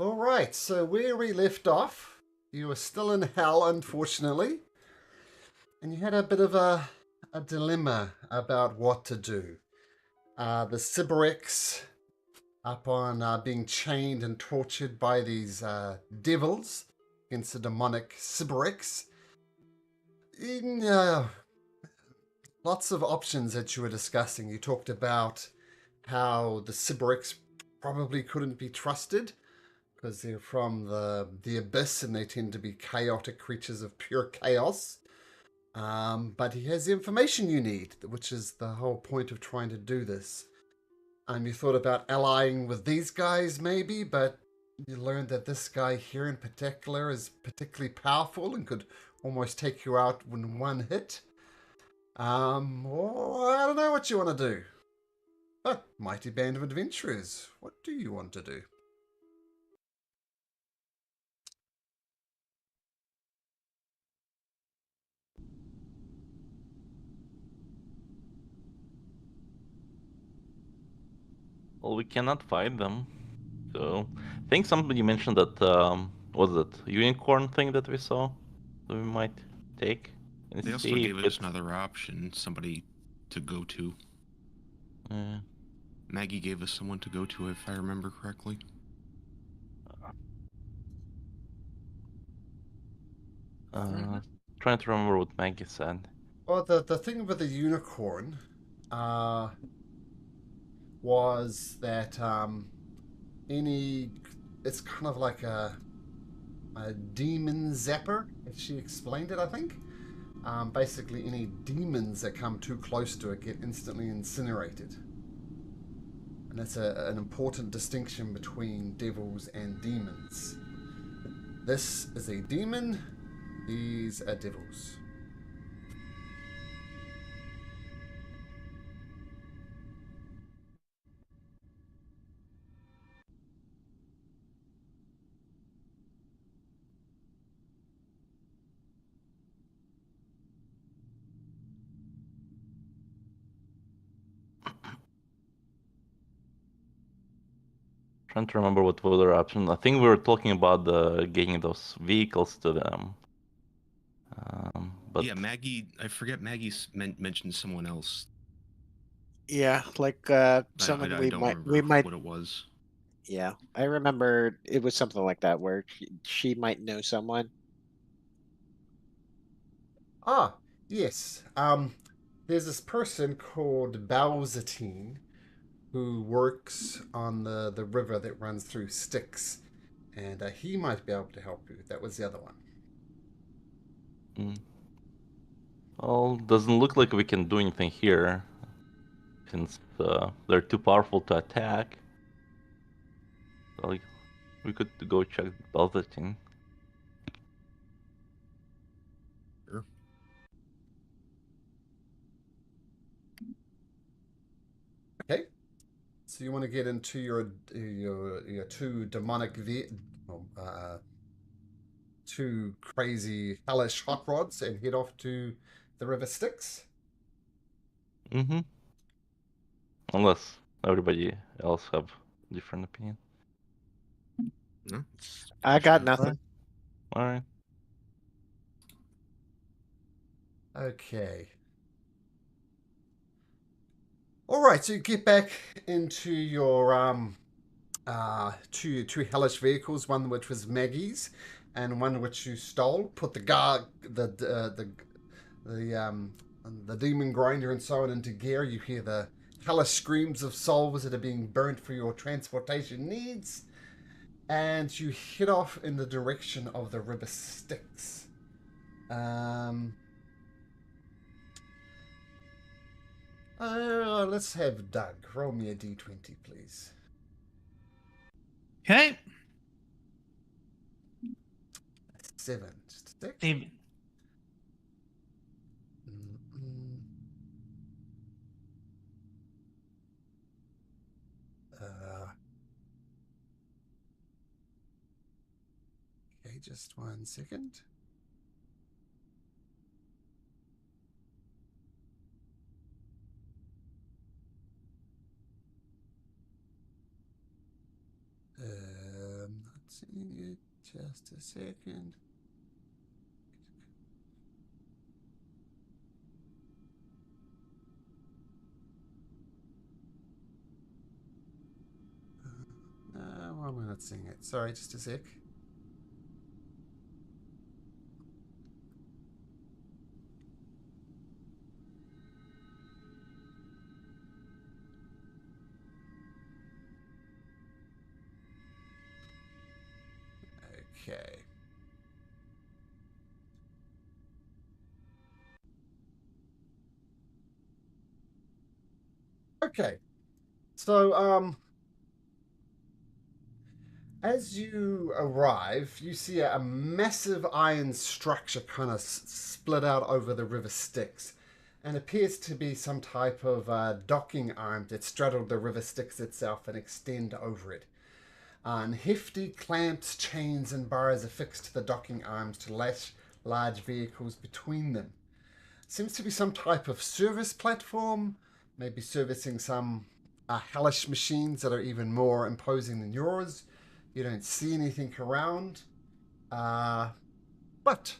All right, so where we left off, you were still in hell, unfortunately, and you had a bit of a dilemma about what to do. The Sybarix, upon being chained and tortured by these devils against the demonic Sybarix, in lots of options that you were discussing. You talked about how the Sybarix probably couldn't be trusted because they're from the abyss and they tend to be chaotic creatures of pure chaos. But he has the information you need, which is the whole point of trying to do this. You thought about allying with these guys, maybe, but you learned that this guy here in particular is particularly powerful and could almost take you out in one hit. Or I don't know what you want to do. But mighty band of adventurers, what do you want to do? Well, we cannot fight them. So, I think somebody mentioned that, was it unicorn thing that we saw that we might take and They also see gave if us it. another option, somebody to go to. Uh, Maggie gave us someone to go to, if I remember correctly. Trying to remember what Maggie said. Well, the thing with the unicorn uh, was that any. It's kind of like a demon zapper, if she explained it, I think. Basically, any demons that come too close to it get instantly incinerated. And that's an important distinction between devils and demons. This is a demon, these are devils. Trying to remember what other option. I think we were talking about getting those vehicles to them. But Yeah, Maggie. I forget Maggie's mentioned someone else. Yeah, like someone I don't we remember might what it was. yeah. I remember it was something like that where she might know someone. Ah, yes. There's this person called Bowsatine who works on the river that runs through Styx, and he might be able to help you. That was the other one. well, doesn't look like we can do anything here since they're too powerful to attack. So we could go check the Belzetin. Sure. Okay. So you want to get into your two demonic well, two crazy hellish hot rods and head off to the river Styx. Mm-hmm. Unless everybody else have different opinion. No, I got shot. nothing. All right. Okay. All right. So you get back into your two hellish vehicles. One which was Maggie's, and one which you stole. Put the demon grinder and so on into gear. You hear the hellish screams of souls that are being burnt for your transportation needs, and you head off in the direction of the river Styx. Let's have Doug roll me a d20, please. Okay. 7. Just a sec. David. Mm-mm. Okay, just 1 second. Let's seeing you. Just a second. No, why am I not seeing it? Sorry, just a sec. Okay. Okay. So, as you arrive, you see a massive iron structure kind of split out over the river Styx, and appears to be some type of docking arm that straddled the river Styx itself and extend over it. And hefty clamps, chains, and bars affixed to the docking arms to lash large vehicles between them. Seems to be some type of service platform, maybe servicing some hellish machines that are even more imposing than yours. You don't see anything around, but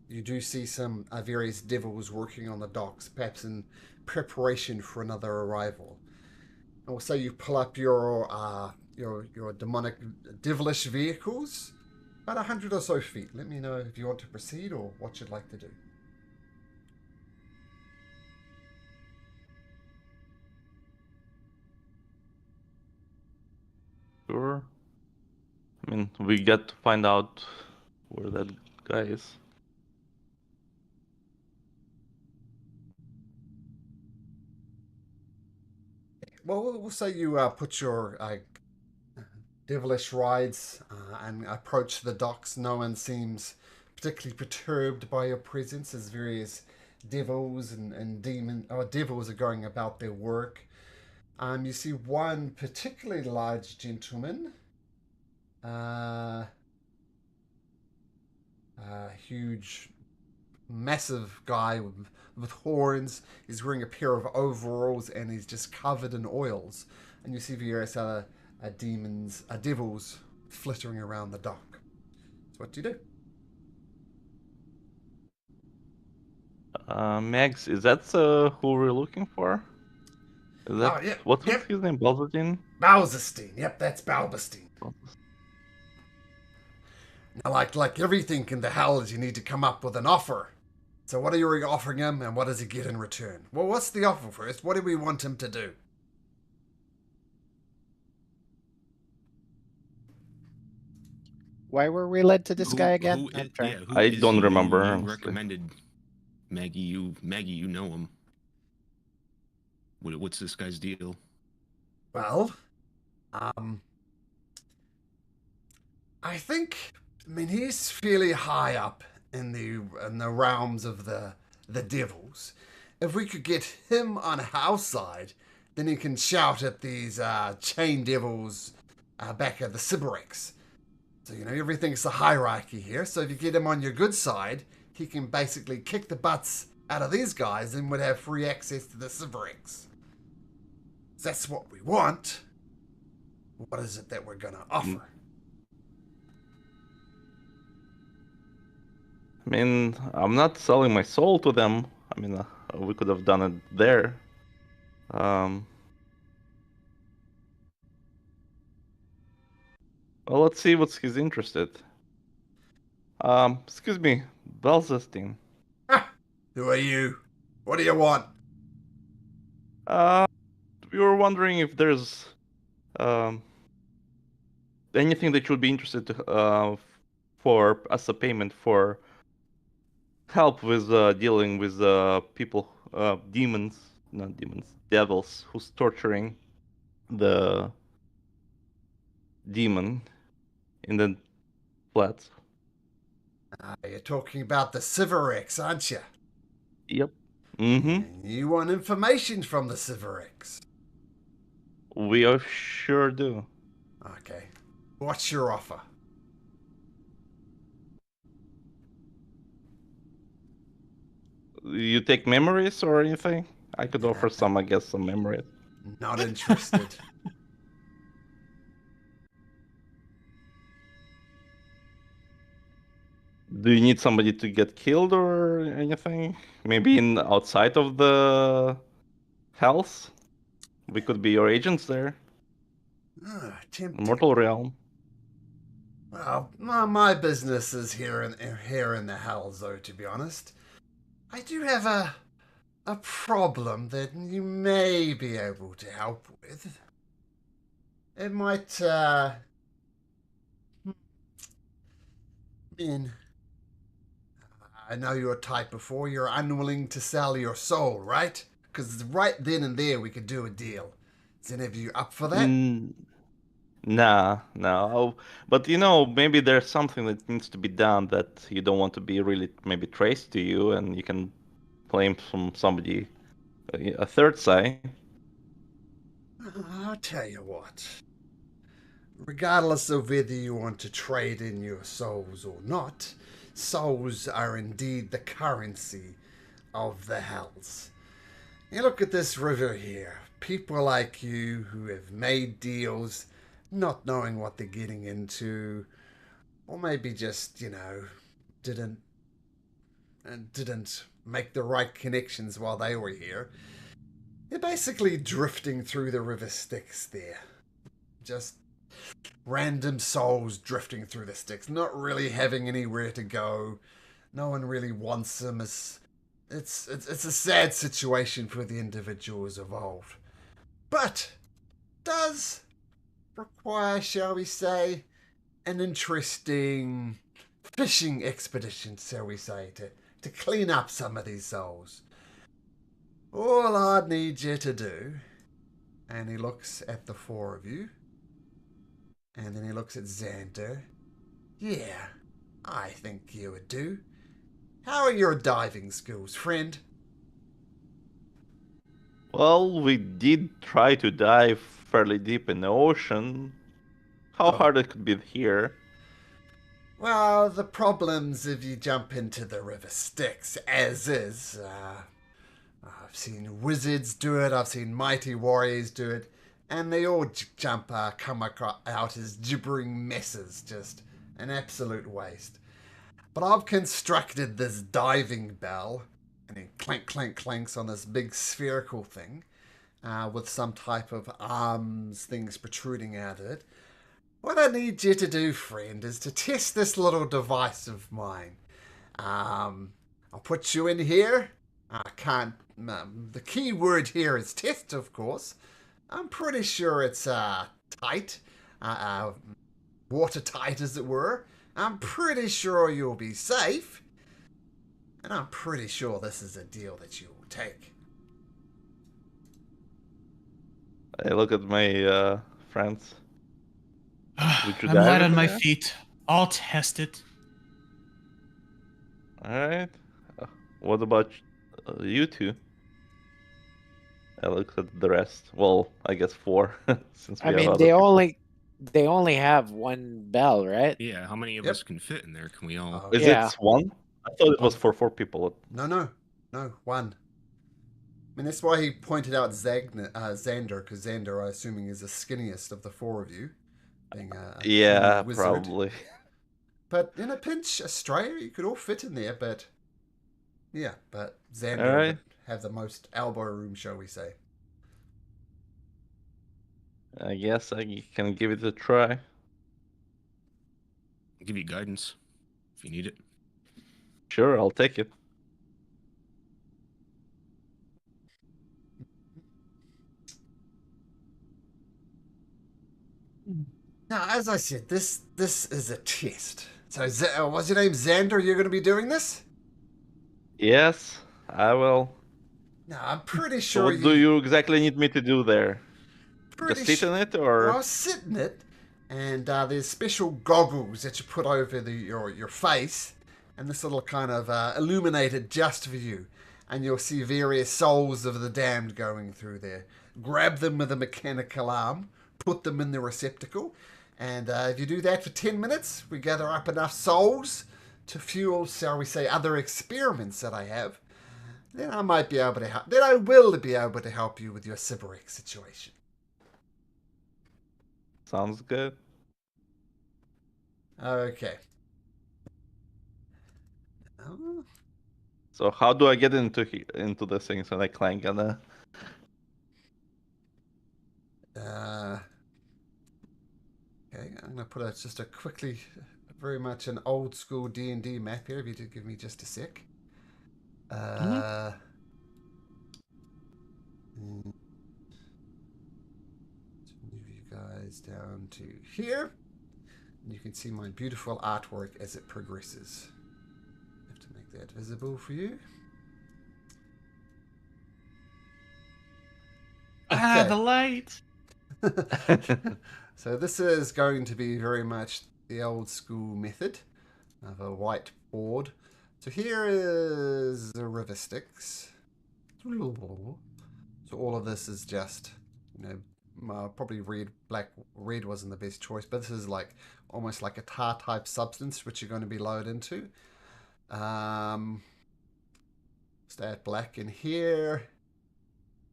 you do see some various devils working on the docks, perhaps in preparation for another arrival. Also, you pull up your demonic, devilish vehicles, about 100 or so feet. Let me know if you want to proceed or what you'd like to do. Sure. I mean, we got to find out where that guy is. Well, we'll say you put your devilish rides and approach the docks. No one seems particularly perturbed by your presence, as various devils and devils are going about their work. You see one particularly large gentleman, huge, massive guy with horns. He's wearing a pair of overalls and he's just covered in oils. And you see various other devils flittering around the dock. So what do you do? Max, is that who we're looking for? Is that Oh, yeah. what's Yep. his name? Balzatine? Balzestein. Yep, that's Balbestein. Now, like everything in the Hells, you need to come up with an offer. So what are you offering him, and what does he get in return? Well, what's the offer first? What do we want him to do? Why were we led to this guy again? Who I'm is, trying. yeah, who I is don't he? remember, You honestly. recommended Maggie. You know him. What's this guy's deal? Well, I mean, he's fairly high up in the realms of the devils. If we could get him on our side, then he can shout at these chain devils back at the Sybarix. So everything's a hierarchy here. So if you get him on your good side, he can basically kick the butts out of these guys and would have free access to the Sybarix. That's what we want. What is it that we're gonna offer? I mean, I'm not selling my soul to them. I mean, we could have done it there. Well, let's see what's he's interested. Excuse me, Balzatine. Who are you? What do you want? We were wondering if there's anything that you would be interested to, for as a payment for help with dealing with people, not demons, devils, who's torturing the demon in the flats. You're talking about the Sybarix, aren't you? Yep. Mm-hmm. You want information from the Sybarix? We sure do. Okay. What's your offer? You take memories or anything? I could offer some, I guess, some memories. Not interested. Do you need somebody to get killed or anything? Maybe in outside of the house? We could be your agents there. Tempting. Mortal Realm. Well, my business is here in the Hells, though. To be honest, I do have a problem that you may be able to help with. It might mean I know your type before. You're unwilling to sell your soul, right? Because right then and there we could do a deal. Is any of you up for that? Nah, no. But maybe there's something that needs to be done that you don't want to be really maybe traced to you, and you can claim from somebody a third side. I'll tell you what. Regardless of whether you want to trade in your souls or not, souls are indeed the currency of the Hells. You look at this river here. People like you who have made deals, not knowing what they're getting into, or maybe just, didn't make the right connections while they were here. They're basically drifting through the river Styx there. Just random souls drifting through the Styx, not really having anywhere to go. No one really wants them. It's a sad situation for the individuals involved. But does require, shall we say, an interesting fishing expedition, shall we say, to clean up some of these souls. All I'd need you to do, and he looks at the four of you, and then he looks at Xander. Yeah, I think you would do. How are your diving skills, friend? Well, we did try to dive fairly deep in the ocean. How hard it could be here? Well, the problems if you jump into the river Styx, as is. I've seen wizards do it, I've seen mighty warriors do it, and they all come out as gibbering messes, just an absolute waste. But I've constructed this diving bell, and it clank, clank, clanks on this big spherical thing, with some type of arms things protruding out of it. What I need you to do, friend, is to test this little device of mine. I'll put you in here. I can't. The key word here is test, of course. I'm pretty sure it's tight, watertight, as it were. I'm pretty sure you'll be safe, and I'm pretty sure this is a deal that you will take. I look at my friends. I'm Would you light dive on my there? feet. I'll test it. Alright. What about you two? I look at the rest. Well, I guess four, since we I have mean, other they people. only have one bell, right? Yeah, how many of Yep. us can fit in there? Can we all? Is Yeah. it one? I thought it was for 4 people. No, one. I mean, that's why he pointed out Xander, because Xander, I'm assuming, is the skinniest of the four of you, being a Yeah, human wizard. probably. But in a pinch, Australia, you could all fit in there, but Xander Alright. would have the most elbow room, shall we say. I guess I can give it a try. I'll give you guidance if you need it. Sure, I'll take it. Now, as I said, this is a test. So, what's your name, Xander? You're going to be doing this? Yes, I will. No, I'm pretty So sure what do you exactly need me to do there? Just sit in it, or? Well, sit in it, and there's special goggles that you put over your face, and this little kind of illuminated just for you, and you'll see various souls of the damned going through there. Grab them with a mechanical arm, put them in the receptacle, and if you do that for 10 minutes, we gather up enough souls to fuel, shall we say, other experiments that I have. Then I might be able to help. Then I will be able to help you with your Siberic situation. Sounds good. Okay. Oh, So how do I get into this thing? So I clank on the. Okay, I'm gonna put just a quickly, very much an old school D&D map here. If you did give me just a sec. Mm, move you guys down to here. And you can see my beautiful artwork as it progresses. I have to make that visible for you. Ah, the light. So this is going to be very much the old school method of a whiteboard. So here is the river Styx. So all of this is just, probably red wasn't the best choice, but this is like almost like a tar type substance which you're going to be lowered into. Stay at black in here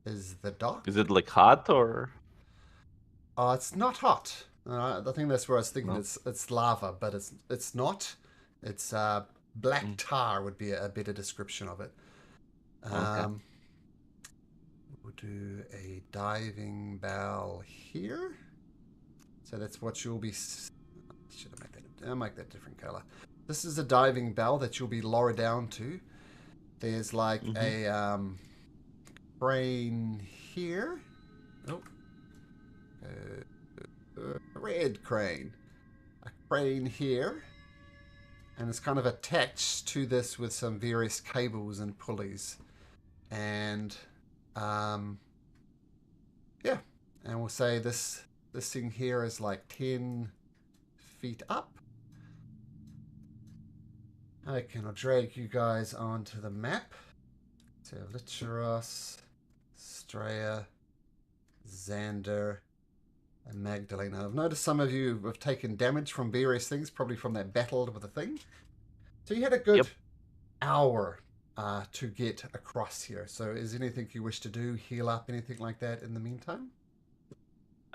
is the dock. Is it like hot or? It's not hot. I think that's where I was thinking. No. It's lava, but it's not. It's black tar would be a better description of it. Okay. We'll do a diving bell here. So that's what you'll be. Should I make that? I'll make that different color. This is a diving bell that you'll be lowered down to. There's like a crane here. Oh. A red crane. A crane here. And it's kind of attached to this with some various cables and pulleys. And yeah. And we'll say this thing here is like 10 feet up. Okay, I'll drag you guys onto the map. So Licheros, Straya, Xander, and Magdalena. I've noticed some of you have taken damage from various things, probably from that battle with the thing. So you had a good hour to get across here. So is anything you wish to do, heal up, anything like that in the meantime?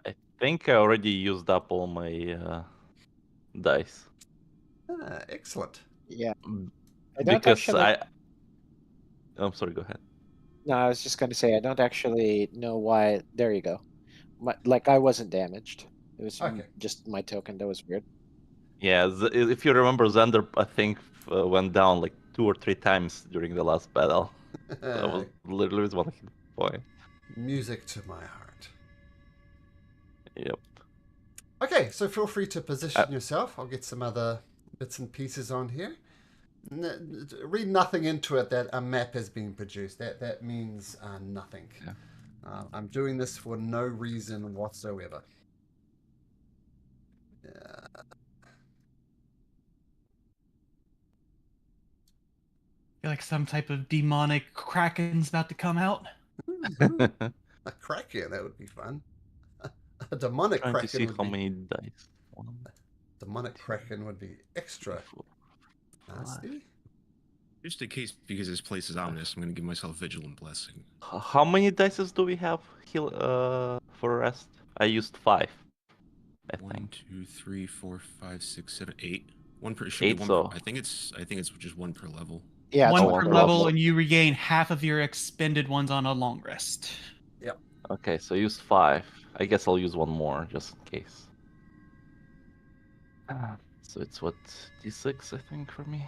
I think I already used up all my dice. Excellent. Yeah. Mm, I don't Because actually. I'm sorry, go ahead. No, I was just going to say I don't actually know why. There you go. Like I wasn't damaged. It was Okay. just my token that was weird. Yeah, if you remember, Xander, I think, went down like 2 or 3 times during the last battle. That was literally with 1 hit point. Music to my heart. Yep. Okay, so feel free to position yourself. I'll get some other bits and pieces on here. Read nothing into it that a map has been produced. That means nothing. Yeah. I'm doing this for no reason whatsoever. Feel like some type of demonic kraken's about to come out. A kraken, that would be fun. A demonic Trying kraken to see would how be... many dice. 1, Demonic 2, kraken would be extra 3, 4, 5. nasty. Just in case, because this place is ominous, I'm going to give myself Vigilant Blessing. How many dice do we have heal for rest? I used 5. I 1, think. 2, 3, 4, 5, 6, 7, 8. One per. Should 8, be one. so. I think it's just one per level. Yeah, one it's per level, and you regain half of your expended ones on a long rest. Yep. Okay, so use 5. I guess I'll use 1 more just in case. So it's what, D6 I think for me.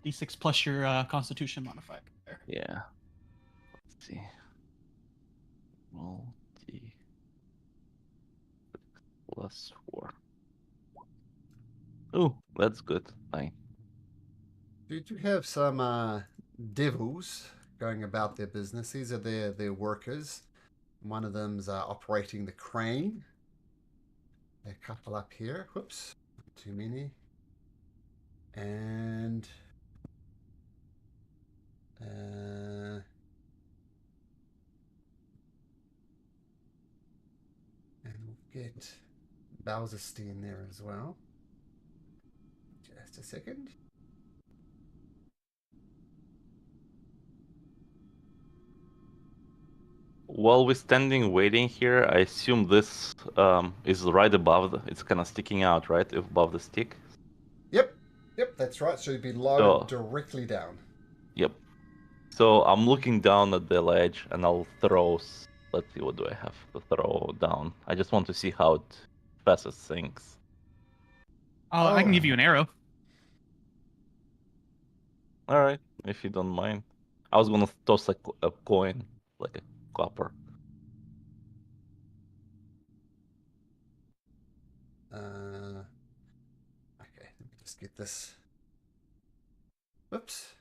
D6 plus your Constitution modifier. Yeah. Let's see. Roll D plus 4. Oh, that's good. 9. You do have some devils going about their business. These are their workers. One of them's operating the crane. A couple up here. Whoops. Too many. And we'll get Bowserstein there as well. Just a second. While we're standing waiting here, I assume this is right above. It's kind of sticking out, right? Above the stick. Yep. Yep, that's right. So you'd be lowered So, directly down. yep. So I'm looking down at the ledge, and I'll throw. Let's see, what do I have to throw down? I just want to see how fast it sinks. I can Oh. give you an arrow. All right, if you don't mind. I was gonna toss a coin, like a copper. Okay, let me just get this. Whoops.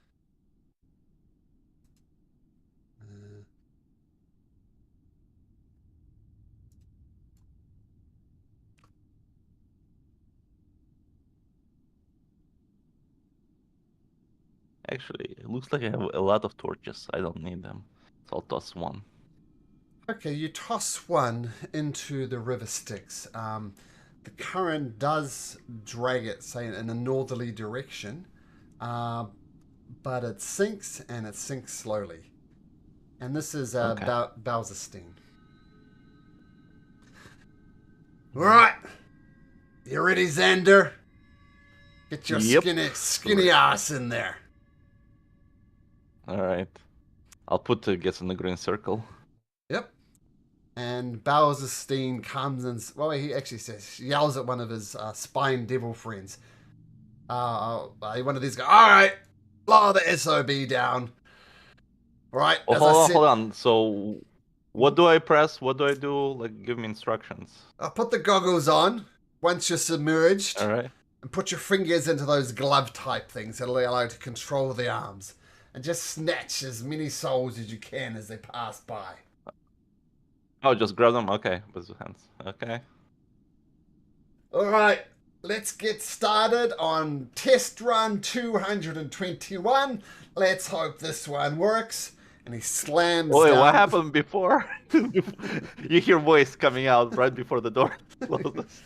Actually, it looks like I have a lot of torches. I don't need them, so I'll toss one. Okay, you toss one into the river Styx. The current does drag it, say, in a northerly direction, but it sinks and it sinks slowly. And this is Okay. Bowserstein. All right, you ready, Xander? Get your Yep. skinny ass in there. All right. I'll put the guess in the green circle. Yep. And Bowserstein comes and, well, he actually yells at one of his spine devil friends. One of these guys, all right, lower the SOB down. All right, Oh, as I said, hold on. So, what do I press? What do I do? Like, give me instructions. I'll put the goggles on once you're submerged. All right. And put your fingers into those glove type things that'll allow you to control the arms. And just snatch as many souls as you can as they pass by. Oh, just grab them? Okay, with the hands. Okay. All right, let's get started on test run 221. Let's hope this one works. And he slams Wait, down. what happened before? You hear voice coming out right before the door closes.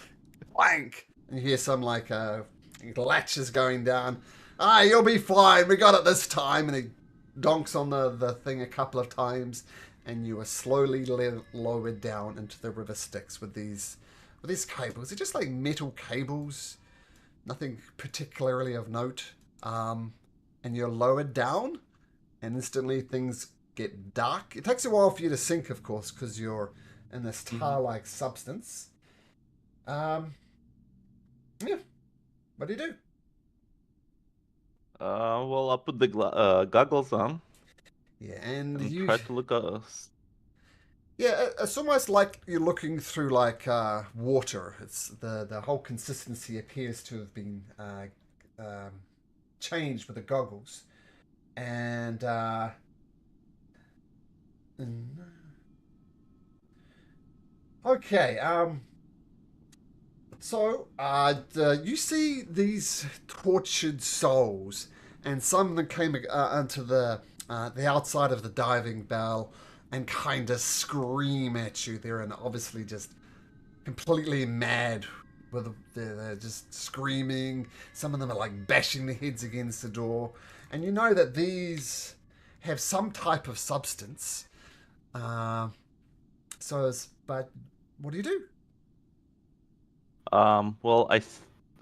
Wank! And you hear some latches going down. Ah, you'll be fine. We got it this time. And he donks on the thing a couple of times, and you are slowly lowered down into the river Styx with these cables. They're just like metal cables, nothing particularly of note. And you're lowered down, and instantly things get dark. It takes a while for you to sink, of course, because you're in this tar-like substance. Yeah. What do you do? Well, I'll put the goggles on Yeah, and and you. try to look Yeah, it's almost like you're looking through water. It's the whole consistency appears to have been changed with the goggles, and okay. So, you see these tortured souls, and some of them came onto the outside of the diving bell and kind of scream at you. They're obviously just completely mad. They're just screaming. Some of them are like bashing their heads against the door, and you know that these have some type of substance. But what do you do? Well,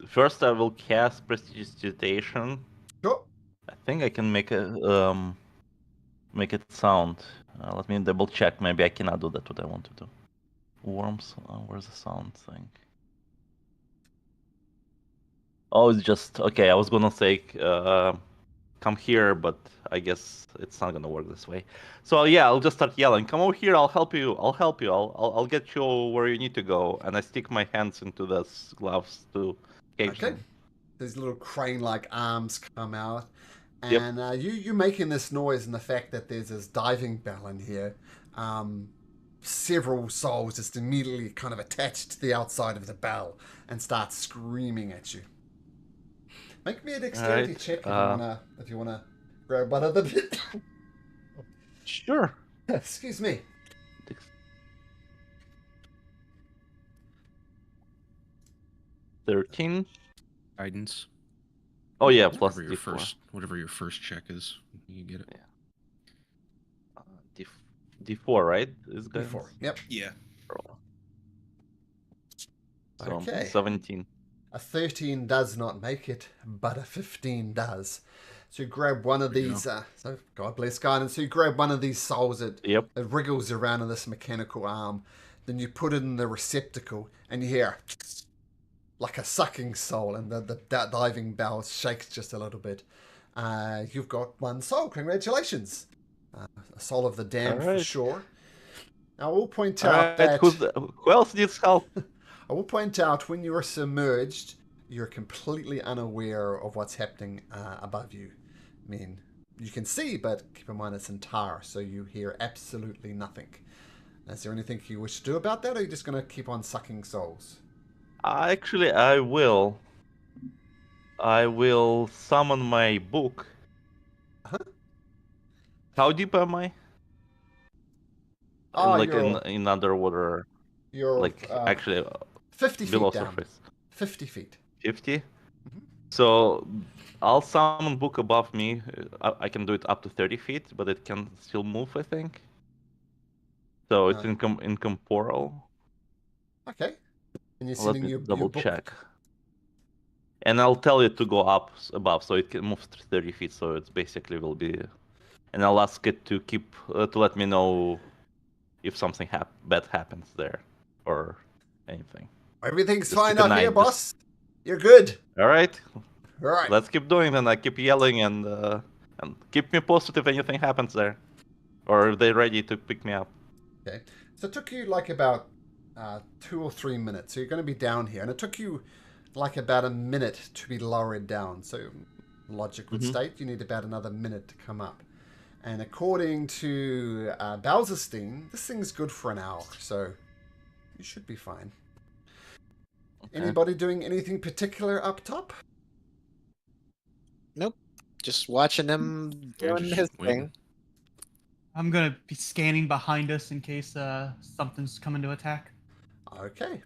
first I will cast prestidigitation. Sure. I think I can make it sound. Let me double check. Maybe I cannot do that. What I want to do. Worms. Where's the sound thing? Oh, it's just okay. I was gonna say come here, but I guess it's not gonna work this way. So yeah, I'll just start yelling. Come over here. I'll help you. I'll help you. I'll get you where you need to go. And I stick my hands into the gloves to catch them. These little crane-like arms come out, Yep. and you making this noise and the fact that there's this diving bell in here. Several souls just immediately kind of attach to the outside of the bell and start screaming at you. Make me a dexterity check if you wanna grab one of them. Sure. Excuse me. 13. Guidance. Oh yeah, plus Whatever your first check is, you get it. Yeah. D4, right? Is guidance? D4. Yep. Yeah. So Okay. 17. A 13 does not make it, but a 15 does. So you grab one of There you these, so God bless guidance, so you grab one of these souls, it wriggles around in this mechanical arm, then you put it in the receptacle, and you hear like a sucking soul, and the diving bell shakes just a little bit. You've got one soul, congratulations. A soul of the damned for sure. Now I will point out that... Who else needs help? I will point out when you are submerged, you're completely unaware of what's happening above you. I mean, you can see, but keep in mind it's entire, so you hear absolutely nothing. Is there anything you wish to do about that, or are you just going to keep on sucking souls? Actually, I will. I will summon my book. Huh? How deep am I? Like in underwater. You're like actually 50 below feet down. surface. 50 feet. 50? So I'll summon book above me. I can do it up to 30 feet, but it can still move, I think. So it's incorporeal. Okay. And you're Let sending me your double book... check. And I'll tell it to go up above, so it can move 30 feet. So it's basically will be, and I'll ask it to keep to let me know if something bad happens there or anything. Everything's Just fine keep an out eye, here, boss. You're good. All right. All right. Let's keep doing then. I keep yelling and keep me posted if anything happens there, or if they're ready to pick me up. Okay. So it took you like about 2 or 3 minutes. So you're going to be down here, and it took you like about a minute to be lowered down. So logic would state you need about another minute to come up. And according to Balzerstein, this thing's good for an hour, so you should be fine. Okay. Anybody doing anything particular up top? Nope. Just watching him doing his thing. I'm gonna be scanning behind us in case something's coming to attack. Okay.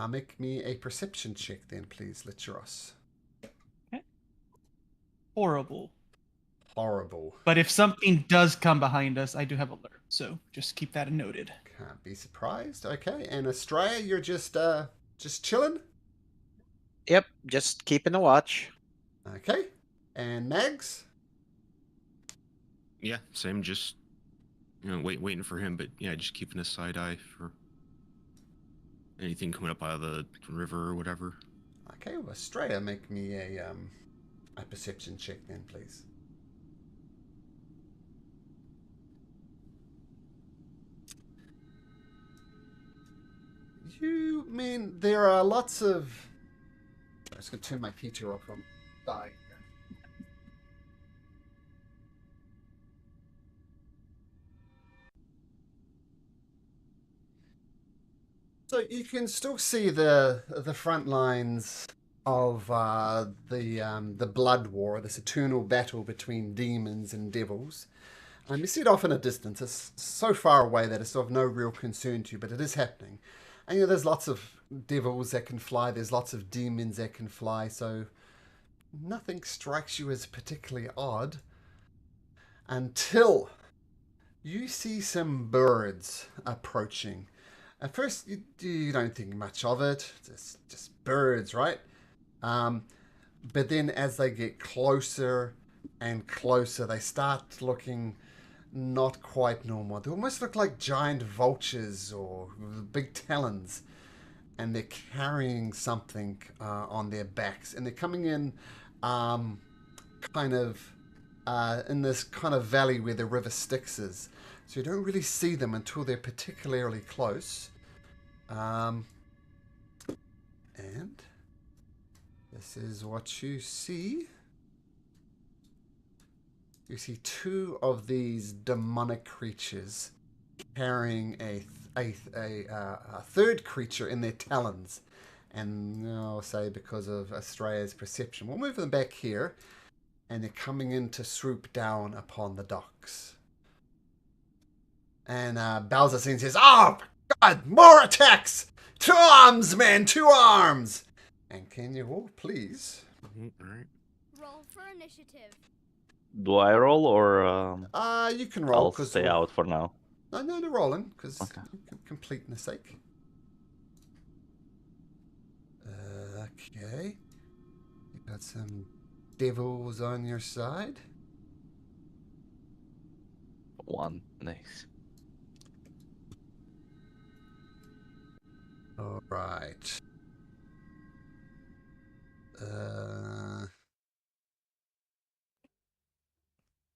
Make me a perception check then, please, Licheros. Okay. Horrible. Horrible. But if something does come behind us, I do have alert. So just keep that noted. Can't be surprised. Okay. And Estrella, you're just chilling? Yep. Just keeping a watch. Okay. And Mags? Yeah, same. Just waiting for him, but yeah, just keeping a side eye for anything coming up out of the river or whatever. Okay, well, Estrella, make me a perception check then, please. You mean there are lots of... I'm just going to turn my heater off. I'm dying. So you can still see the front lines of the blood war, this eternal battle between demons and devils. You see it off in a distance. It's so far away that it's of no real concern to you, but it is happening. And there's lots of devils that can fly. There's lots of demons that can fly. So nothing strikes you as particularly odd until you see some birds approaching. At first, you don't think much of it. It's just birds, right? But then as they get closer and closer, they start looking not quite normal. They almost look like giant vultures or big talons. And they're carrying something on their backs. And they're coming in kind of in this kind of valley where the river Styx is. So you don't really see them until they're particularly close. And this is what you see. You see two of these demonic creatures carrying a third creature in their talons. And I'll say because of Estrella's perception, we'll move them back here. And they're coming in to swoop down upon the docks. And Balzerstein says, "Oh, God, more attacks! 2 arms, man, 2 arms!" And can you all please? All right. Roll for initiative. Do I roll or you can roll. I'll stay out for now. No, they're rolling because Okay. completeness sake. Okay. You got some devils on your side. 1. Nice. All right.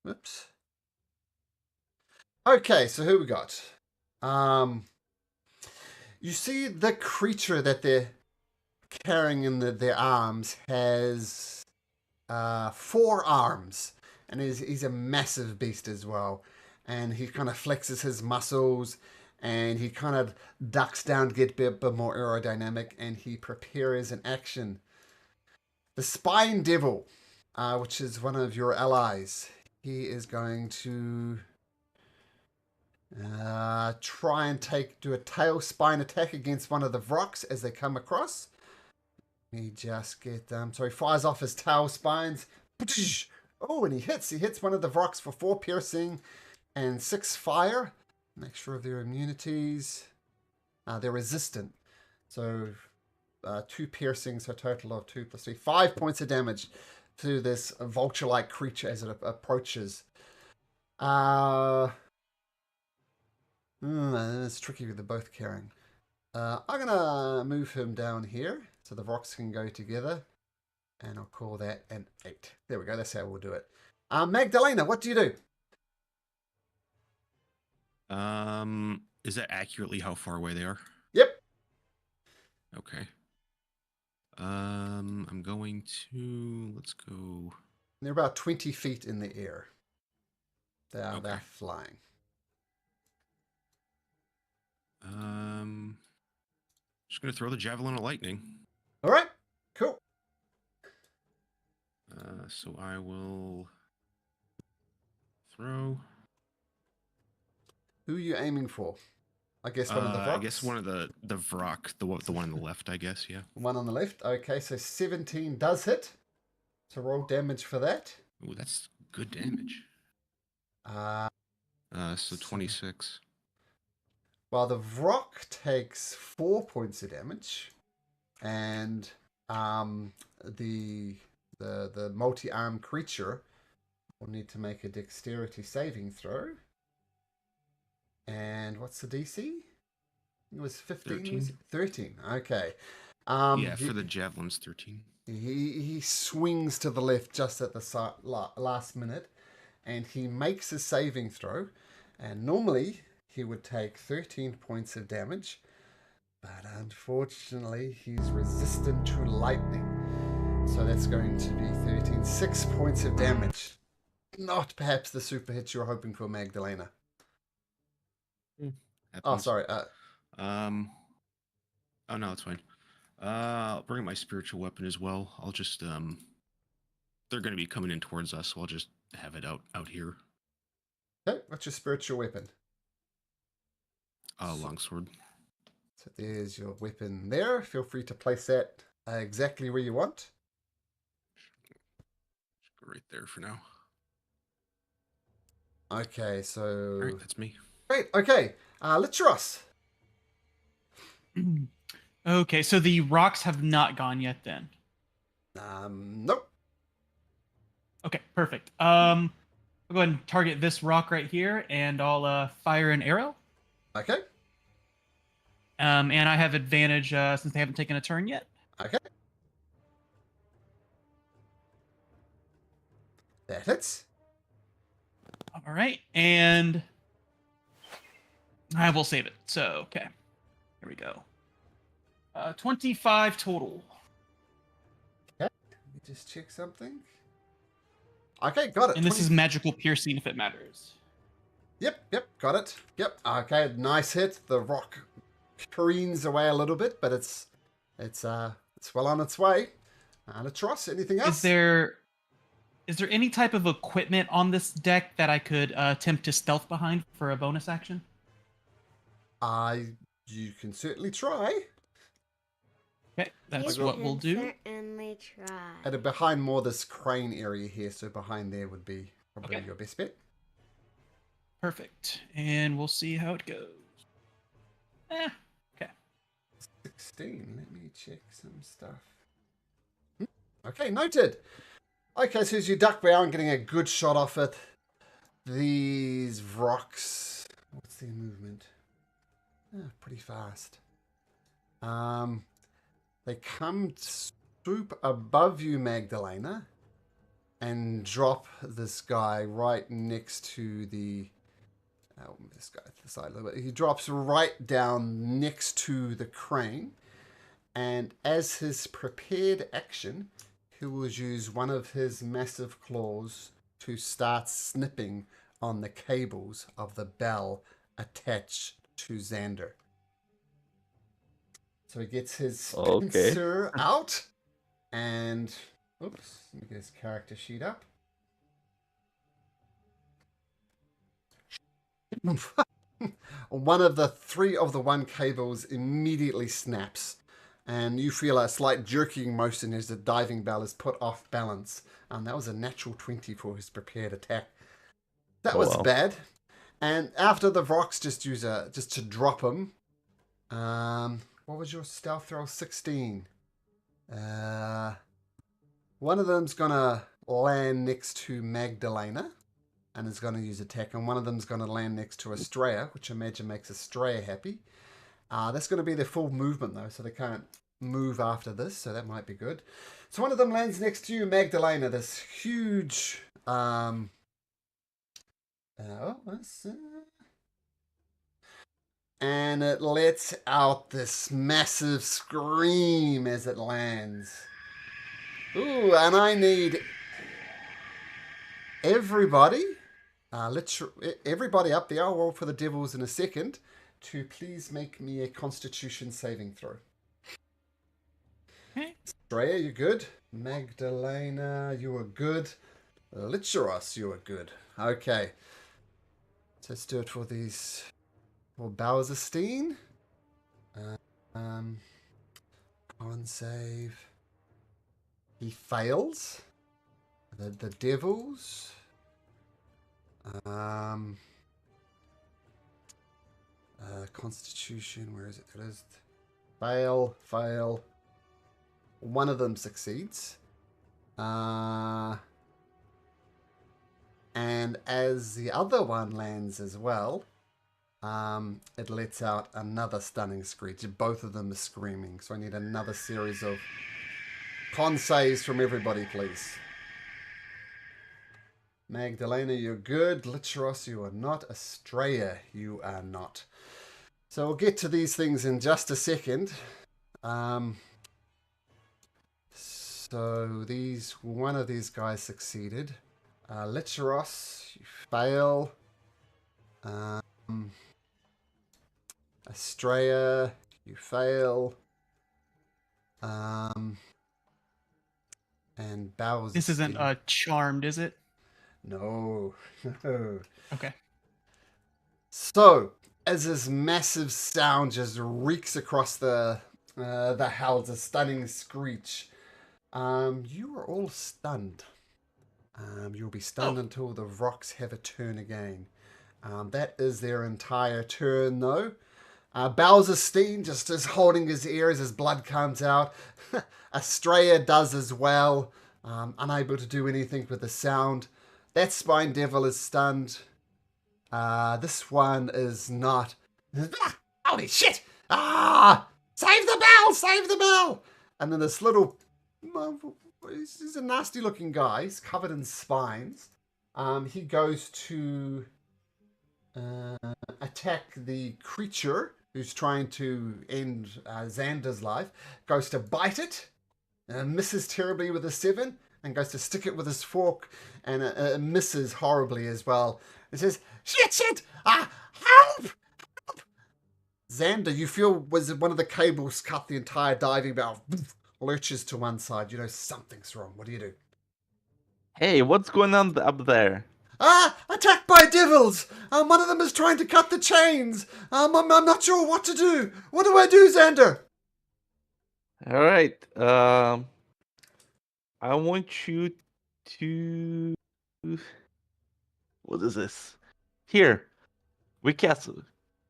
Whoops. Okay, so who we got? You see the creature that they're carrying in their arms has 4 arms, and he's a massive beast as well. And he kind of flexes his muscles, and he kind of ducks down to get a bit more aerodynamic, and he prepares an action. The Spine Devil, which is one of your allies, he is going to try and do a tail spine attack against one of the Vroks as they come across. Let me just get so he fires off his tail spines. Oh, and he hits one of the Vroks for 4 piercing and 6 fire. Make sure of their immunities. They're resistant. So 2 piercing, so a total of 2 plus 3. 5 points of damage to this vulture-like creature as it approaches. It's tricky with the both carrying. I'm going to move him down here so the rocks can go together. And I'll call that an 8. There we go. That's how we'll do it. Magdalena, what do you do? Is that accurately how far away they are? Yep. Okay. I'm going to, let's go. They're about 20 feet in the air. They're Okay. flying. Just gonna throw the javelin of lightning. All right. Cool. So I will throw. Who are you aiming for? I guess one of the Vroks? I guess one of the Vrok, the one on the left, I guess, yeah. One on the left. Okay, so 17 does hit. So roll damage for that. Ooh, that's good damage. So 26. While the Vrok takes 4 points of damage, and the multi-armed creature will need to make a dexterity saving throw. And what's the DC? It was 15. 13. 13. Okay. For the javelins, 13. He swings to the left just at the last minute, and he makes a saving throw. And normally he would take 13 points of damage, but unfortunately he's resistant to lightning. So that's going to be 13. 6 points of damage. Not perhaps the super hit you were hoping for, Magdalena. Oh, sorry. Oh no, it's fine. I'll bring my spiritual weapon as well. I'll just they're going to be coming in towards us, so I'll just have it out here. Okay, what's your spiritual weapon? Longsword. So there's your weapon there. Feel free to place that exactly where you want. Just go right there for now. Okay, so All right, that's me. great. Okay, Litros. Okay, so the rocks have not gone yet then. Nope. Okay, perfect. I'll go ahead and target this rock right here, and I'll fire an arrow. Okay. And I have advantage since they haven't taken a turn yet. Okay. That hits. All right, and I will save it. So, okay. Here we go. 25 total. Okay. Let me just check something. Okay, got it. And this is magical piercing if it matters. Yep, got it. Yep. Okay, nice hit. The rock careens away a little bit, but it's well on its way. Litros, anything else? Is there any type of equipment on this deck that I could attempt to stealth behind for a bonus action? You can certainly try. Okay, that's You what we'll can do. Certainly try. And behind more this crane area here, so behind there would be probably Okay. your best bet. Perfect. And we'll see how it goes. Okay. 16. Let me check some stuff. Okay, noted. Okay, so as you duck down, getting a good shot off it, these rocks. What's their movement? Pretty fast. They come swoop above you, Magdalena, and drop this guy right next to the. This guy to the side a little bit. He drops right down next to the crane, and as his prepared action, he will use one of his massive claws to start snipping on the cables of the bell attached to Xander. So he gets his Okay. pincer out, and oops, let me get his character sheet up. One of the three of the one cables immediately snaps, and you feel a slight jerking motion as the diving bell is put off balance. And that was a natural 20 for his prepared attack. That was wow. bad. And after the rocks, just to drop him. What was your stealth roll? 16. One of them's gonna land next to Magdalena and is going to use attack, and one of them's going to land next to Estrella, which I imagine makes Estrella happy. That's going to be their full movement, though, so they can't move after this, so that might be good. So one of them lands next to you, Magdalena, this huge... and it lets out this massive scream as it lands. Ooh, and I need everybody... everybody up there, I'll roll for the devils in a second, to please make me a constitution saving throw. Okay. Estrella, you're good. Magdalena, you are good. Licheros, you are good. Okay. So let's do it for these. For Bowserstein. Con save. He fails. The devils. Constitution, where is it? It is fail. One of them succeeds. And as the other one lands as well, it lets out another stunning screech. Both of them are screaming. So I need another series of con saves from everybody, please. Magdalena, you're good. Licheros, you are not. Estrella, you are not. So we'll get to these things in just a second. So one of these guys succeeded. Licheros, you fail. Estrella, you fail. And Bowser. This isn't charmed, is it? No. Okay. So, as this massive sound just reeks across the house, a stunning screech, you are all stunned. You'll be stunned until the rocks have a turn again. That is their entire turn, though. Bowserstein just is holding his ear as his blood comes out. Estrella does as well, unable to do anything with the sound. That Spine Devil is stunned. This one is not. Holy shit! Save the bell! Save the bell! And then this little... he's a nasty looking guy. He's covered in spines. He goes to attack the creature who's trying to end Xander's life. Goes to bite it. Misses terribly with a 7. And goes to stick it with his fork, and misses horribly as well. It says, shit! Help! Xander, you feel was one of the cables cut the entire diving bell, lurches to one side. You know something's wrong. What do you do? Hey, what's going on up there? Attacked by devils! One of them is trying to cut the chains. I'm not sure what to do. What do I do, Xander? All right. I want you to... What is this? Here.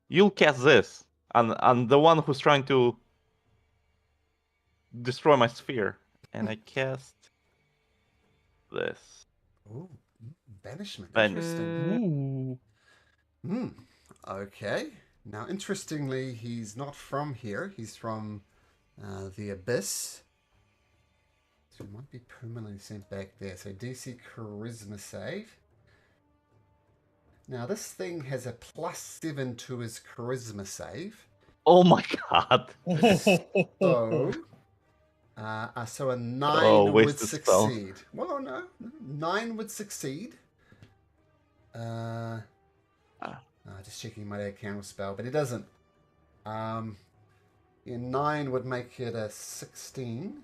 You'll cast this on the one who's trying to destroy my sphere. And I cast this. Ooh, banishment. Ban- Interesting. Ooh. Okay. Now, interestingly, he's not from here. He's from the Abyss. So he might be permanently sent back there. So DC Charisma save. Now, this thing has a +7 to his Charisma save. Oh my god. So a 9 Oh, would wasted spell. succeed. Well, no. 9 would succeed. Just checking my counter spell, but it doesn't. 9 would make it a 16.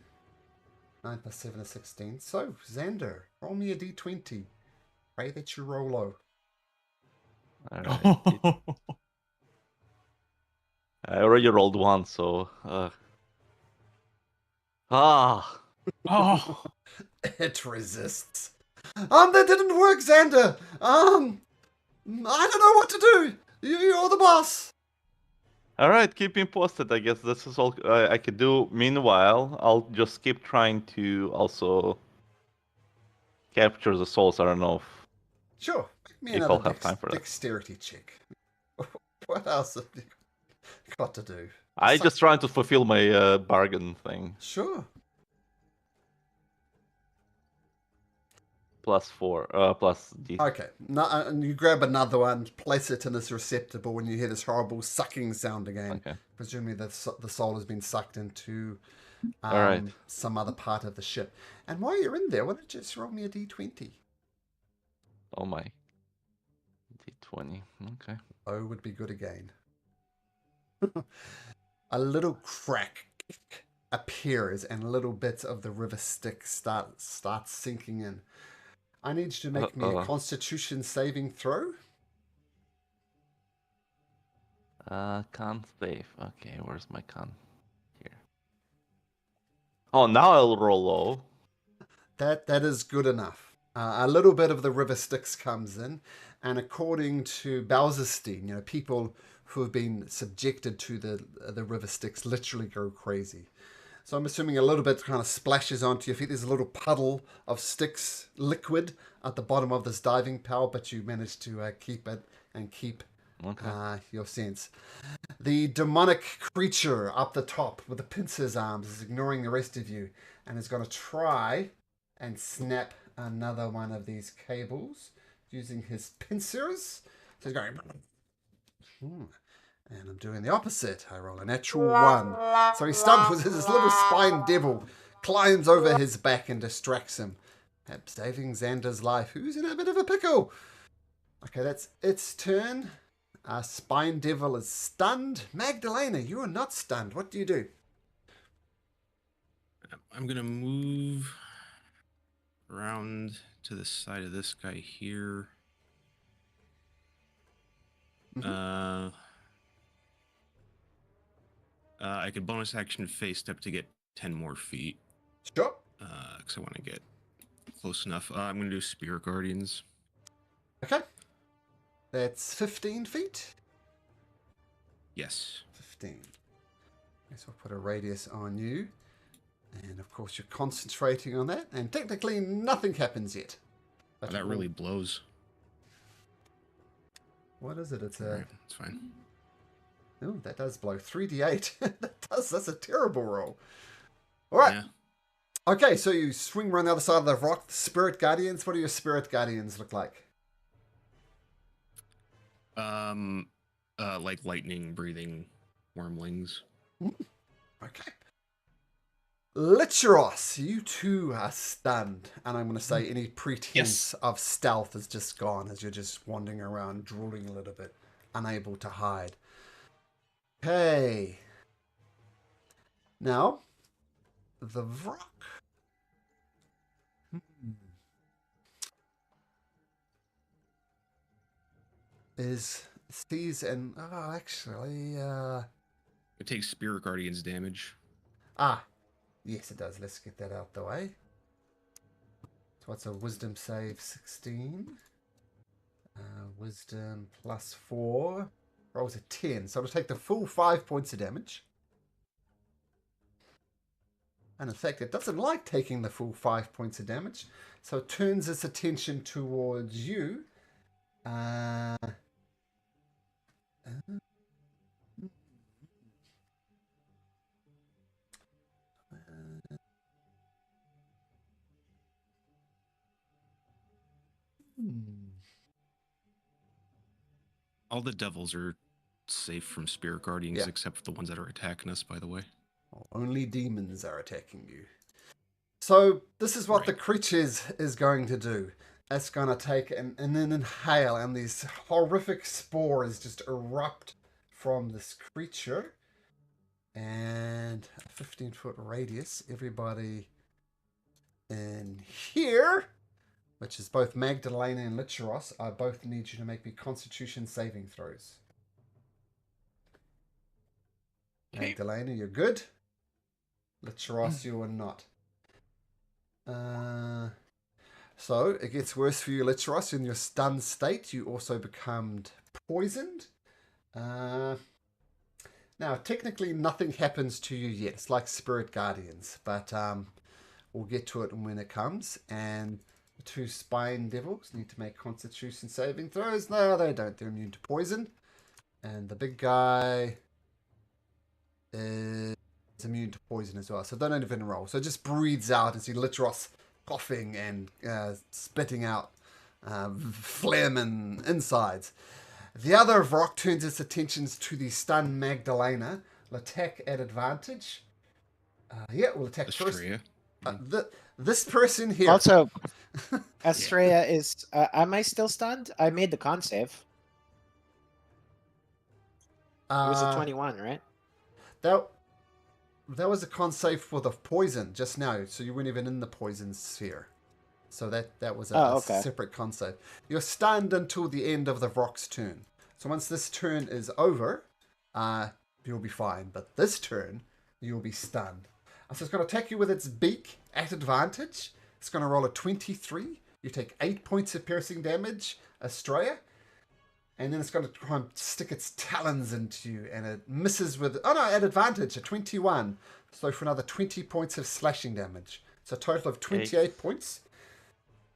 9 plus 7 is 16. So, Xander, roll me a d20. Pray that you roll low. Alright. I already rolled one, so. Oh. It resists. That didn't work, Xander. I don't know what to do. You're the boss. Alright, keep me posted. I guess this is all I could do. Meanwhile, I'll just keep trying to also capture the souls. I don't know Sure. Make me if another I'll have time for that. dexterity check. What else have you got to do? I just trying to fulfill my bargain thing. Sure. +4, plus D. Okay. No, and you grab another one, place it in this receptacle, and you hear this horrible sucking sound again. Okay. Presumably the soul has been sucked into Alright. some other part of the ship. And while you're in there, why don't you just roll me a d20? Oh my. D20. Okay. O would be good again. A little crack appears and little bits of the river Styx start sinking in. I need you to make me a Constitution saving throw. Con save. Okay, where's my con? Here. Oh, now I'll roll low. That is good enough. A little bit of the river Styx comes in, and according to Bowserstein, people who have been subjected to the river Styx literally go crazy. So I'm assuming a little bit kind of splashes onto your feet. There's a little puddle of Styx liquid at the bottom of this diving power, but you managed to keep it and keep your sense. The demonic creature up the top with the pincers arms is ignoring the rest of you and is going to try and snap another one of these cables using his pincers. So he's going... And I'm doing the opposite. I roll a natural 1. So he stumbles as this little spine devil climbs over his back and distracts him. Perhaps saving Xander's life, who's in a bit of a pickle. Okay, that's its turn. Spine devil is stunned. Magdalena, you are not stunned. What do you do? I'm going to move around to the side of this guy here. I could bonus action phase step to get 10 more feet. Sure. Because I want to get close enough. I'm going to do Spirit Guardians. Okay. That's 15 feet. Yes. 15. Guess I'll put a radius on you. And of course you're concentrating on that. And technically nothing happens yet. But that really blows. What is it? It's a... Alright, it's fine. Oh, that does blow. 3d8. That's a terrible roll. All right. Yeah. Okay, so you swing around the other side of the rock. Spirit Guardians. What do your Spirit Guardians look like? Like lightning breathing wormlings. Okay. Licheros, you too are stunned. And I'm going to say any pretense of stealth is just gone as you're just wandering around, drooling a little bit, unable to hide. Okay. Now, the rock. Sees and actually It takes Spirit Guardians damage. Yes it does. Let's get that out the way. So what's a wisdom save? 16. Wisdom plus 4 rolls a 10, so it'll take the full 5 points of damage. And in fact, it doesn't like taking the full 5 points of damage. So it turns its attention towards you. All the devils are safe from spirit guardians Yeah. except for the ones that are attacking us, by the way. Only demons are attacking you. So this is what the Right. creature is going to do. It's going to take and then inhale, and these horrific spores just erupt from this creature. And a 15-foot radius. Everybody in here, which is both Magdalena and Licheros, I both need you to make me Constitution saving throws. Okay. Magdalena, you're good. Licheros, you are not. So it gets worse for you, Licheros. In your stunned state, you also become poisoned. Now, technically, nothing happens to you yet. It's like Spirit Guardians, but we'll get to it when it comes. And the 2 Spine Devils need to make Constitution saving throws. No, they don't. They're immune to poison. And the big guy is immune to poison as well. So they don't even roll. So it just breathes out and see Licheros coughing and spitting out phlegm and insides. The other Vrock turns its attentions to the stunned Magdalena. Will attack at advantage. We'll attack first. Estrella. This person here. Also, Estrella is. Am I still stunned? I made the con save. It was a 21, right? That was a con save for the poison just now, so you weren't even in the poison sphere. So that was a separate con save. You're stunned until the end of the Vrock's turn. So once this turn is over, you'll be fine. But this turn, you'll be stunned. So it's going to attack you with its beak at advantage. It's going to roll a 23. You take 8 points of piercing damage, Estrella. And then it's going to try and stick its talons into you. And it misses with... Oh, no, at advantage, a 21. So for another 20 points of slashing damage. So a total of 28 points.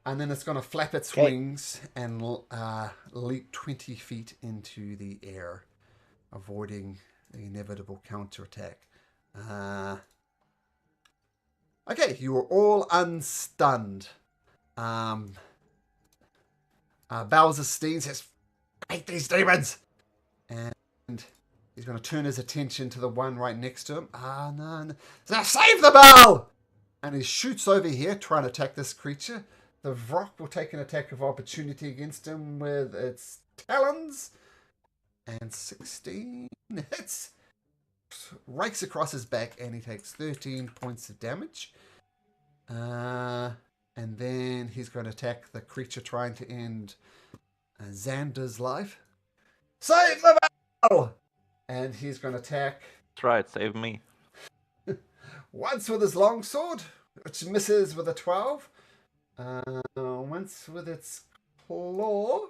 And then it's going to flap its wings and leap 20 feet into the air, avoiding the inevitable counterattack. Okay, you are all unstunned. Bowser Steen says, "Hate these demons!" And he's going to turn his attention to the one right next to him. No. So save the bell! And he shoots over here, trying to attack this creature. The Vrock will take an attack of opportunity against him with its talons. And 16 hits. Rakes across his back, and he takes 13 points of damage. And then he's going to attack the creature trying to end Xander's life. Save the bell! And he's going to attack... That's right, save me. Once with his longsword, which misses with a 12. Once with its claw,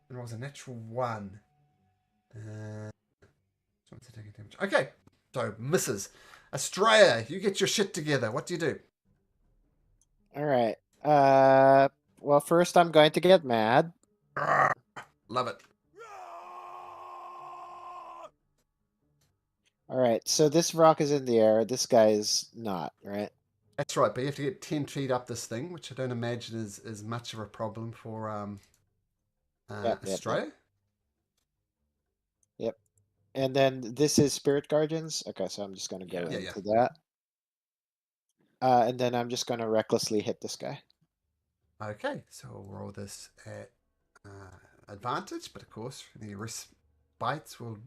and it was a natural 1. Okay, so misses. Estrella, you get your shit together. What do you do? All right. Well, first I'm going to get mad. Love it. All right. So this rock is in the air. This guy is not, right? That's right, but you have to get 10 feet up this thing, which I don't imagine is much of a problem for Estrella. Yep. And then this is Spirit Guardians. Okay, so I'm just going to go into that. And then I'm just going to recklessly hit this guy. Okay, so we'll roll this at advantage, but of course, the respites will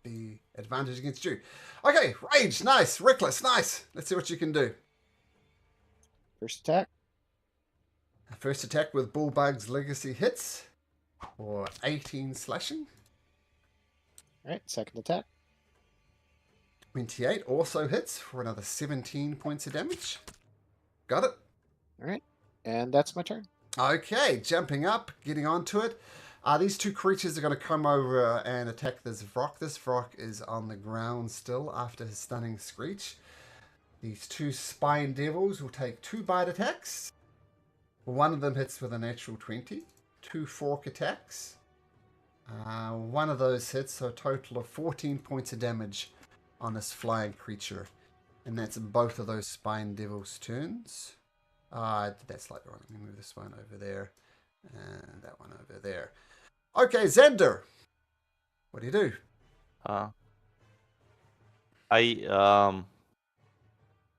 be advantage against you. Okay, rage, nice. Reckless, nice. Let's see what you can do. First attack. First attack with Bullbug's Legacy hits for 18 slashing. All right, second attack. 28 also hits for another 17 points of damage. Got it. All right, and that's my turn. Okay, jumping up, getting onto it. These two creatures are going to come over and attack this Vrock. This Vrock is on the ground still after his stunning screech. These two Spine Devils will take 2 bite attacks. One of them hits with a natural 20. 2 fork attacks. One of those hits, so a total of 14 points of damage on this flying creature. And that's both of those Spine Devils' turns. I did that slightly wrong. Let me move this one over there. And that one over there. Okay, Xander. What do you do? I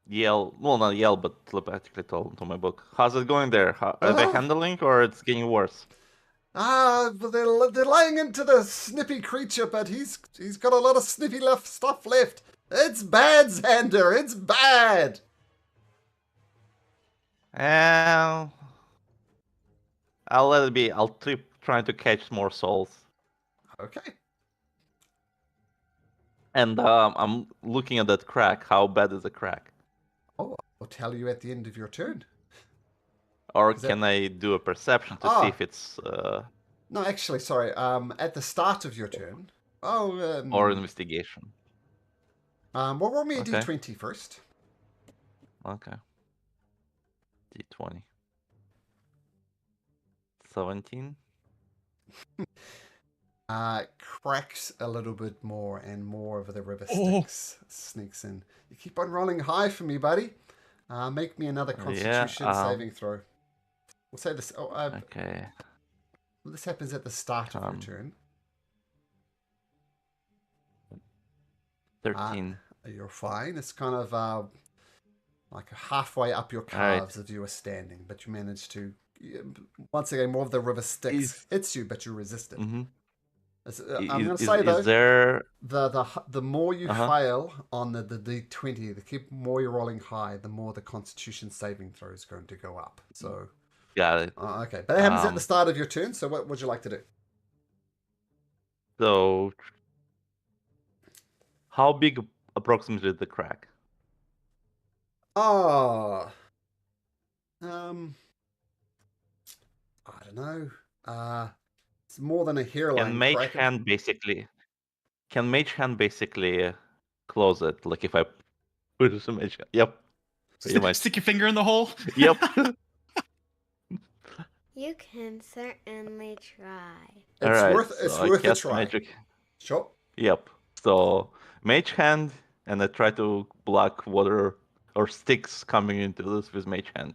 yell, well, not yell, but telepathically tell to my book. How's it going there? Are they handling, or it's getting worse? But they're laying into the snippy creature, but he's got a lot of snippy stuff left. It's bad, Xander. It's bad. I'll let it be. I'll keep trying to catch more souls. Okay. And I'm looking at that crack. How bad is the crack? Oh, I'll tell you at the end of your turn. Or can I do a perception to see if it's... No, actually, sorry. At the start of your turn. Or investigation. Well, roll me a d20 first. Okay. D20. 17. Cracks a little bit more, and more of the river sneaks in. You keep on rolling high for me, buddy. Make me another Constitution saving throw. We'll say this. Okay. This happens at the start of your turn. 13. You're fine. It's kind of like halfway up your calves as you were standing, but you managed to. Once again, more of the river Styx hits you, but you resist it. Mm-hmm. I'm going to say though, is there... the more you fail on the D20, the more you're rolling high, the more the Constitution saving throw is going to go up. So, got it. Okay, but that happens at the start of your turn. So, what would you like to do? So, how big approximately is the crack? I don't know. It's more than a hairline. Can Mage Hand basically close it? Like if I put some Mage Hand. Yep. Stick your finger in the hole? Yep. You can certainly try. It's worth a try. Magic. Sure. Yep. So Mage Hand, and I try to block water or sticks coming into this with Mage Hand.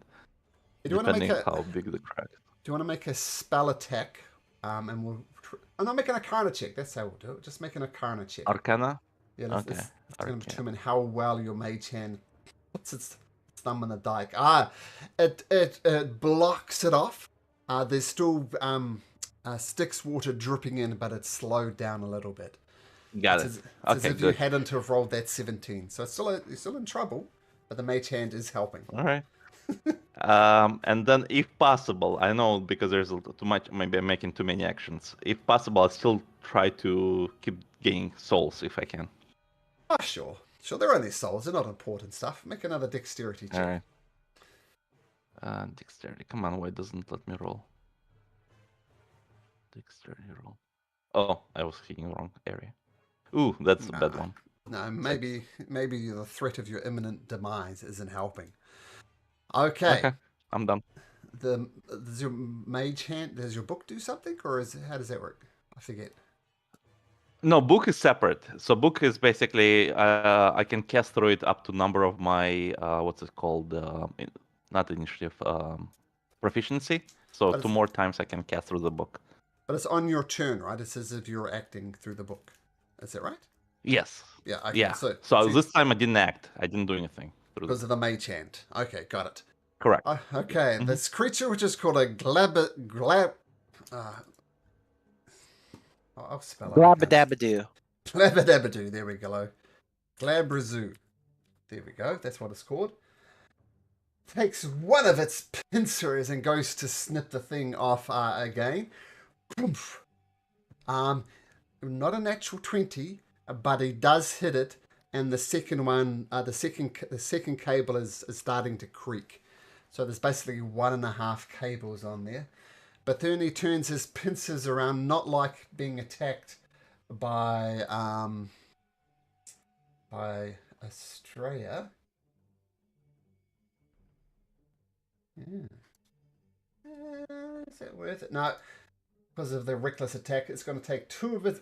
Depending how big the crack. Do you want to make a spell attack? And I'm not making a Arcana check. That's how we'll do it. Just making a Arcana check. Arcana? Yeah, it's going to determine how well your Mage Hand puts its thumb in the dike. It blocks it off. There's still Styx water dripping in, but it's slowed down a little bit. Got it. It's as if you hadn't have rolled that 17. So you're still in trouble, but the Mage Hand is helping. All right. And then, if possible, I know because there's too much, maybe I'm making too many actions. If possible, I'll still try to keep gaining souls if I can. Oh, sure. They're only souls. They're not important stuff. Make another dexterity check. All right. Dexterity. Come on, why doesn't it let me roll? Dexterity roll. Oh, I was hitting the wrong area. Ooh, that's a bad one. No, maybe the threat of your imminent demise isn't helping. Okay, I'm done. Does your Mage Hand? Does your book do something, or how does that work? I forget. No, book is separate. So book is basically I can cast through it up to number of my what's it called? Not initiative, proficiency. So 2 more times I can cast through the book. But it's on your turn, right? It's as if you're acting through the book. Is that right? Yes. Yeah. Okay. Yeah. So this time I didn't act. I didn't do anything. Because of the Mage Hand. Okay, got it. Correct. Okay, this creature, which is called a I'll spell it. Glabadabadoo. Glabadabadoo. There we go. Glabrazoo. There we go. That's what it's called. Takes one of its pincers and goes to snip the thing off again. Not a natural 20, but he does hit it. And the second one, the second cable is starting to creak. So there's basically 1.5 cables on there. But then he turns his pincers around, not like being attacked by Estrella. Yeah. Is that worth it? No, because of the reckless attack, it's going to take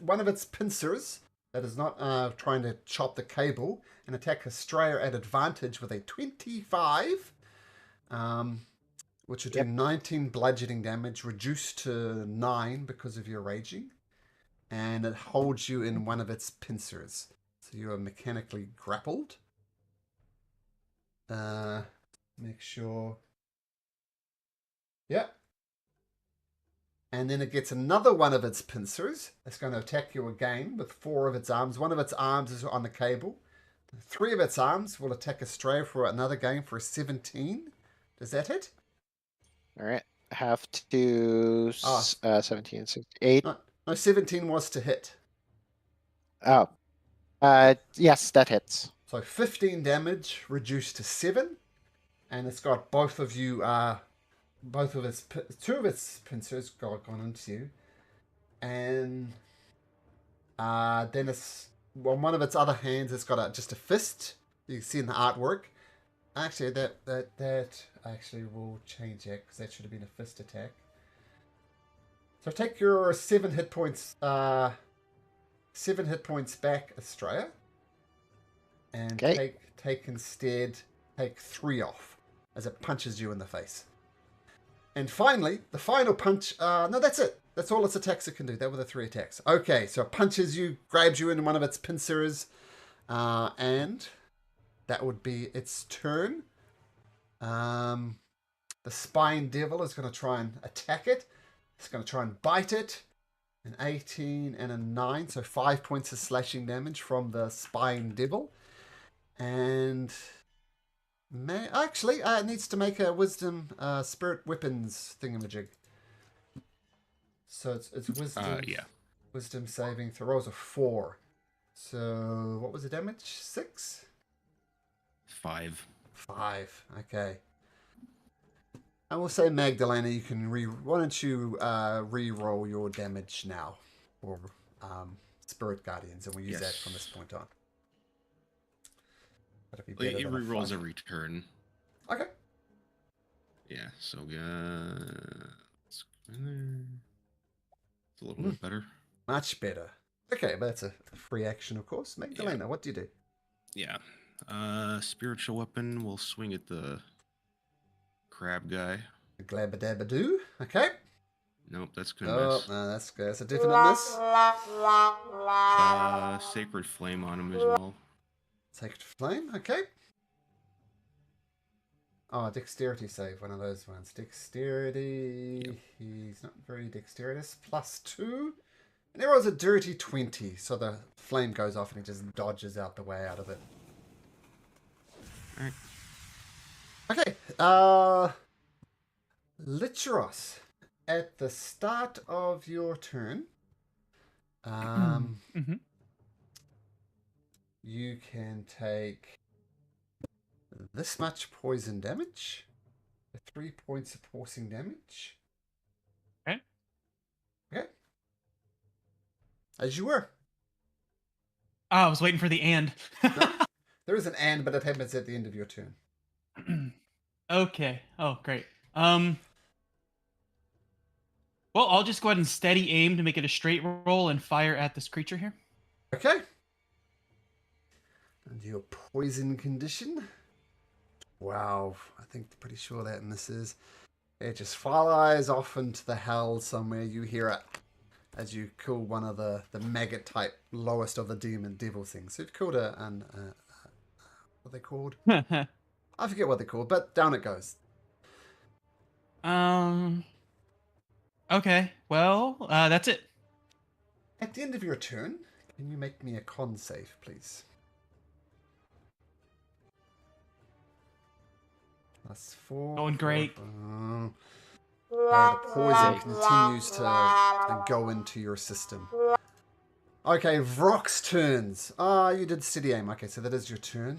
one of its pincers that is not trying to chop the cable and attack Estrella at advantage with a 25, which will do 19 bludgeoning damage, reduced to 9 because of your raging, and it holds you in one of its pincers, so you are mechanically grappled. Make sure. Yep. And then it gets another one of its pincers. It's going to attack you again with 4 of its arms. One of its arms is on the cable. 3 of its arms will attack Estrella for another game for a 17. Does that hit? All right. Have to 17, 8. No, 17 was to hit. Oh. Yes, that hits. So 15 damage reduced to 7. And it's got both of you, 2 of its pincers gone into you. And then it's, on one of its other hands, it's got just a fist. You can see in the artwork. Actually, that actually will change that, because that should have been a fist attack. So take your 7 hit points. 7 hit points back, Estrella. And take 3 off as it punches you in the face. And finally, the final punch. No, that's it. That's all its attacks it can do. That were the 3 attacks. Okay, so it punches you, grabs you in one of its pincers, and that would be its turn. The Spine Devil is going to try and attack it. It's going to try and bite it. An 18 and a 9, so 5 points of slashing damage from the Spine Devil. And it needs to make a Wisdom Spirit Weapons thingamajig. So it's Wisdom. Wisdom saving throws a 4. So what was the damage? 6? 5. 5. Okay. I will say, Magdalena, you can why don't you re-roll your damage now for Spirit Guardians, and we'll use that from this point on. It re-rolls every turn. Okay. Yeah, so it's a little bit better. Much better. Okay, but that's a free action, of course. Magdalena, what do you do? Yeah. Spiritual weapon will swing at the crab guy. Glabadabadoo. Okay. Nope, that's gonna miss. No, that's a definite miss. Sacred flame on him as well. Sacred flame. Okay. Oh, dexterity save, one of those ones. Dexterity. Yep. He's not very dexterous. +2. And there was a dirty 20, so the flame goes off and he just dodges out the way out of it. Alright. Okay. Licheros, at the start of your turn, you can take this much poison damage, 3 points of piercing damage. Okay. Okay. As you were. Oh, I was waiting for the and. No, there is an and, but it happens at the end of your turn. Okay. Oh, great. Well, I'll just go ahead and steady aim to make it a straight roll and fire at this creature here. Okay. And your poison condition. Wow, I think pretty sure that misses. It just flies off into the hell somewhere. You hear it as you kill one of the maggot type lowest of the devil things. So you've killed what are they called? I forget what they're called, but down it goes. Okay, well, that's it. At the end of your turn, can you make me a con save, please? +4. Going great. The poison continues to go into your system. Okay, Vrock's turns. You did steady aim. Okay, so that is your turn.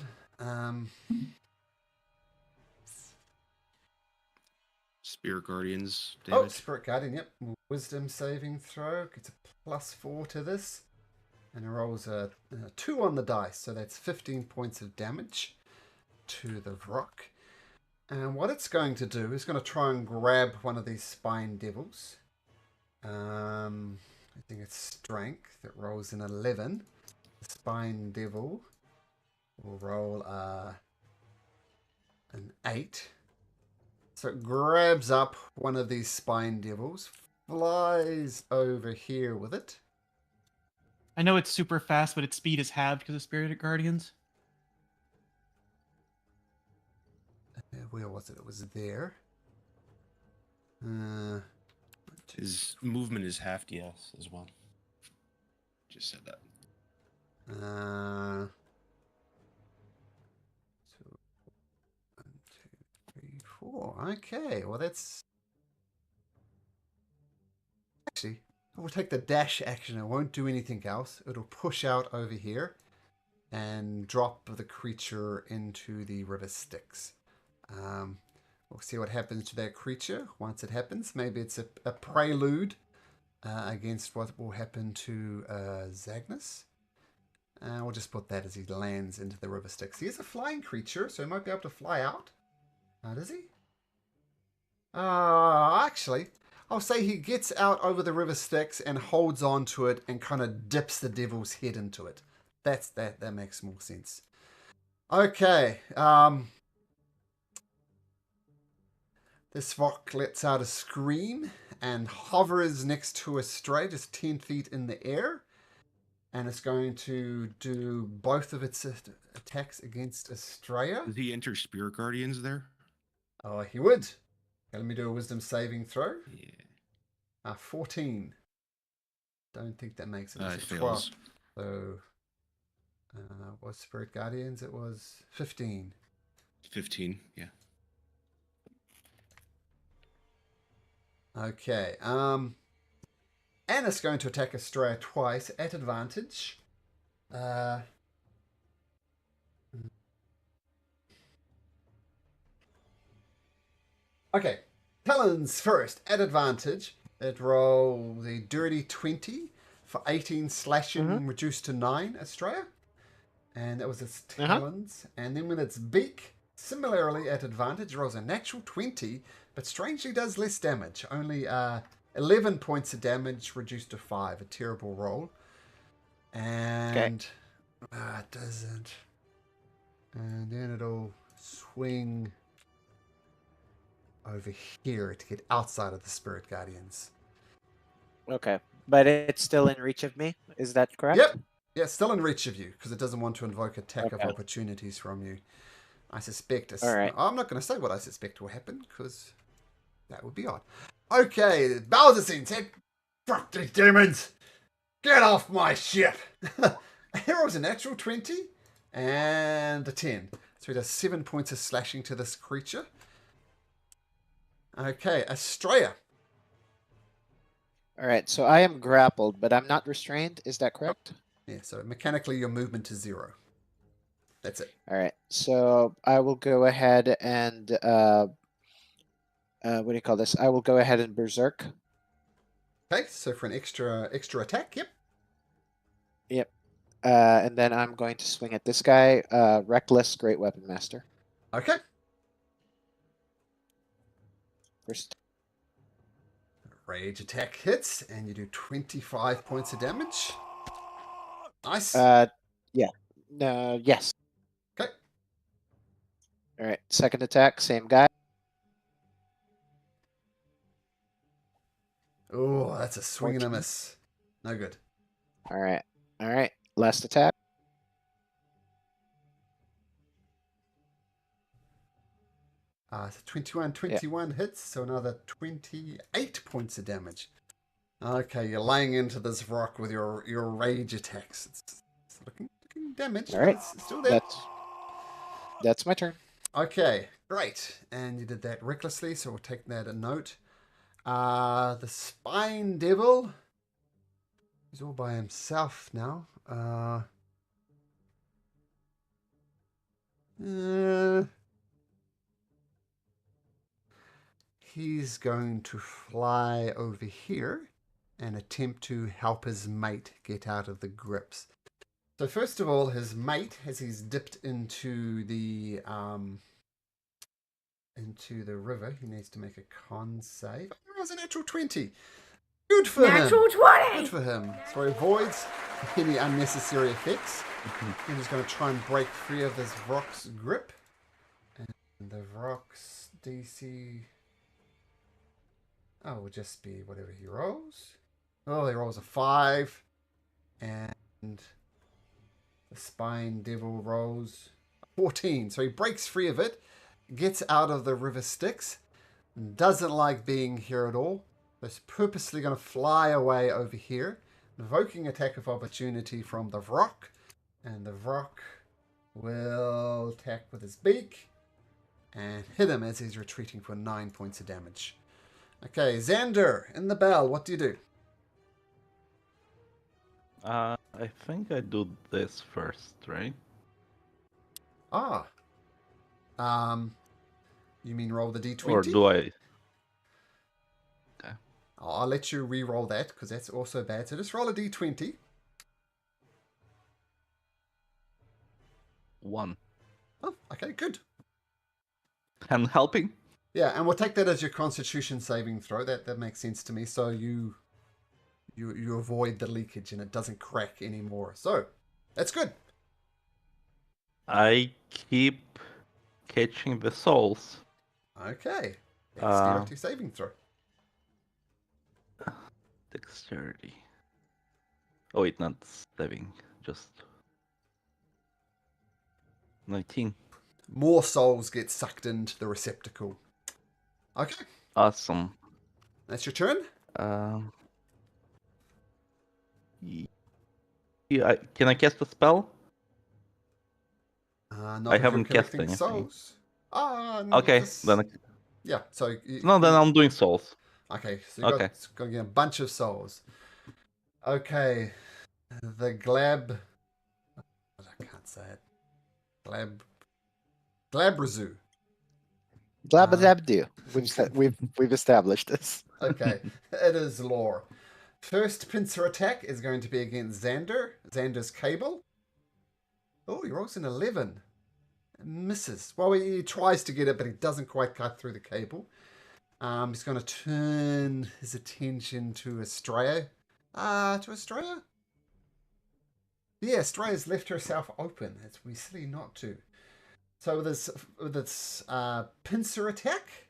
Spirit Guardians damage. Oh, Spirit Guardian, yep. Wisdom saving throw. Gets a +4 to this. And it rolls a 2 on the dice. So that's 15 points of damage to the Vrock. And what it's going to do is going to try and grab one of these spine devils. I think it's strength. It rolls an 11. The spine devil will roll an 8. So it grabs up one of these spine devils, flies over here with it. I know it's super fast, but its speed is halved because of Spirit Guardians. Where was it? It was there. His movement is half, yes, as well. Just said that. So 1, 2, 3, 4. Okay, well that's actually we'll take the dash action. It won't do anything else. It'll push out over here and drop the creature into the river Styx. We'll see what happens to that creature once it happens. Maybe it's a prelude against what will happen to Zagnus. We'll just put that as he lands into the river Styx. He is a flying creature, so he might be able to fly out. Does he? Actually, I'll say he gets out over the river Styx and holds on to it and kind of dips the devil's head into it. That makes more sense. Okay. This rock lets out a scream and hovers next to Astray, just 10 feet in the air. And it's going to do both of its attacks against Estrella. Does he enter Spirit Guardians there? Oh, he would. Okay, let me do a wisdom saving throw. Yeah. 14. Don't think that makes it. It fails. So, was Spirit Guardians? It was 15. 15, yeah. Okay. And it's going to attack Estrella twice at advantage. Okay. Talons first at advantage. It roll the dirty 20 for 18 slashing, reduced to 9, Estrella. And that was its talons. And then with its beak, similarly at advantage, rolls a natural 20, but strangely does less damage. Only 11 points of damage, reduced to 5. A terrible roll. And it doesn't. And then it'll swing over here to get outside of the Spirit Guardians. Okay. But it's still in reach of me? Is that correct? Yep. Yeah, still in reach of you, because it doesn't want to invoke attack of opportunities from you. I suspect... Alright. I'm not going to say what I suspect will happen, because that would be odd. Okay, Bowser scenes. Fuck these demons! Get off my ship! Hero's a natural 20 and a 10. So he does 7 points of slashing to this creature. Okay, Estrella. Alright, so I am grappled, but I'm not restrained. Is that correct? Yeah, so mechanically your movement is 0. That's it. Alright, so I will go ahead and... what do you call this? I will go ahead and berserk. Okay, so for an extra attack, yep. Yep. And then I'm going to swing at this guy. Reckless, Great Weapon Master. Okay. First. Rage attack hits, and you do 25 points of damage. Nice. Yeah. Yes. Okay. Alright, second attack, same guy. Oh, that's a swing and a 14. miss. No good. Alright. Alright, last attack. So 21 hits, so another 28 points of damage. Okay, you're laying into this rock with your rage attacks. It's looking damaged. All right, it's still there. That's my turn. Okay, great. And you did that recklessly, so we'll take that a note. The Spine Devil. He's all by himself now. He's going to fly over here and attempt to help his mate get out of the grips. So first of all, his mate, as he's dipped into the into the river. He needs to make a con save. Oh, it was a natural 20. Good for him. Natural 20! Good for him. So he avoids any unnecessary effects. And he's going to try and break free of this rock's grip. And the rock's DC... Oh, it will just be whatever he rolls. Oh, he rolls a 5. And the Spine Devil rolls 14. So he breaks free of it, gets out of the river Styx, doesn't like being here at all. He's purposely going to fly away over here, invoking attack of opportunity from the rock. And the rock will attack with his beak and hit him as he's retreating for 9 points of damage. Okay, Xander, in the bell, what do you do? I think I do this first, right? Ah. You mean roll the d20? Or do I? Okay. I'll let you re-roll that, because that's also bad. So just roll a d20. 1. Oh, okay, good. And helping? Yeah, and we'll take that as your Constitution saving throw. That makes sense to me. So you avoid the leakage and it doesn't crack anymore. So that's good. I keep catching the souls. Okay. Dexterity saving throw. Dexterity. Oh wait, not saving, just 19. More souls get sucked into the receptacle. Okay. Awesome. That's your turn? Yeah, can I cast a spell? Not I if you're haven't cast collecting anything. souls. Okay, then. Yeah, so... No, then I'm doing souls. Okay, so you've got to get a bunch of souls. Okay. The Glab... I can't say it. Glabrazu. Glabazabdu. We've established this. Okay, it is lore. First pincer attack is going to be against Xander. Xander's cable. Oh, he rolls an 11. Misses. Well, he tries to get it, but he doesn't quite cut through the cable. He's going to turn his attention to Estrella. To Estrella? Yeah, Estrella's left herself open. It's really silly not to. So with this pincer attack,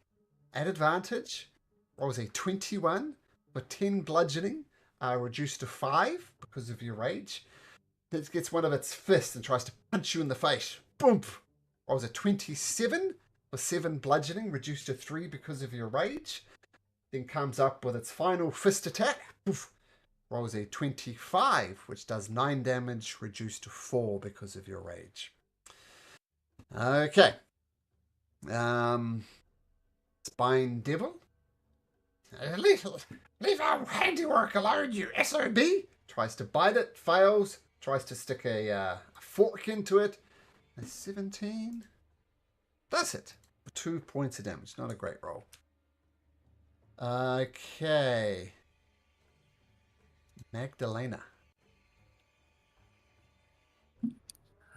at advantage, rolls a 21 for 10 bludgeoning, reduced to 5 because of your rage. It gets one of its fists and tries to punch you in the face. Boom! Rolls a 27 for 7 bludgeoning, reduced to 3 because of your rage. Then comes up with its final fist attack. Poof. Rolls a 25, which does 9 damage, reduced to 4 because of your rage. Okay. Spine Devil. Leave our handiwork alone, you SOB. Tries to bite it, fails. Tries to stick a fork into it. A 17. Does it. For 2 points of damage. Not a great roll. Okay. Magdalena.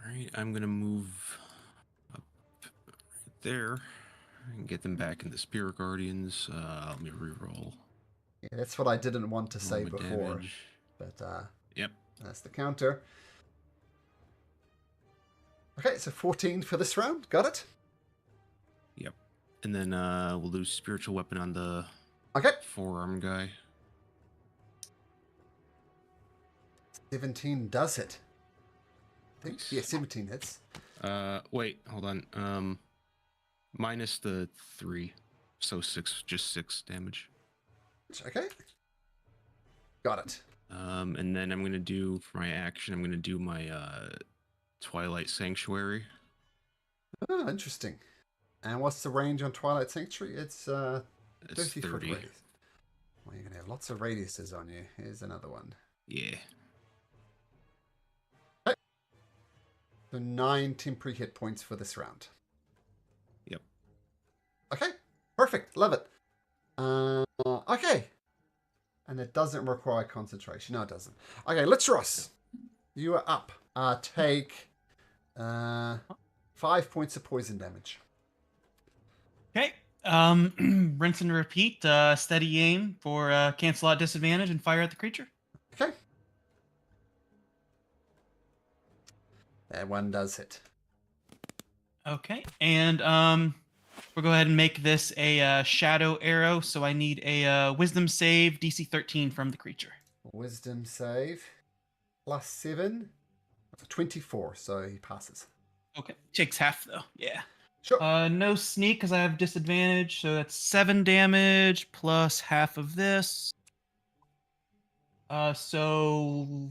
Alright, I'm going to move up right there and get them back in the Spirit Guardians. Let me reroll. Yeah, that's what I didn't want to say before. Damage. But Yep. That's the counter. Okay, so 14 for this round. Got it? Yep. And then we'll do Spiritual Weapon on the forearm guy. 17 does it. I think, yeah, 17 hits. Wait, hold on. Minus the 3. So 6, just 6 damage. Okay. Got it. And then I'm going to do, for my action, I'm going to do my Twilight Sanctuary. Oh, interesting. And what's the range on Twilight Sanctuary? It's 30 foot 30. radius. Well, you're going to have lots of radiuses on you. Here's another one. Yeah. Okay. So 9 temporary hit points for this round. Yep. Okay. Perfect. Love it. Okay. And it doesn't require concentration. No, it doesn't. Okay, Litros. You are up. Take 5 points of poison damage. Okay. Rinse and repeat. Steady aim for cancel out disadvantage and fire at the creature. Okay. That one does hit. Okay, and we'll go ahead and make this a shadow arrow. So I need a Wisdom save DC 13 from the creature. Wisdom save +7, 24, so he passes. Okay, takes half though. Yeah. Sure. No sneak because I have disadvantage, so that's 7 damage plus half of this. So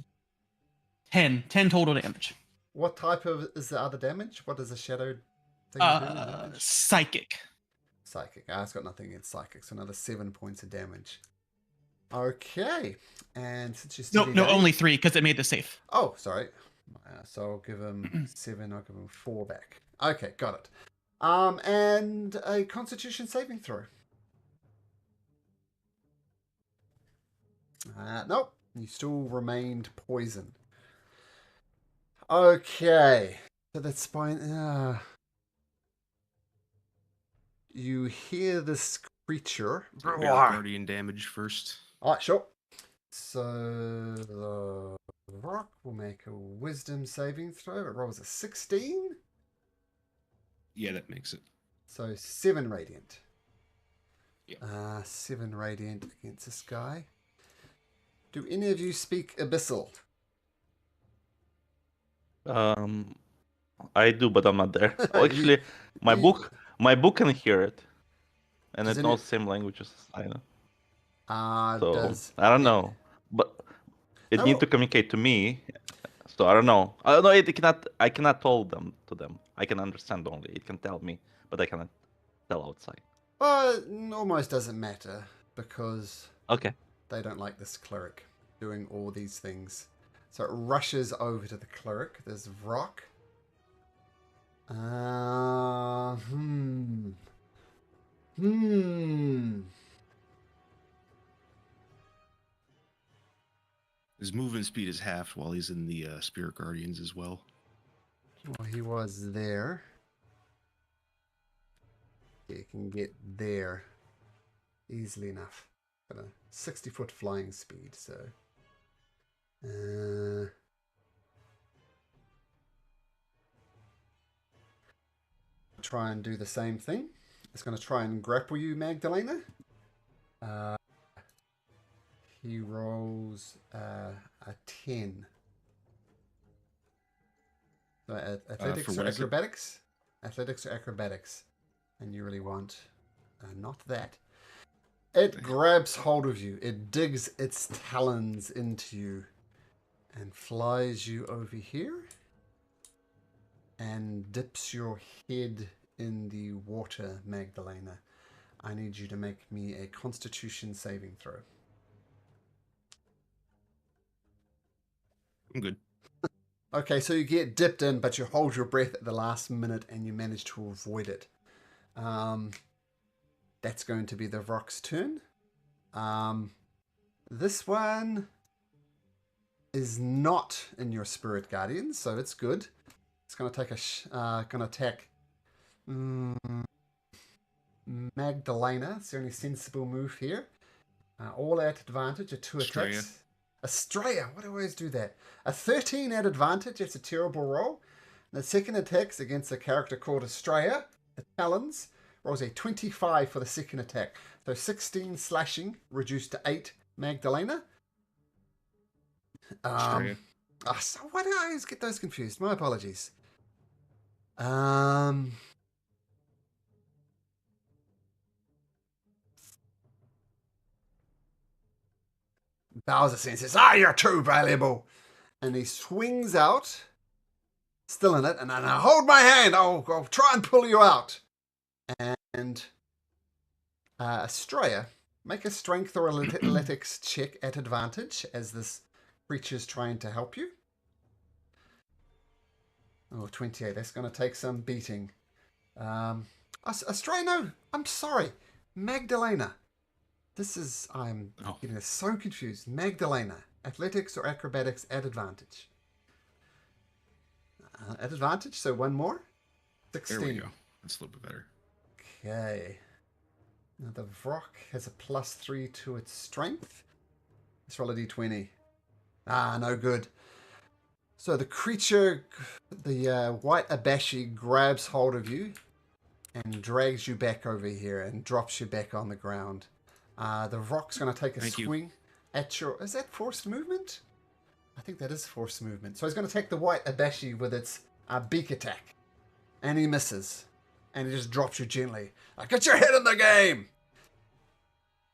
10 total damage. What type of is the other damage? What is the shadow thing do? Psychic. Psychic. It's got nothing against psychic, so another 7 points of damage. Okay, and since you're No, only 3 because it made the safe. Oh, sorry. So I'll give him 7. I'll give him 4 back. Okay, got it. And a Constitution saving throw. Nope, you still remained poisoned. Okay, so that's fine. You hear this creature. Guardian damage first. Alright, sure. So the rock will make a wisdom saving throw. It rolls a 16. Yeah, that makes it. So 7 radiant. Yeah. 7 radiant against this guy. Do any of you speak Abyssal? I do, but I'm not there. Oh, actually, my book can hear it, and it knows the same language as I know. So I don't know, but it needs to communicate to me. So I don't know. I don't know. It cannot. I cannot tell them to them. I can understand only. It can tell me, but I cannot tell outside. Almost doesn't matter because they don't like this cleric doing all these things. So it rushes over to the cleric. There's Vrock. His movement speed is halved while he's in the Spirit Guardians as well. Well, he was there. He can get there easily enough. Got a 60-foot flying speed, so... try and do the same thing. It's going to try and grapple you, Magdalena. He rolls a 10. So athletics or acrobatics? Athletics or acrobatics. And you really want not that. It grabs hold of you. It digs its talons into you and flies you over here and dips your head in the water, Magdalena. I need you to make me a Constitution saving throw. I'm good. Okay, so you get dipped in, but you hold your breath at the last minute and you manage to avoid it. That's going to be the Vrock's turn. This one is not in your Spirit Guardians, so it's good. It's going to take going to attack Magdalena. It's the only sensible move here. All at advantage, 2 attacks. Estrella, why do I always do that? A 13 at advantage, it's a terrible roll. And the second attack's against a character called Estrella, the Talons, rolls a 25 for the second attack. So 16 slashing, reduced to 8, Magdalena. So why do I always get those confused? My apologies. Bowser says, you're too valuable. And he swings out, still in it, and then hold my hand. I'll try and pull you out. And Estrella, make a strength or athletics check at advantage as this creature's trying to help you. 28. That's going to take some beating. Estrella, no, I'm sorry. Magdalena. I'm getting so confused. Magdalena, athletics or acrobatics at advantage? At advantage, so one more. 16. There we go. That's a little bit better. Okay. Now the Vrock has a +3 to its strength. Let's roll a d20. Ah, no good. So the creature, the white Abashi, grabs hold of you and drags you back over here and drops you back on the ground. The Vrock's going to take a swing at your... Is that forced movement? I think that is forced movement. So he's going to take the white Abashi with its beak attack. And he misses. And he just drops you gently. Get your head in the game!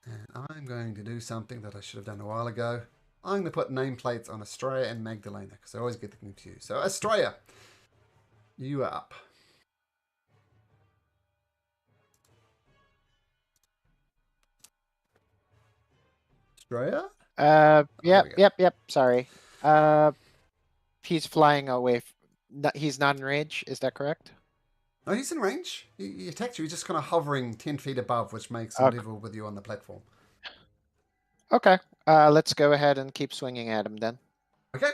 And I'm going to do something that I should have done a while ago. I'm going to put nameplates on Australia and Magdalena, because I always get them confused. So, Australia, you are up. Australia? Yep. Sorry. He's flying away. He's not in range. Is that correct? No, he's in range. He attacked you. He's just kind of hovering 10 feet above, which makes him level with you on the platform. Okay. Let's go ahead and keep swinging at him then. Okay.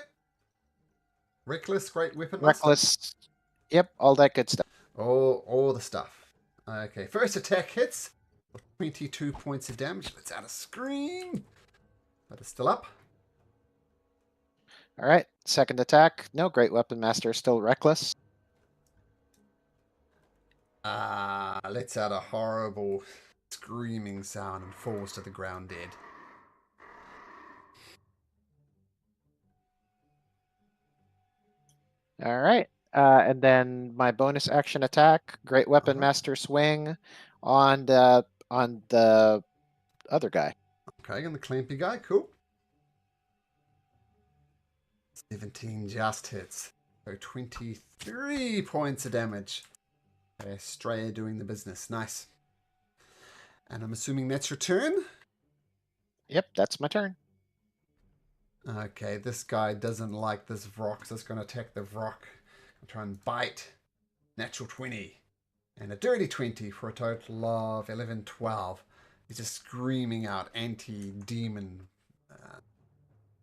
Reckless, great weapon. Reckless. Master. Yep, all that good stuff. All the stuff. Okay, first attack hits. 22 points of damage. Let's out a scream. But it's still up. All right, second attack. No, great weapon master, still reckless. Lets out a horrible screaming sound and falls to the ground dead. All right, and then my bonus action attack, great weapon master swing on the other guy. Okay, and the clampy guy, cool. 17 just hits. So 23 points of damage. Okay, Straya doing the business. Nice. And I'm assuming that's your turn? Yep, that's my turn. Okay, this guy doesn't like this Vrock, so it's going to attack the Vrock and try and bite. Natural 20. And a dirty 20 for a total of 11, 12. He's just screaming out anti-demon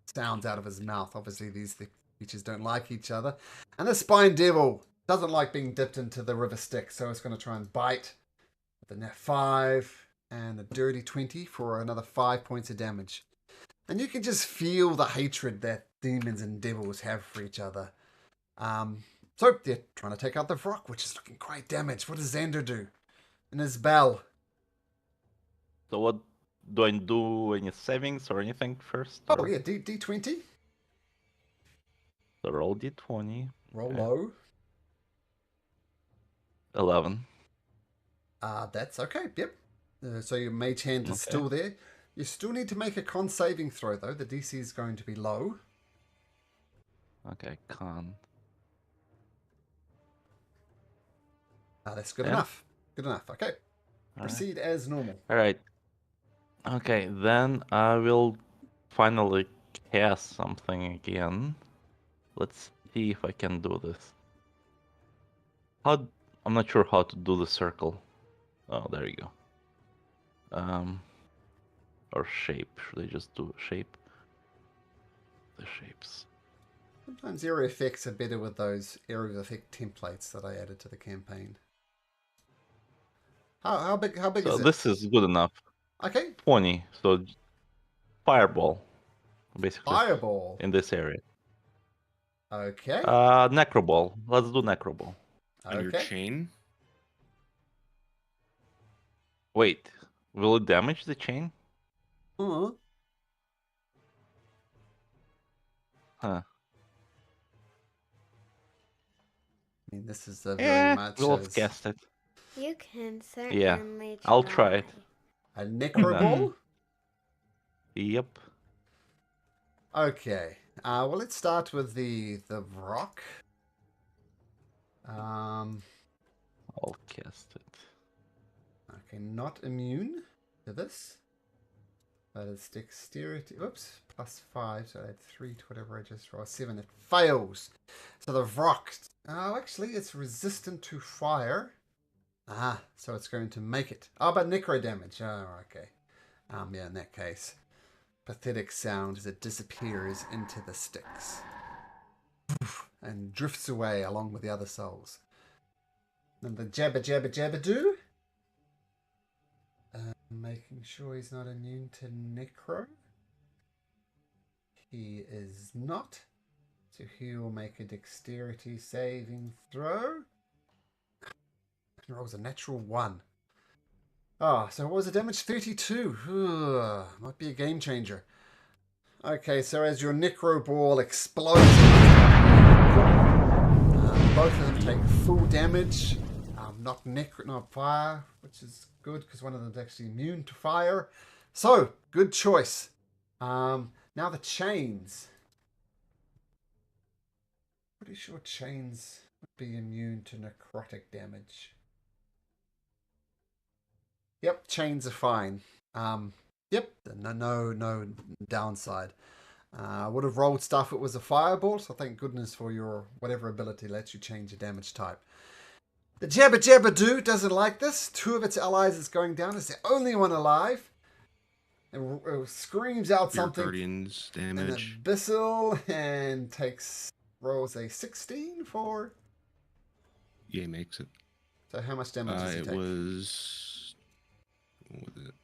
sounds out of his mouth. Obviously, these creatures don't like each other. And the Spine Devil doesn't like being dipped into the river Styx, so it's going to try and bite with a nat 5 and a dirty 20 for another 5 points of damage. And you can just feel the hatred that demons and devils have for each other. So they're trying to take out the Vrock, which is looking quite damaged. What does Xander do? And his bell. So what do I do? Any savings or anything first? Oh or? yeah, D20. So roll D20. Roll Okay. low. 11. That's okay. Yep. So your mage hand is still there. You still need to make a con saving throw though. The DC is going to be low. Okay, con. That's good enough. Good enough. Okay. Proceed as normal. All right. Okay, then I will finally cast something again. Let's see if I can do this. I'm not sure how to do the circle. Oh, there you go. Or shape. Should I just do shape? The shapes. Sometimes area effects are better with those area effect templates that I added to the campaign. How big is it? So this is good enough. Okay. 20. So fireball, basically. Fireball. In this area. Okay. Necroball. Let's do necroball. On your chain? Wait, will it damage the chain? Uh-huh. Huh. I mean, this is very much. We'll cast it. You can certainly Yeah, I'll try it. A necroball? Yep. Okay. Well, let's start with the rock. I'll cast it. Okay, not immune to this. But it's dexterity. Oops, +5. So I add 3 to whatever I just rolled. 7. It fails. So the rock. Oh, actually, it's resistant to fire. So it's going to make it. Oh, but necro damage. Oh, okay. Yeah, in that case. Pathetic sound as it disappears into the sticks. And drifts away along with the other souls. And the jabba jabba jabba do. making sure he's not immune to Necro. He is not. So he will make a dexterity saving throw. Rolls a natural 1. Ah, so what was the damage? 32. Might be a game changer. Okay, so as your Necro Ball explodes, both of them take full damage. Not fire, which is good because one of them is actually immune to fire. So, good choice. Now the chains. Pretty sure chains would be immune to necrotic damage. Yep, chains are fine. Yep, no downside. Would have rolled stuff. It was a fireball, so thank goodness for your whatever ability lets you change your damage type. The Jabba Jabba Doo doesn't like this. 2 of its allies is going down. It's the only one alive. It screams out something. Guardians damage. An abyssal and rolls a 16 for. Yeah, makes it. So how much damage does he take? It was. What was it?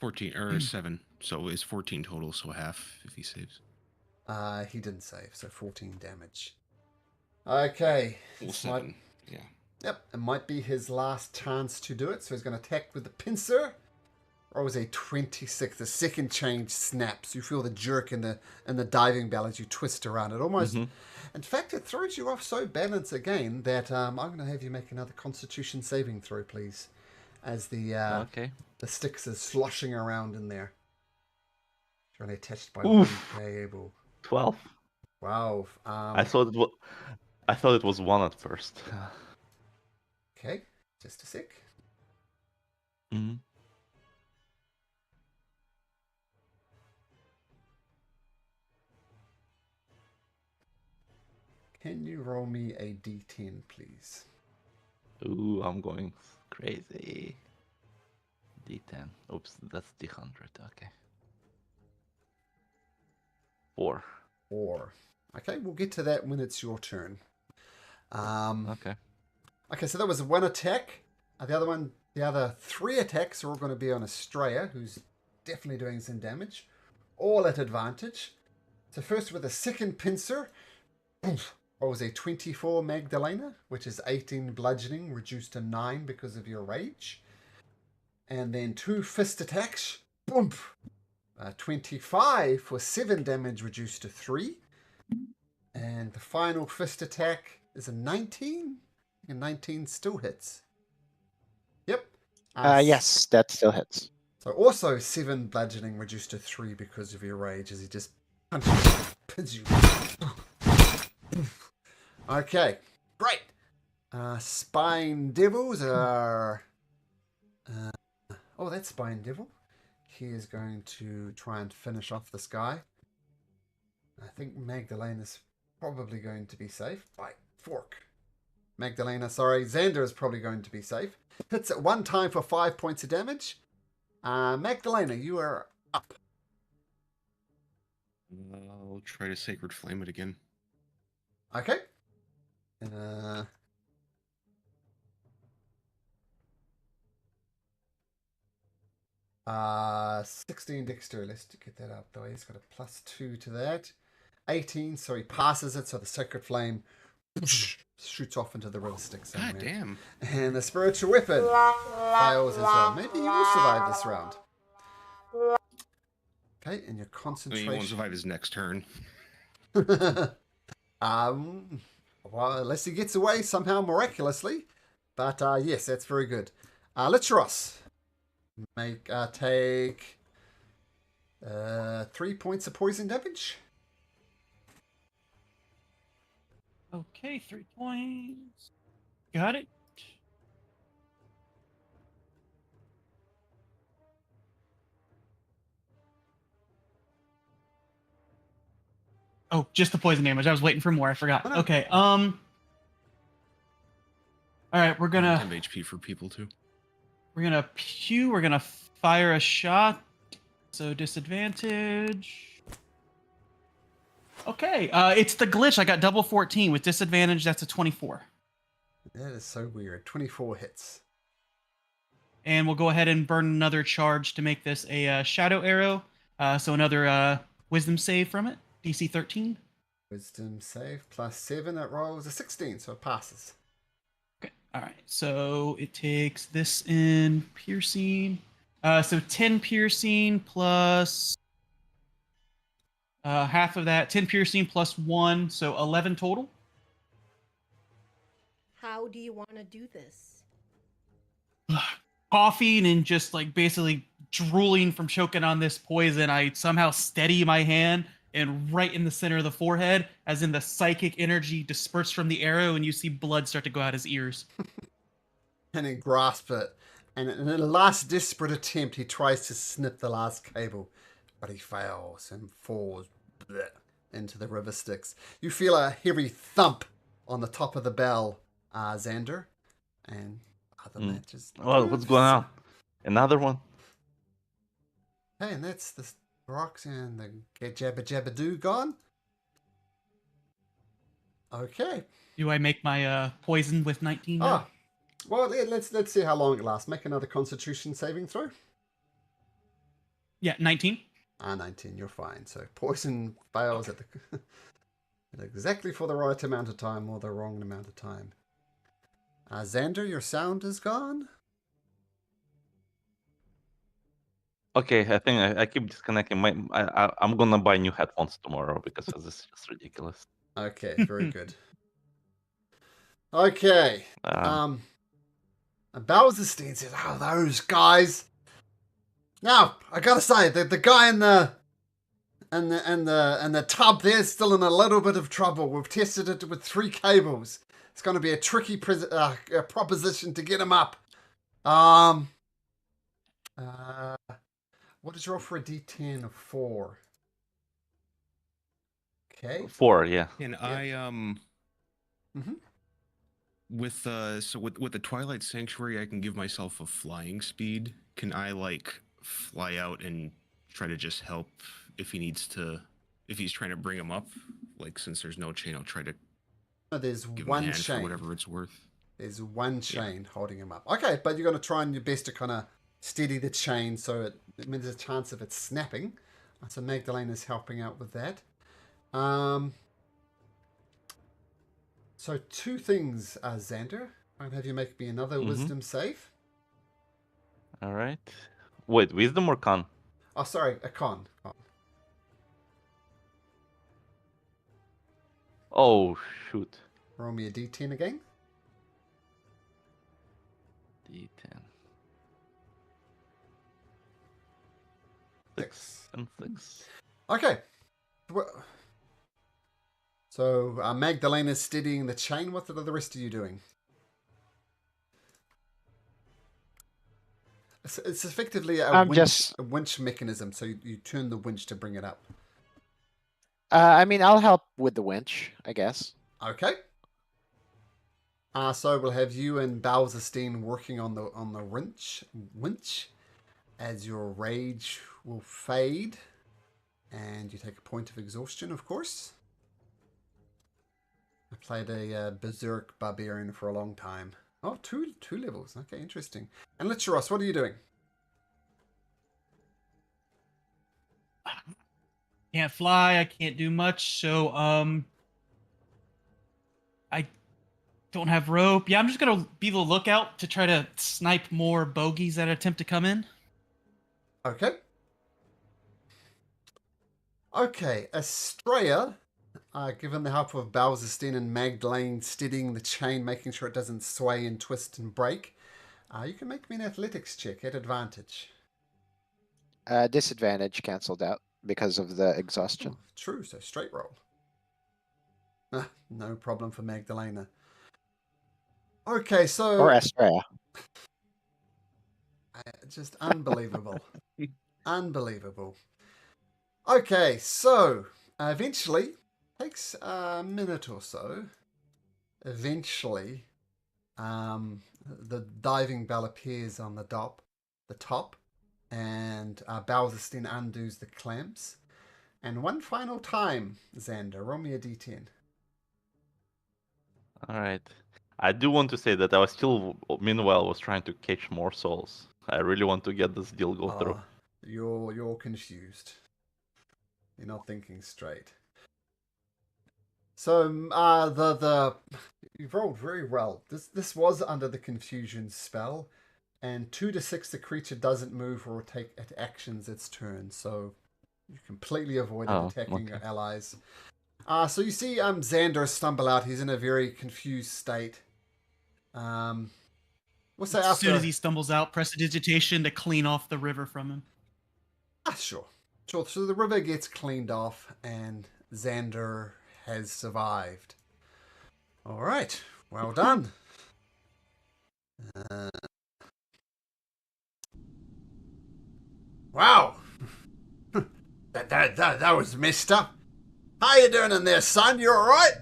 14 or 7. So it's 14 total. So half if he saves. He didn't save, so 14 damage. Okay. Well, 7. Yeah. Yep, it might be his last chance to do it. So he's going to attack with the pincer. Rolls a 26. The second chain snaps. You feel the jerk in the diving bell as you twist around. It almost, in fact, it throws you off so balance again that I'm going to have you make another Constitution saving throw, please, as the sticks is sloshing around in there. It's only attached by one cable. 12. Wow. I thought it was 1 at first. Okay, just a sec. Mm-hmm. Can you roll me a d10, please? Ooh, I'm going crazy. D10. Oops, that's D100. Okay. 4. 4. Okay, we'll get to that when it's your turn. Okay. Okay, so that was 1 attack. The other 3 attacks are all going to be on Estrella, who's definitely doing some damage. All at advantage. So first with a second pincer. Rolls a 24 Magdalena, which is 18 bludgeoning, reduced to 9 because of your rage. And then 2 fist attacks. Boom! 25 for 7 damage, reduced to 3. And the final fist attack is a 19. And 19 still hits. Yep. Yes, that still hits. So also 7 bludgeoning, reduced to 3 because of your rage, as he just punches you. Okay, great. Spine Devils are... that's Spine Devil. He is going to try and finish off this guy. I think Magdalena's probably going to be safe. Bite. Fork. Xander is probably going to be safe. Hits at 1 time for 5 points of damage. Magdalena, you are up. I'll try to Sacred Flame it again. Okay. 16 dexterity. Let's get that up though. He's got a +2 to that. 18, so he passes it, so the Sacred Flame shoots off into the river Styx somewhere. God damn. And the Spiritual Weapon fails as well. Maybe you will survive this round. Okay, and your concentration... He won't survive his next turn. Well, unless he gets away somehow miraculously. But yes, that's very good. Litros. Take 3 points of poison damage. Okay, 3 points. Got it. Oh, just the poison damage. I was waiting for more. I forgot. Okay. All right, we're gonna 10 HP for people too. We're gonna fire a shot. So disadvantage. Okay, it's the glitch. I got double 14 with disadvantage. That's a 24. That is so weird. 24 hits. and we'll go ahead and burn another charge to make this a shadow arrow. So another wisdom save from it, DC 13. Wisdom save plus 7. It rolls a 16, so it passes. Okay. All right. So it takes this in piercing. So 10 piercing plus half of that. 10 piercing plus 1, so 11 total. How do you want to do this? Coughing and just like basically drooling from choking on this poison, I somehow steady my hand and right in the center of the forehead, as in the psychic energy dispersed from the arrow, and you see blood start to go out his ears. And he grasps it. And in a last desperate attempt, he tries to snip the last cable, but he fails and falls into the river Styx. You feel a heavy thump on the top of the bell, Xander. And other than that, just... Oh, what's going on? Another one? Hey, and that's the rocks and the Get Jabba Jabba Doo gone. Okay. Do I make my poison with 19 now? Well, let's see how long it lasts. Make another Constitution saving throw. Yeah, 19. 19, you're fine. So poison fails at the at exactly for the right amount of time or the wrong amount of time. Xander, your sound is gone. Okay, I think I keep disconnecting. I'm gonna buy new headphones tomorrow because this is just ridiculous. Okay, very good. Okay. And Bowserstein says, "Oh, those guys." Now, I gotta say, the guy in the tub there's still in a little bit of trouble. We've tested it with 3 cables. It's going to be a tricky proposition to get him up. What did you roll for a D10 of 4? Okay. 4, yeah. And with the Twilight Sanctuary, I can give myself a flying speed. Can I like fly out and try to just help if he's trying to bring him up? Like, since there's no chain, I'll try to there's give one him a hand chain. for whatever it's worth. There's one chain holding him up. Okay, but you're going to try and your best to kind of steady the chain so there's a chance of it snapping. So Magdalena's helping out with that. So 2 things, Xander. I'll have you make me another wisdom save. All right. Wait, wisdom or con? Oh, sorry, a con. Oh, shoot. Roll me a D10 again. D10. 6 and 6. Okay. So Magdalena's steadying the chain. What are the rest of you doing? It's effectively a winch mechanism. So you turn the winch to bring it up. I mean, I'll help with the winch, I guess. Okay. So we'll have you and Bowserstein working on the winch, as your rage will fade, and you take a point of exhaustion, of course. I played a berserk barbarian for a long time. Oh, two levels. Okay, interesting. And Licheros, what are you doing? Can't fly, I can't do much, so I don't have rope. Yeah, I'm just gonna be the lookout to try to snipe more bogeys that attempt to come in. Okay. Okay, Estrella, given the help of Bowserstein and Magdalene steadying the chain, making sure it doesn't sway and twist and break, you can make me an athletics check at advantage. Disadvantage cancelled out because of the exhaustion. Oh, true, so straight roll. No problem for Magdalena. Okay, so... Or Estrella. Just unbelievable. Unbelievable. Okay, so eventually, takes a minute or so. Eventually, the diving bell appears on the top, and Bowserstein undoes the clamps. And one final time, Xander, roll me a d10. All right. I do want to say that I was still, meanwhile, was trying to catch more souls. I really want to get this deal go through. You're confused. You're not thinking straight. So you rolled very well. This was under the confusion spell, and 2 to 6 the creature doesn't move or take actions its turn. So you completely avoided attacking your allies. So you see Xander stumble out. He's in a very confused state. We'll say as soon as he stumbles out, prestidigitation to clean off the river from him. Sure. So the river gets cleaned off, and Xander has survived. All right. Well done. Wow. that was messed up. How you doing in there, son? You all right?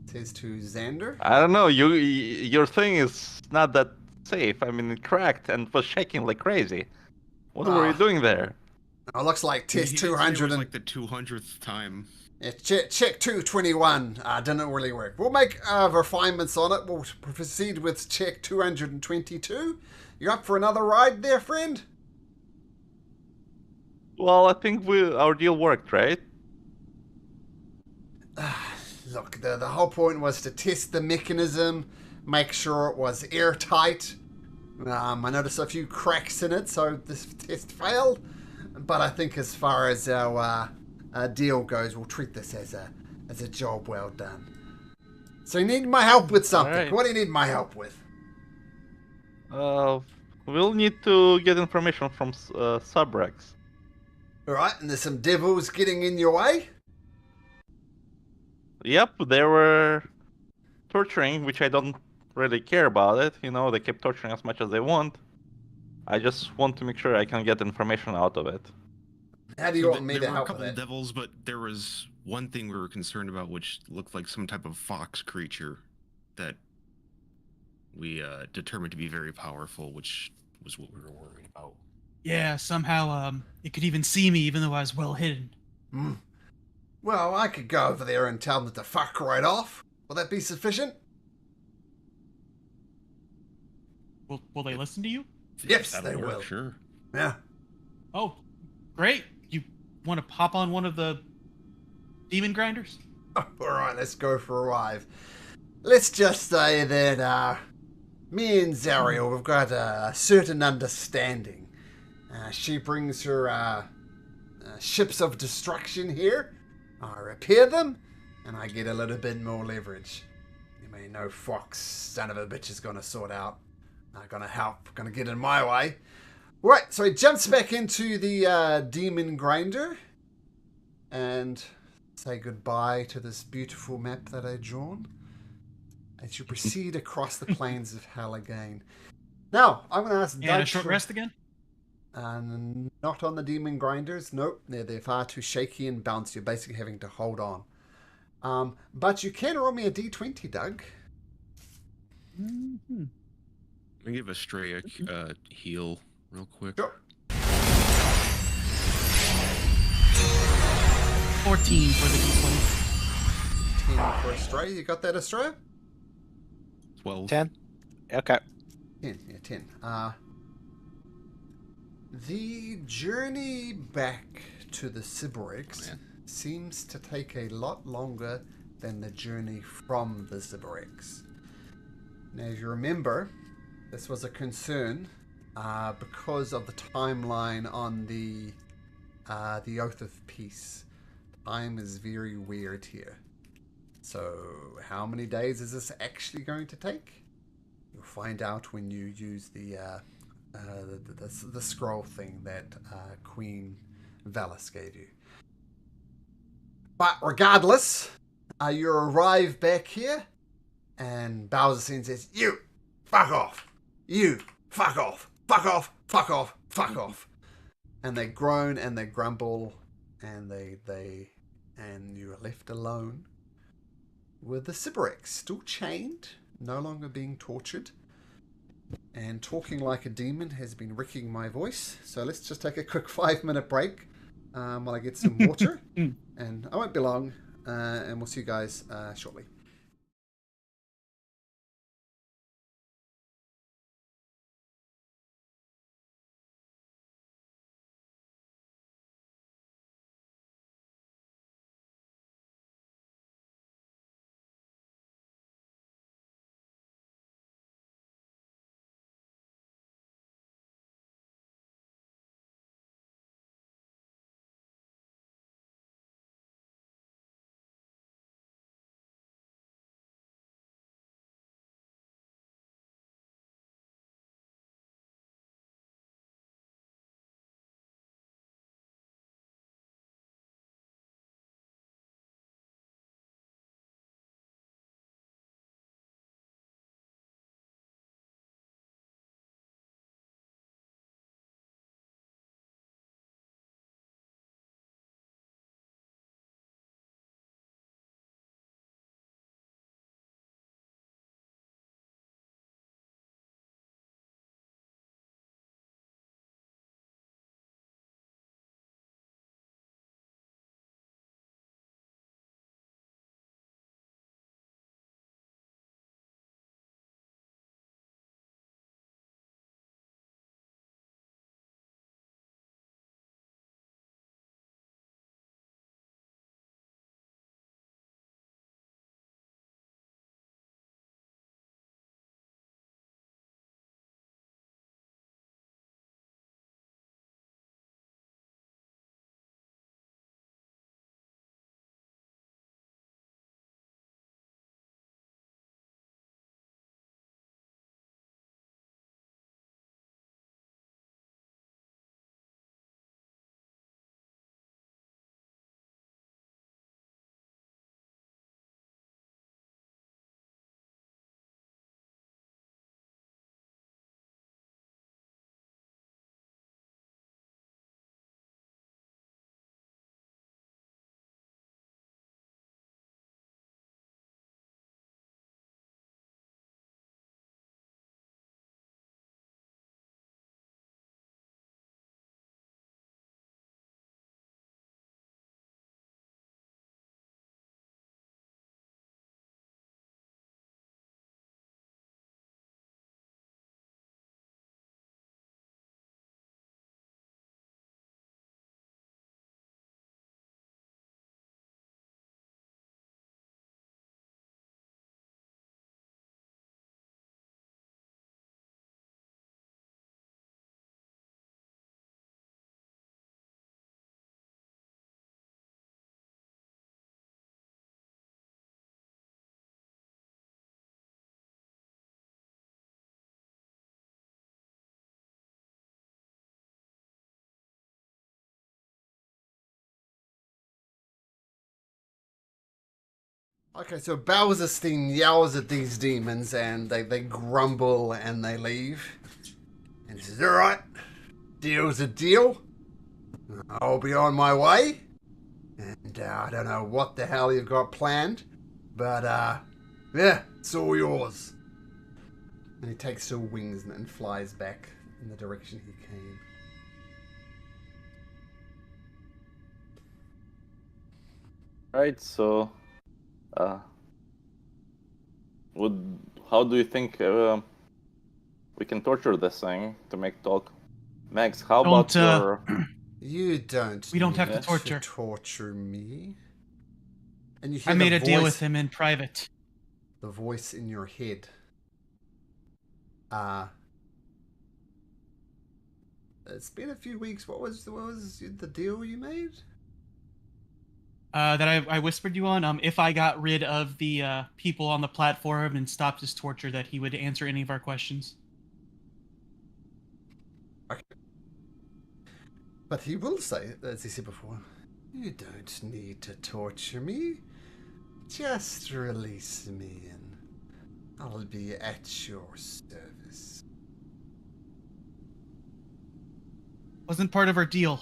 Says to Xander. I don't know. Your thing is not that safe. I mean, it cracked and was shaking like crazy. What were you doing there? It looks like test 200. It was like the 200th time. Yeah, check 221 didn't really work. We'll make refinements on it. We'll proceed with check 222. You up for another ride there, friend? Well, I think our deal worked, right? Look, the whole point was to test the mechanism, make sure it was airtight. I noticed a few cracks in it, so this test failed. But I think as far as our deal goes, we'll treat this as a job well done. So you need my help with something. Right. What do you need my help with? We'll need to get information from Subrex. Alright, and there's some devils getting in your way? Yep, they were torturing, which I don't really care about it. You know, they keep torturing as much as they want. I just want to make sure I can get information out of it. How do you want me to help with that? There were a couple devils, but there was one thing we were concerned about, which looked like some type of fox creature that we determined to be very powerful, which was what we were worried about. Yeah, somehow it could even see me, even though I was well hidden. Well, I could go over there and tell them to fuck right off. Will that be sufficient? Will they listen to you? Yes, they will. Sure. Yeah. Oh, great. You want to pop on one of the demon grinders? Oh, alright, let's go for a ride. Let's just say that me and Zariel, we've got a certain understanding. She brings her ships of destruction here. I repair them, and I get a little bit more leverage. You may know Fox, son of a bitch, is gonna sort out. Gonna help, gonna get in my way. Right, so he jumps back into the demon grinder and say goodbye to this beautiful map that I've drawn as you proceed across the plains of hell again. Now, I'm gonna ask Doug. And a short rest again? Not on the demon grinders. Nope, they're far too shaky and bouncy. You're basically having to hold on. But you can roll me a d20, Doug. Mm-hmm. Let me give a stray heal real quick. Sure. 14 for the d20. 10 for Astray. You got that, Astray? 12. 10? Okay. 10, yeah, 10. The journey back to the Sybarix seems to take a lot longer than the journey from the Sybarix. Now, if you remember, this was a concern because of the timeline on the Oath of Peace. Time is very weird here. So, how many days is this actually going to take? You'll find out when you use the scroll thing that Queen Valis gave you. But regardless, you arrive back here, and Bowser says, "You, fuck off! You, fuck off! Fuck off! Fuck off! Fuck off!" And they groan and they grumble, and and you are left alone with the Sybarix, still chained, no longer being tortured. And talking like a demon has been wrecking my voice. So let's just take a quick 5-minute break while I get some water. And I won't be long. And we'll see you guys shortly. Okay, so Bowserstein yells at these demons and they grumble and they leave. And he says, alright, deal's a deal. I'll be on my way. And I don't know what the hell you've got planned. But, yeah, it's all yours. And he takes two wings and flies back in the direction he came. Right, so how do you think we can torture this thing to make talk? Max, how about your... You don't. We don't have need to torture. Me. And you hear I made the a deal voice- with him in private. The voice in your head. It's been a few weeks. What was the deal you made? That I whispered you on. If I got rid of the people on the platform and stopped his torture, that he would answer any of our questions. Okay. But he will say, as he said before, you don't need to torture me. Just release me and I'll be at your service. Wasn't part of our deal.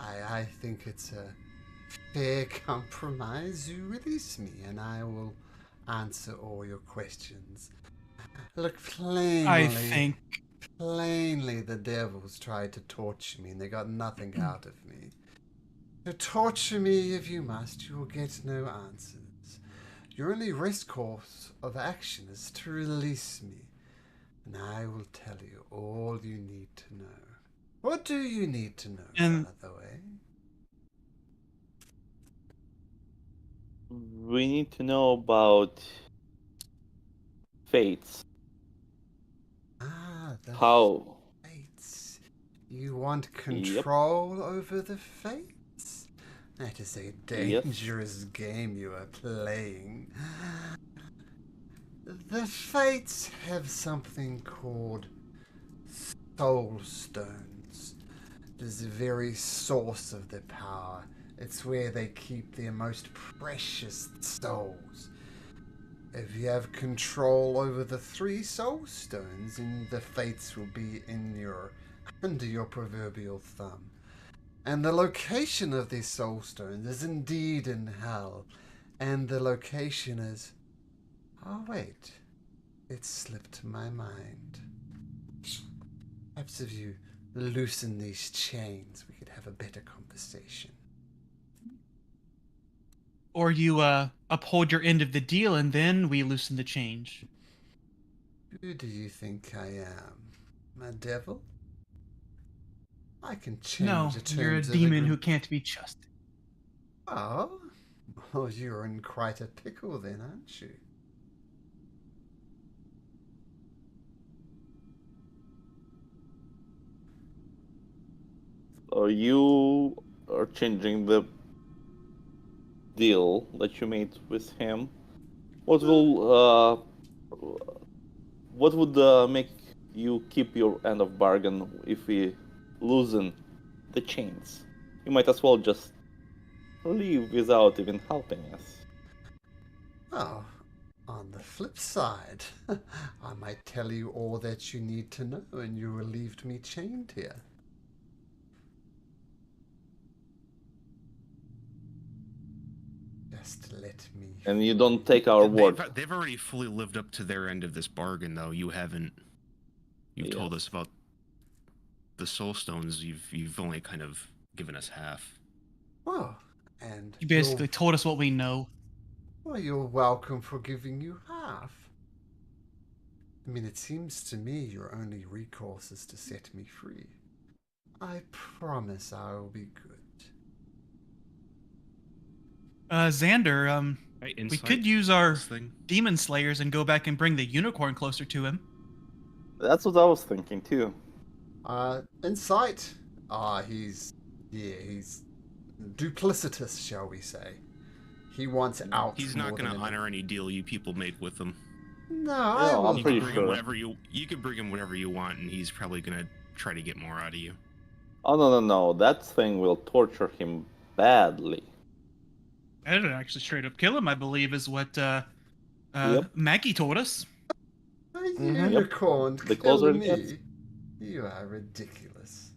I think it's a fair compromise. You release me and I will answer all your questions. Look, plainly the devils tried to torture me and they got nothing out of me. So torture me if you must, you will get no answers. Your only risk course of action is to release me, and I will tell you all you need to know. What do you need to know, by the way? We need to know about fates. How? Fates. You want control over the fates? That is a dangerous game you are playing. The fates have something called soul stones. It is the very source of their power. It's where they keep their most precious souls. If you have control over the 3 soul stones, then the fates will be under your proverbial thumb. And the location of these soul stones is indeed in hell. And the location is... Oh, wait. It slipped my mind. Perhaps if you loosen these chains, we could have a better conversation. Or you uphold your end of the deal and then we loosen the change. Who do you think I am? A devil? I can change the terms you're a demon who can't be trusted. Oh, well, you're in quite a pickle then, aren't you? So you are changing the deal that you made with him. What would make you keep your end of bargain if we loosen the chains? You might as well just leave without even helping us. Oh, on the flip side, I might tell you all that you need to know and you relieved me chained here. Just let me... And you don't take our word. They've already fully lived up to their end of this bargain, though. You haven't. You've told us about the soul stones. You've only kind of given us half. Oh, and You basically told us what we know. Well, you're welcome for giving you half. I mean, it seems to me your only recourse is to set me free. I promise I will be good. Xander, we could use our demon slayers and go back and bring the unicorn closer to him. That's what I was thinking too. Insight. He's duplicitous, shall we say. He wants out. He's not going to honor any deal you people make with him. No, I will. I'm pretty sure. You can bring him whatever you want, and he's probably going to try to get more out of you. Oh, no. That thing will torture him badly. I didn't actually straight up kill him, I believe, is what Yep. Maggie told us. A Mhm. unicorn The kill closer it me. gets. You are ridiculous.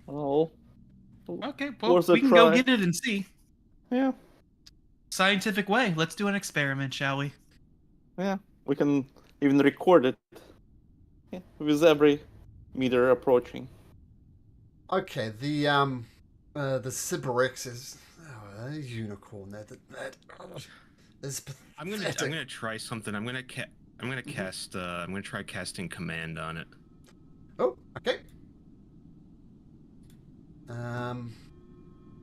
Oh, Okay, well, worth a we can go try. get it and see. Yeah, Scientific way. Let's do an experiment, shall we? yeah. We can even record it. Yeah, with every meter approaching. Okay, the Sybarix is a unicorn. That is I'm pathetic. gonna try something. I'm gonna cast. I'm gonna try casting command on it. Oh, okay.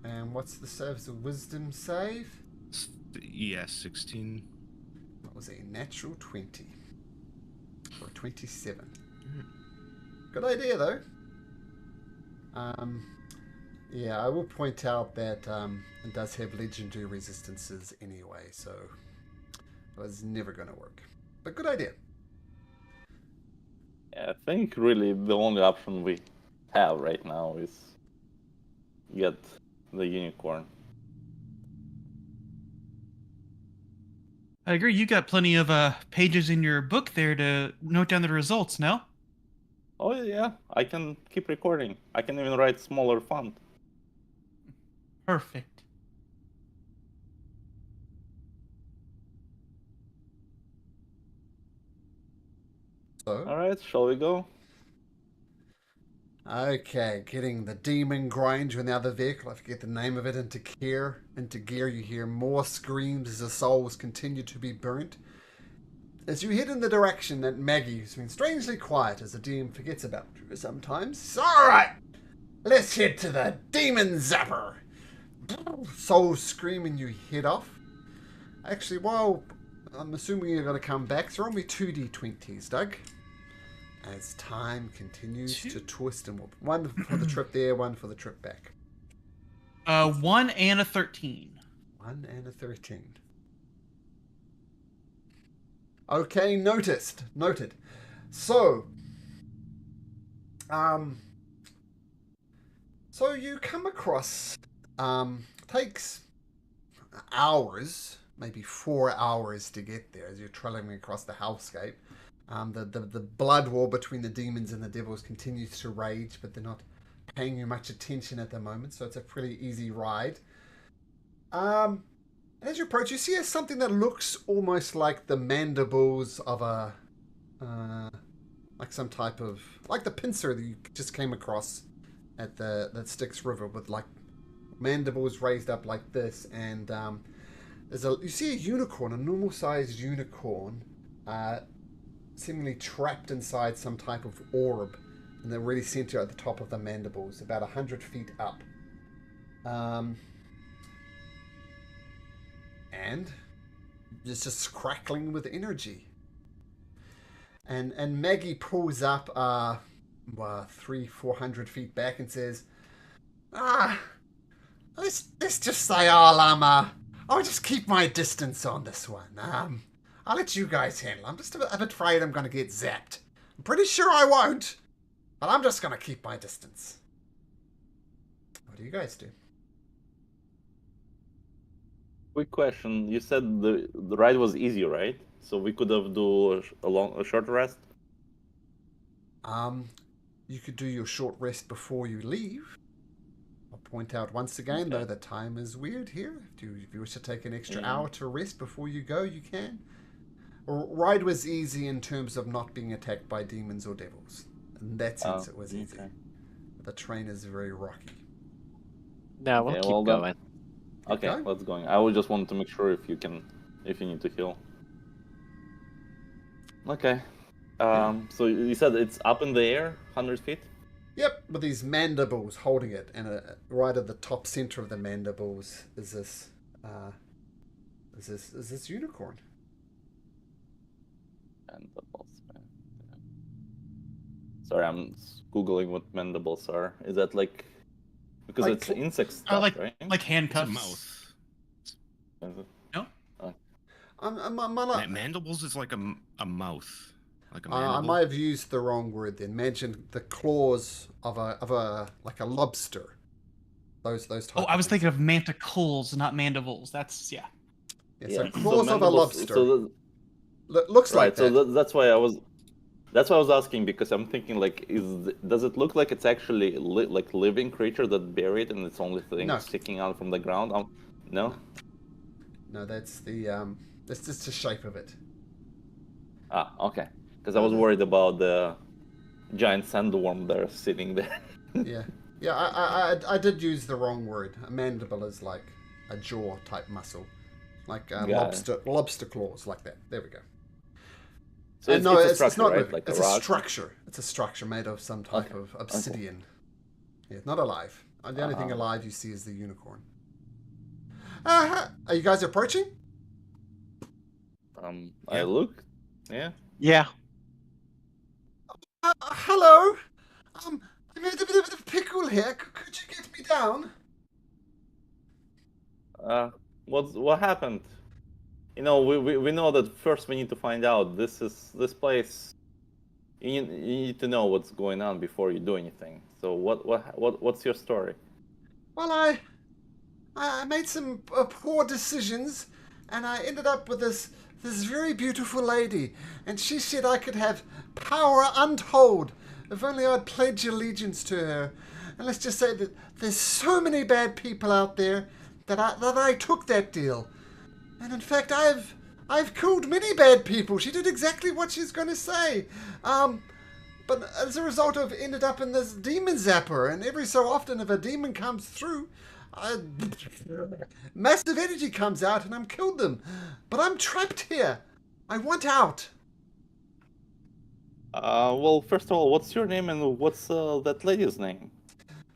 And what's the save? It's a wisdom save. Yeah, 16. That was a natural 20 or 27. Good idea though. Yeah, I will point out that it does have legendary resistances anyway, so it was never going to work. But good idea. Yeah, I think really the only option we have right now is get the unicorn. I agree. You got plenty of pages in your book there to note down the results, no? Oh yeah, I can keep recording. I can even write smaller font. Perfect. So, Alright, shall we go? okay, getting the demon grinder in the other vehicle. I forget the name of it. Into gear, you hear more screams as the souls continue to be burnt. As you head in the direction that Maggie has been strangely quiet as the DM forgets about you sometimes. Alright! Let's head to the demon zapper! Souls scream and you head off. Actually, while I'm assuming you're going to come back, throw me 2d20s, Doug. As time continues to twist and warp. One for the trip there, one for the trip back. 1 and a 13. 1 and a 13. Okay, noted. So you come across, takes hours, maybe 4 hours to get there as you're traveling across the hellscape. The blood war between the demons and the devils continues to rage, but they're not paying you much attention at the moment, so it's a pretty easy ride. As you approach, you see something that looks almost like the mandibles of a, like some type of, like the pincer that you just came across at that Styx River, with like mandibles raised up like this, and you see a unicorn, a normal-sized unicorn, seemingly trapped inside some type of orb, and they're really center at the top of the mandibles, about 100 feet up. And it's just crackling with energy. And Maggie pulls up 300-400 feet back and says, let's just say I'll just keep my distance on this one. I'll let you guys handle. I'm just a bit afraid I'm going to get zapped. I'm pretty sure I won't, but I'm just going to keep my distance. What do you guys do? Quick question. You said the ride was easy, right? So we could have do a short rest? You could do your short rest before you leave. I'll point out once again, though, that time is weird here. If you wish to take an extra hour to rest before you go, you can. Ride was easy in terms of not being attacked by demons or devils. In that sense, it was easy. The train is very rocky. No, we'll keep going. Okay, let's go. I was just wanted to make sure if you need to heal. Okay. So you said it's up in the air, 100 feet? Yep, with these mandibles holding it, and right at the top center of the mandibles is this unicorn. Mandibles. Sorry, I'm googling what mandibles are. Is that like because it's insect stuff, right? Like handcuffs. It's a mouth. No. Mandibles is like a mouth. Like a I might have used the wrong word then. Imagine the claws of a like a lobster. Those type. Oh, I was of thinking of manticles, not mandivals. That's yeah. Yeah, so Yeah, claws of a mandibles- lobster. So Looks right, like that. so that's why I was. That's why I was asking, because I'm thinking like, does it look like it's actually like living creature that buried and its only thing No. sticking out from the ground? No. No, that's just the shape of it. Ah, okay. Because I was worried about the giant sandworm there sitting there. Yeah. I did use the wrong word. A mandible is like a jaw type muscle, like lobster claws, like that. There we go. So no, it's a structure, it's not right? living. Like it's a a rock? structure. It's a structure made of some type of obsidian. Yeah, not alive. The only thing alive you see is the unicorn. Are you guys approaching? I look. Yeah. Yeah. Hello. I'm in a bit of a pickle here. Could you get me down? What happened? You know, we know that first we need to find out this place. You need to know what's going on before you do anything. So what's your story? Well, I made some poor decisions, and I ended up with this very beautiful lady, and she said I could have power untold if only I'd pledge allegiance to her. And let's just say that there's so many bad people out there that I took that deal. And in fact, I've killed many bad people. She did exactly what she's going to say. But as a result, I've ended up in this demon zapper, and every so often, if a demon comes through, massive energy comes out, and I'm killed them. But I'm trapped here. I want out. Well, first of all, what's your name and what's that lady's name?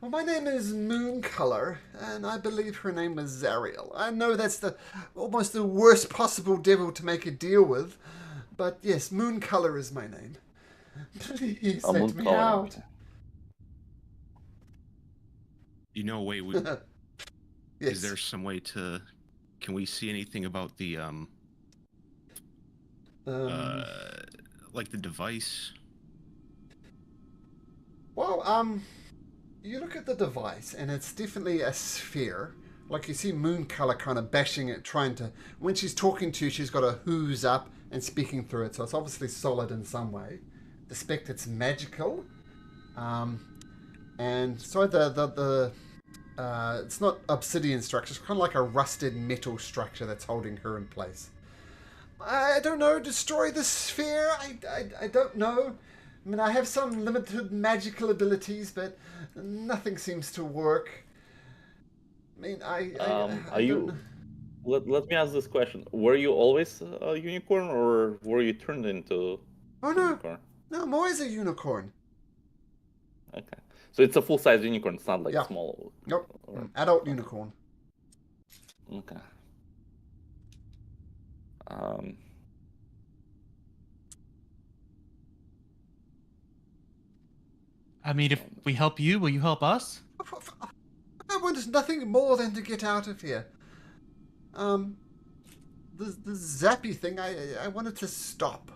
Well, my name is Mooncolor, and I believe her name is Zariel. I know that's almost the worst possible devil to make a deal with, but yes, Mooncolor is my name. Please let me out. You know, wait, Yes. is there some way to? Can we see anything about the like the device? Well, you look at the device, and it's definitely a sphere. Like you see Mooncolor kind of bashing it, trying to. When she's talking to you, she's got her hooves up and speaking through it, so it's obviously solid in some way. The spect, it's magical, and so it's not obsidian structure. It's kind of like a rusted metal structure that's holding her in place. I don't know. Destroy the sphere. I don't know. I mean, I have some limited magical abilities, but nothing seems to work. I mean, Let me ask this question: were you always a unicorn, or were you turned into Oh no, unicorn? no, I'm always a unicorn. Okay, so it's a full-size unicorn. It's not like Yeah. small. Nope, adult unicorn. Okay. I mean, if we help you, will you help us? I want nothing more than to get out of here. The zappy thing, I wanted to stop.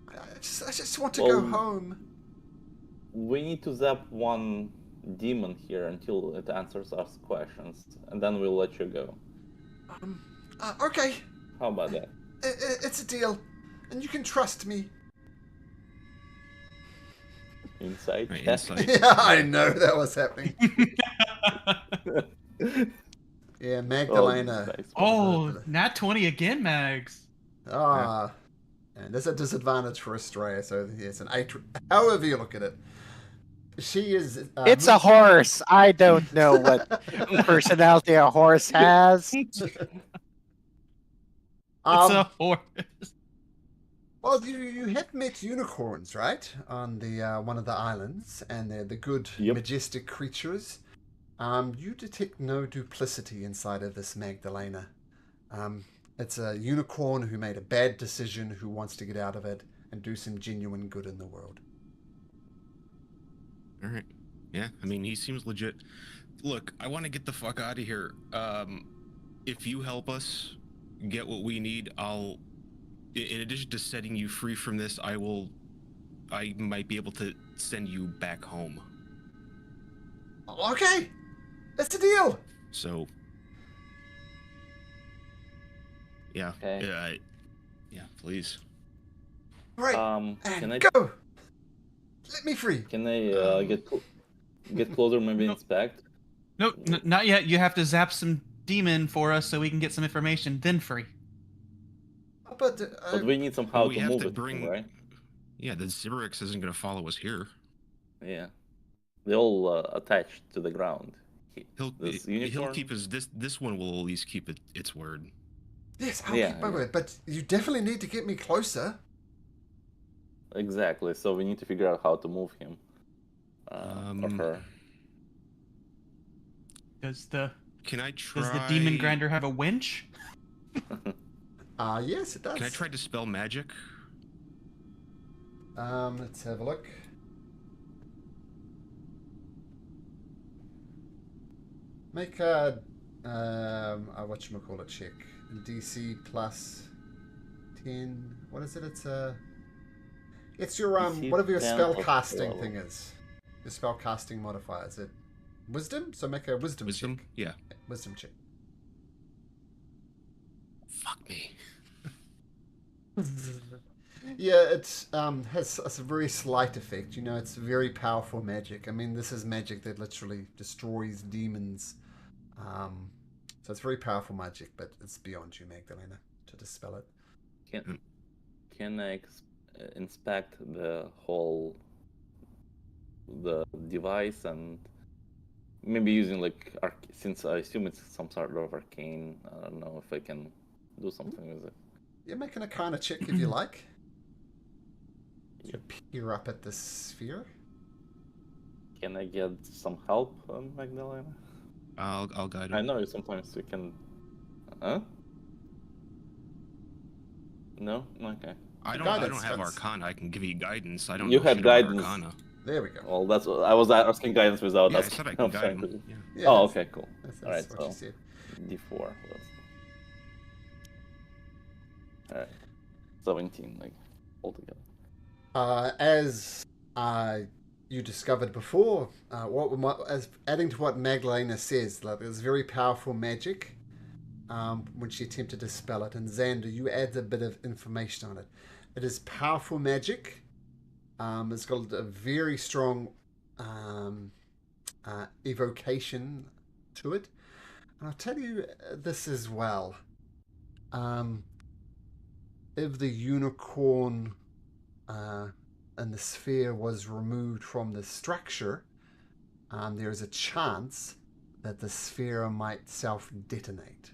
I just want to go home. We need to zap one demon here until it answers us questions, and then we'll let you go. Okay. How about that? It's a deal, and you can trust me. Insight. Right, check? insight. Yeah, I know that was happening. Yeah, Magdalena. Nice. Oh, nat 20 again, Mags. And there's a disadvantage for Australia, so it's an 8. However you look at it. She is... It's a horse. I don't know what personality a horse has. It's a horse. Well, you have met unicorns, right? On the one of the islands, and they're the good, majestic creatures. You detect no duplicity inside of this Magdalena. It's a unicorn who made a bad decision, who wants to get out of it and do some genuine good in the world. All right. Yeah, I mean, he seems legit. Look, I want to get the fuck out of here. If you help us get what we need, I'll... In addition to setting you free from this, I might be able to send you back home. Okay. That's the deal. So, yeah, Okay. yeah, please. Right, Can and I go. Let me free. can I get closer, maybe No. inspect? Nope, not yet. You have to zap some demon for us so we can get some information, then free. But But we need somehow we to have move to it, bring. right? Yeah, the Zibrix isn't going to follow us here. Yeah. They all attached to the ground. This He'll unicorn? keep his this one will at least keep its word. yes, I'll Yeah, keep my yeah. word. But you definitely need to get me closer. Exactly. So we need to figure out how to move him. Or her. Can I try? Does the demon grinder have a winch? Yes, it does. Can I try dispel magic? Let's have a look. Make a whatchamacallit check. DC plus 10. What is it? It's your DC whatever your 10 spell plus casting 12. thing is. Your spell casting modifier. Is it wisdom? So make a wisdom Wisdom? check. Yeah. Wisdom check. Fuck me. Yeah, it has a very slight effect. You know, it's very powerful magic. I mean, this is magic that literally destroys demons. So it's very powerful magic, but it's beyond you, Magdalena, to dispel it. Can I inspect the device and maybe using like since I assume it's some sort of arcane. I don't know if I can do something with it. Yeah, make an Arcana check if you like. You peer up at the sphere. Can I get some help, Magdalena? I'll guide him. I know sometimes we can. Huh? No. Okay. I don't have Arcana. I can give you guidance. I don't. You know had shit about guidance. Arcana. There we go. Well, that's what I was asking guidance without Yeah, I asking. said I can guide trying him. to- Yeah. Yeah, Oh, that's- okay, cool. That's All right, what you so said. D4. All right, 17 like altogether. As you discovered before, as adding to what Magdalena says, like there's very powerful magic when she attempted to spell it, and Xander, you add a bit of information on it. It is powerful magic. It's got a very strong evocation to it. And I'll tell you this as well. If the unicorn and the sphere was removed from the structure, there is a chance that the sphere might self-detonate.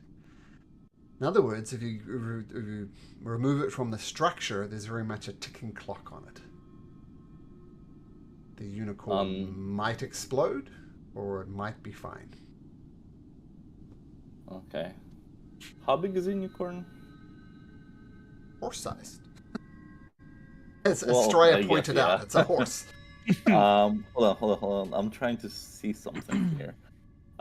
In other words, if you remove it from the structure, there's very much a ticking clock on it. The unicorn might explode, or it might be fine. Okay. How big is a unicorn? Horse-sized. As Well, Straya I guess, pointed out, yeah. it's a horse. Hold on. I'm trying to see something here.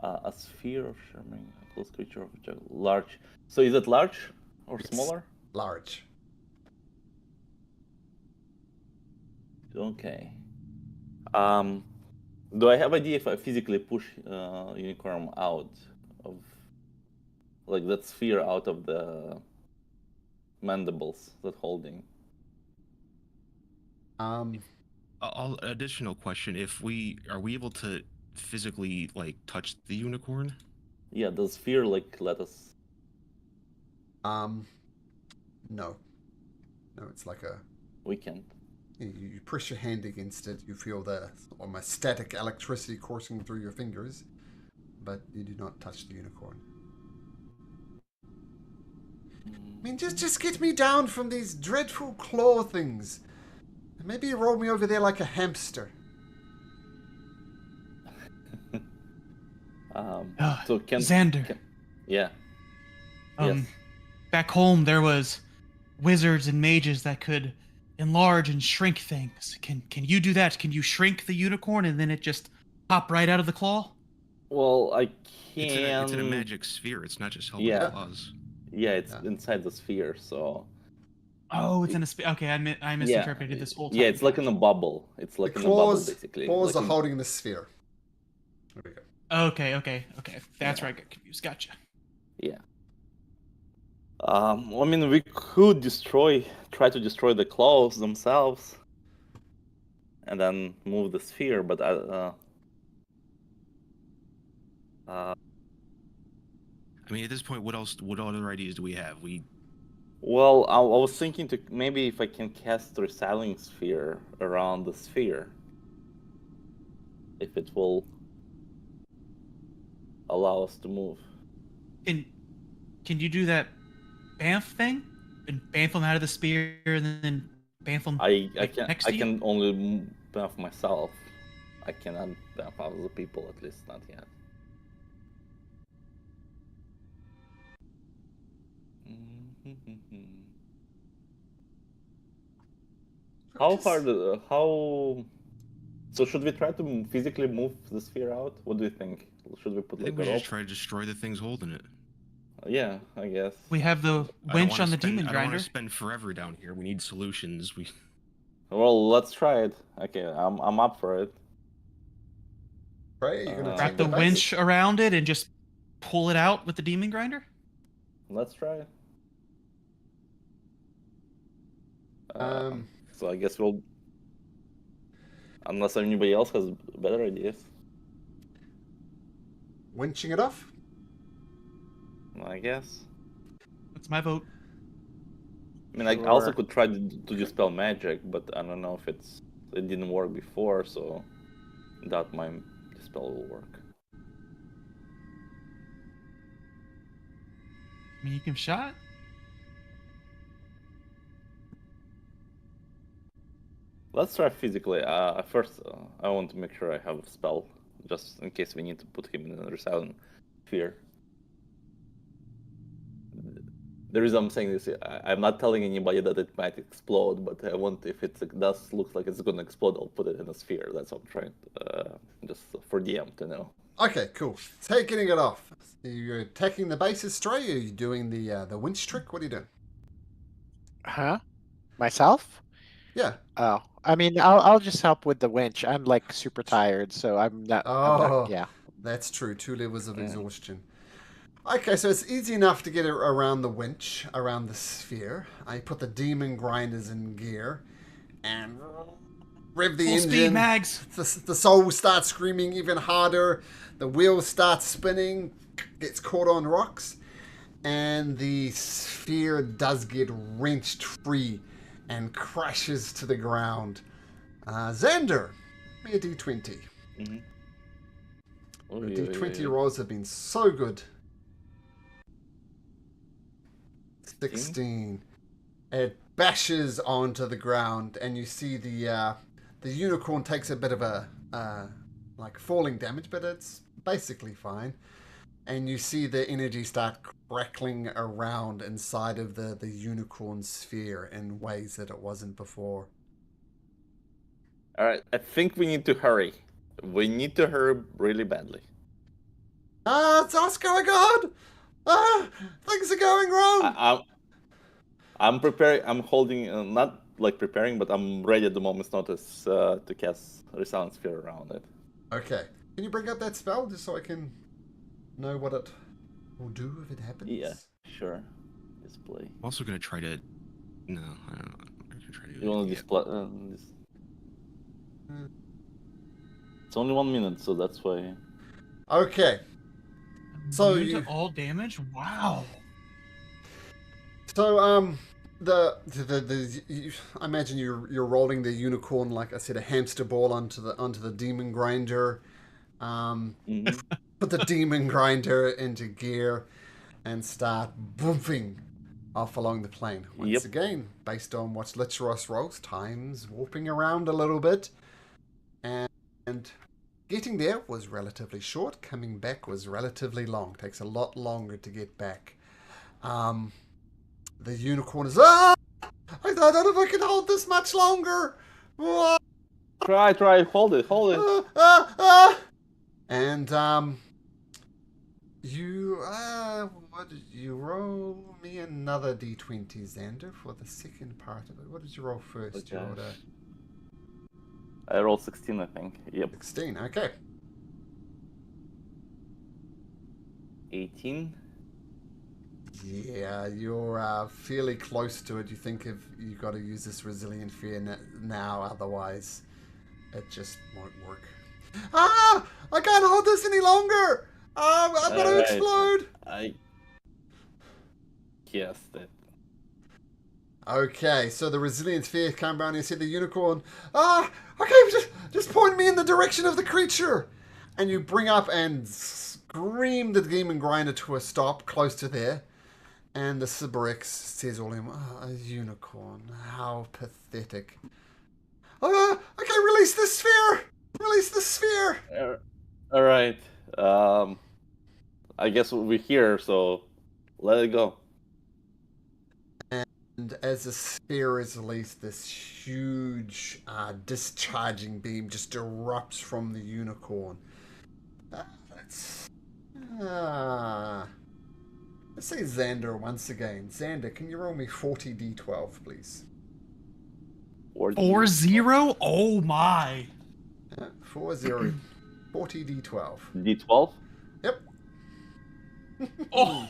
A sphere of shimmering, a close creature of large. So is it large or Yes. smaller? Large. Okay. Do I have idea if I physically push unicorn out of like that sphere out of the mandibles that holding? Additional question: are we able to physically like touch the unicorn? Yeah, does sphere like let us? No. No, it's like a. We can't. You press your hand against it, you feel the almost static electricity coursing through your fingers, but you do not touch the unicorn. I mean, just get me down from these dreadful claw things. And maybe you roll me over there like a hamster. So can Xander. Yeah. Yes. Back home, there was wizards and mages that could enlarge and shrink things. Can you do that? Can you shrink the unicorn and then it just pop right out of the claw? Well, I It's in a can. magic sphere. It's not just helping Yeah. claws. Yeah, it's inside the sphere, so. Oh, it's in a okay, I misinterpreted this whole time. Yeah, it's like in a bubble. It's like The in a bubble, claws basically. are Like holding the sphere. There we go. Okay. That's Yeah. where I got confused. Gotcha. Yeah. I mean, we could try to destroy the claws themselves, and then move the sphere. But I mean, at this point, what other ideas do we have? well, I was thinking to maybe if I can cast Recycling Sphere around the sphere, if it will allow us to move. Can you do that Banff thing? And Banff them out of the spear, and then Banff them I next to you? can only buff myself. I cannot buff other people, at least not yet. How hard? How? So should we try to physically move the sphere out? What do you think? Should we put I like think a we rope? just try to destroy the things holding it. Yeah, I guess. We have the I don't winch wanna on the spend- demon I don't want grinder. to spend forever down here. We need solutions. Well, let's try it. Okay, I'm up for it. Right? You're gonna Wrap take the base? winch around it and just pull it out with the demon grinder? Let's try it. Um, So I guess we'll, unless anybody else has better ideas. winching it off? I guess. That's my vote. I mean, I also Sure. could try to dispel magic, but I don't know if it didn't work before, so that my dispel will work. I mean, you can shot. Let's try physically. First, I want to make sure I have a spell, just in case we need to put him in another silent fear. The reason I'm saying this, I'm not telling anybody that it might explode, but I want, if it does look like it's going to explode, I'll put it in a sphere. That's what I'm trying, just for DM to know. Okay, cool. Taking it off. You're taking the bases straight, or are you doing the winch trick? What are you doing? Huh? Myself? Yeah. Oh, I mean, I'll just help with the winch. I'm like super tired, so I'm not. Oh, Yeah. that's true. 2 levels of Yeah. exhaustion. Okay, so it's easy enough to get it around the winch, around the sphere. I put the demon grinders in gear and rev the Full engine. speed, Mags. The soul starts screaming even harder. The wheels start spinning, gets caught on rocks, and the sphere does get wrenched free and crashes to the ground. Xander, give me a d20. Mm-hmm. Oh, The yeah, d20 yeah. rolls have been so good. 16. It bashes onto the ground, and you see the unicorn takes a bit of a like falling damage, but it's basically fine. And you see the energy start crackling around inside of the unicorn sphere in ways that it wasn't before. All right, I think we need to hurry. We need to hurry really badly. It's Oscar, oh my god! Things are going wrong! I'm preparing. I'm holding, not like preparing, but I'm ready at the moment's notice to cast Resilient Sphere around it. Okay. Can you bring up that spell just so I can know what it will do if it happens? Yeah, sure. Display. I'm also gonna try to. No, I don't know. I'm gonna try to. You want to display? It's only 1 minute, so that's why. Okay. So Immune to all damage? Wow. So I imagine you're rolling the unicorn, like I said, a hamster ball onto the demon grinder. Put the demon grinder into gear and start booming off along the plane. Once again, based on what Licheros rolls, time's warping around a little bit, and getting there was relatively short. Coming back was relatively long. Takes a lot longer to get back. The unicorn is, I don't know if I can hold this much longer. Try, hold it. And you what did you roll me another d20, Xander, for the second part of it? What did you roll first? Okay. You rolled I rolled 16, I think. Yep. 16. Okay. 18. Yeah, you're fairly close to it. You think if you got to use this resilient fear now, otherwise it just won't work. Ah! I can't hold this any longer! I'm gonna explode! I guessed it. Okay, so the resilient fear came around and said the unicorn, okay, just point me in the direction of the creature. And you bring up and scream the demon grinder to a stop close to there. And the Sybarix says all him, a unicorn, how pathetic. Okay, release the sphere! Release the sphere! All right. I guess we're here, so let it go. And as the sphere is released, this huge discharging beam just erupts from the unicorn. Let's say Xander once again. Xander, can you roll me 40d12, please? 4-0? Oh my. 40. 40d12. D12? Yep. Oh,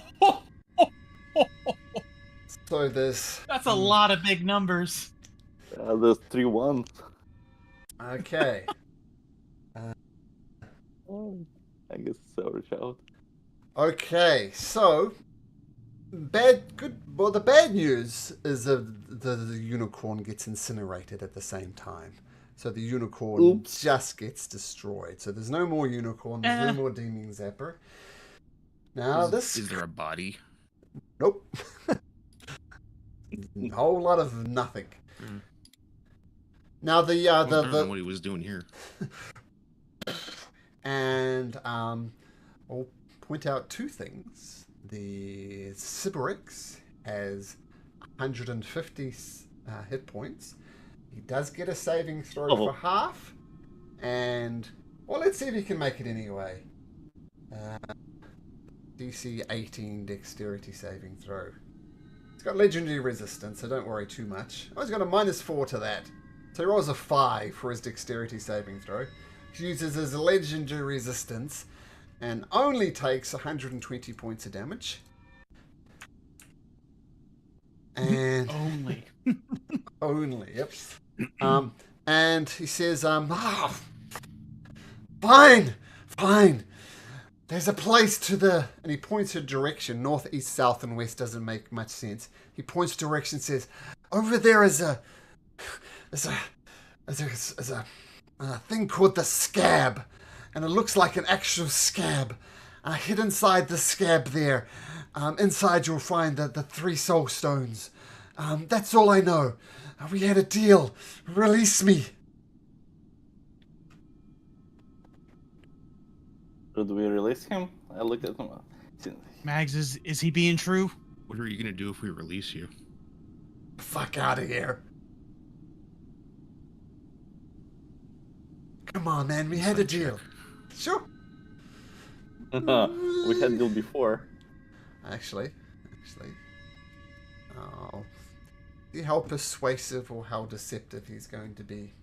So there's... that's a lot of big numbers. There's 3 ones. Okay. I guess so, shout. Okay, so... Well, the bad news is the unicorn gets incinerated at the same time. So the unicorn just gets destroyed. So there's no more unicorn. There's no more demon zapper. Now Is there a body? Nope. A whole lot of nothing. Now I don't know what he was doing here. And I'll point out 2 things. The Sybarix has 150 hit points. He does get a saving throw for half. And, well, let's see if he can make it anyway. DC 18 dexterity saving throw. He's got legendary resistance, so don't worry too much. Oh, he's got a -4 to that. So he rolls a 5 for his dexterity saving throw. He uses his legendary resistance and only takes 120 points of damage. And only, yep. And he says, fine. There's a place to the, and he points a direction. North, east, south, and west doesn't make much sense. He points direction, says, over there is a thing called the scab, and it looks like an actual scab. Hid inside the scab there, inside you'll find the 3 soul stones. That's all I know. We had a deal. Release me. Should we release him? I looked at him. Mags, is he being true? What are you gonna do if we release you? Fuck out of here. Come on, man. We had a deal. Sure. We had a deal before. Actually. Oh. See how persuasive or how deceptive he's going to be.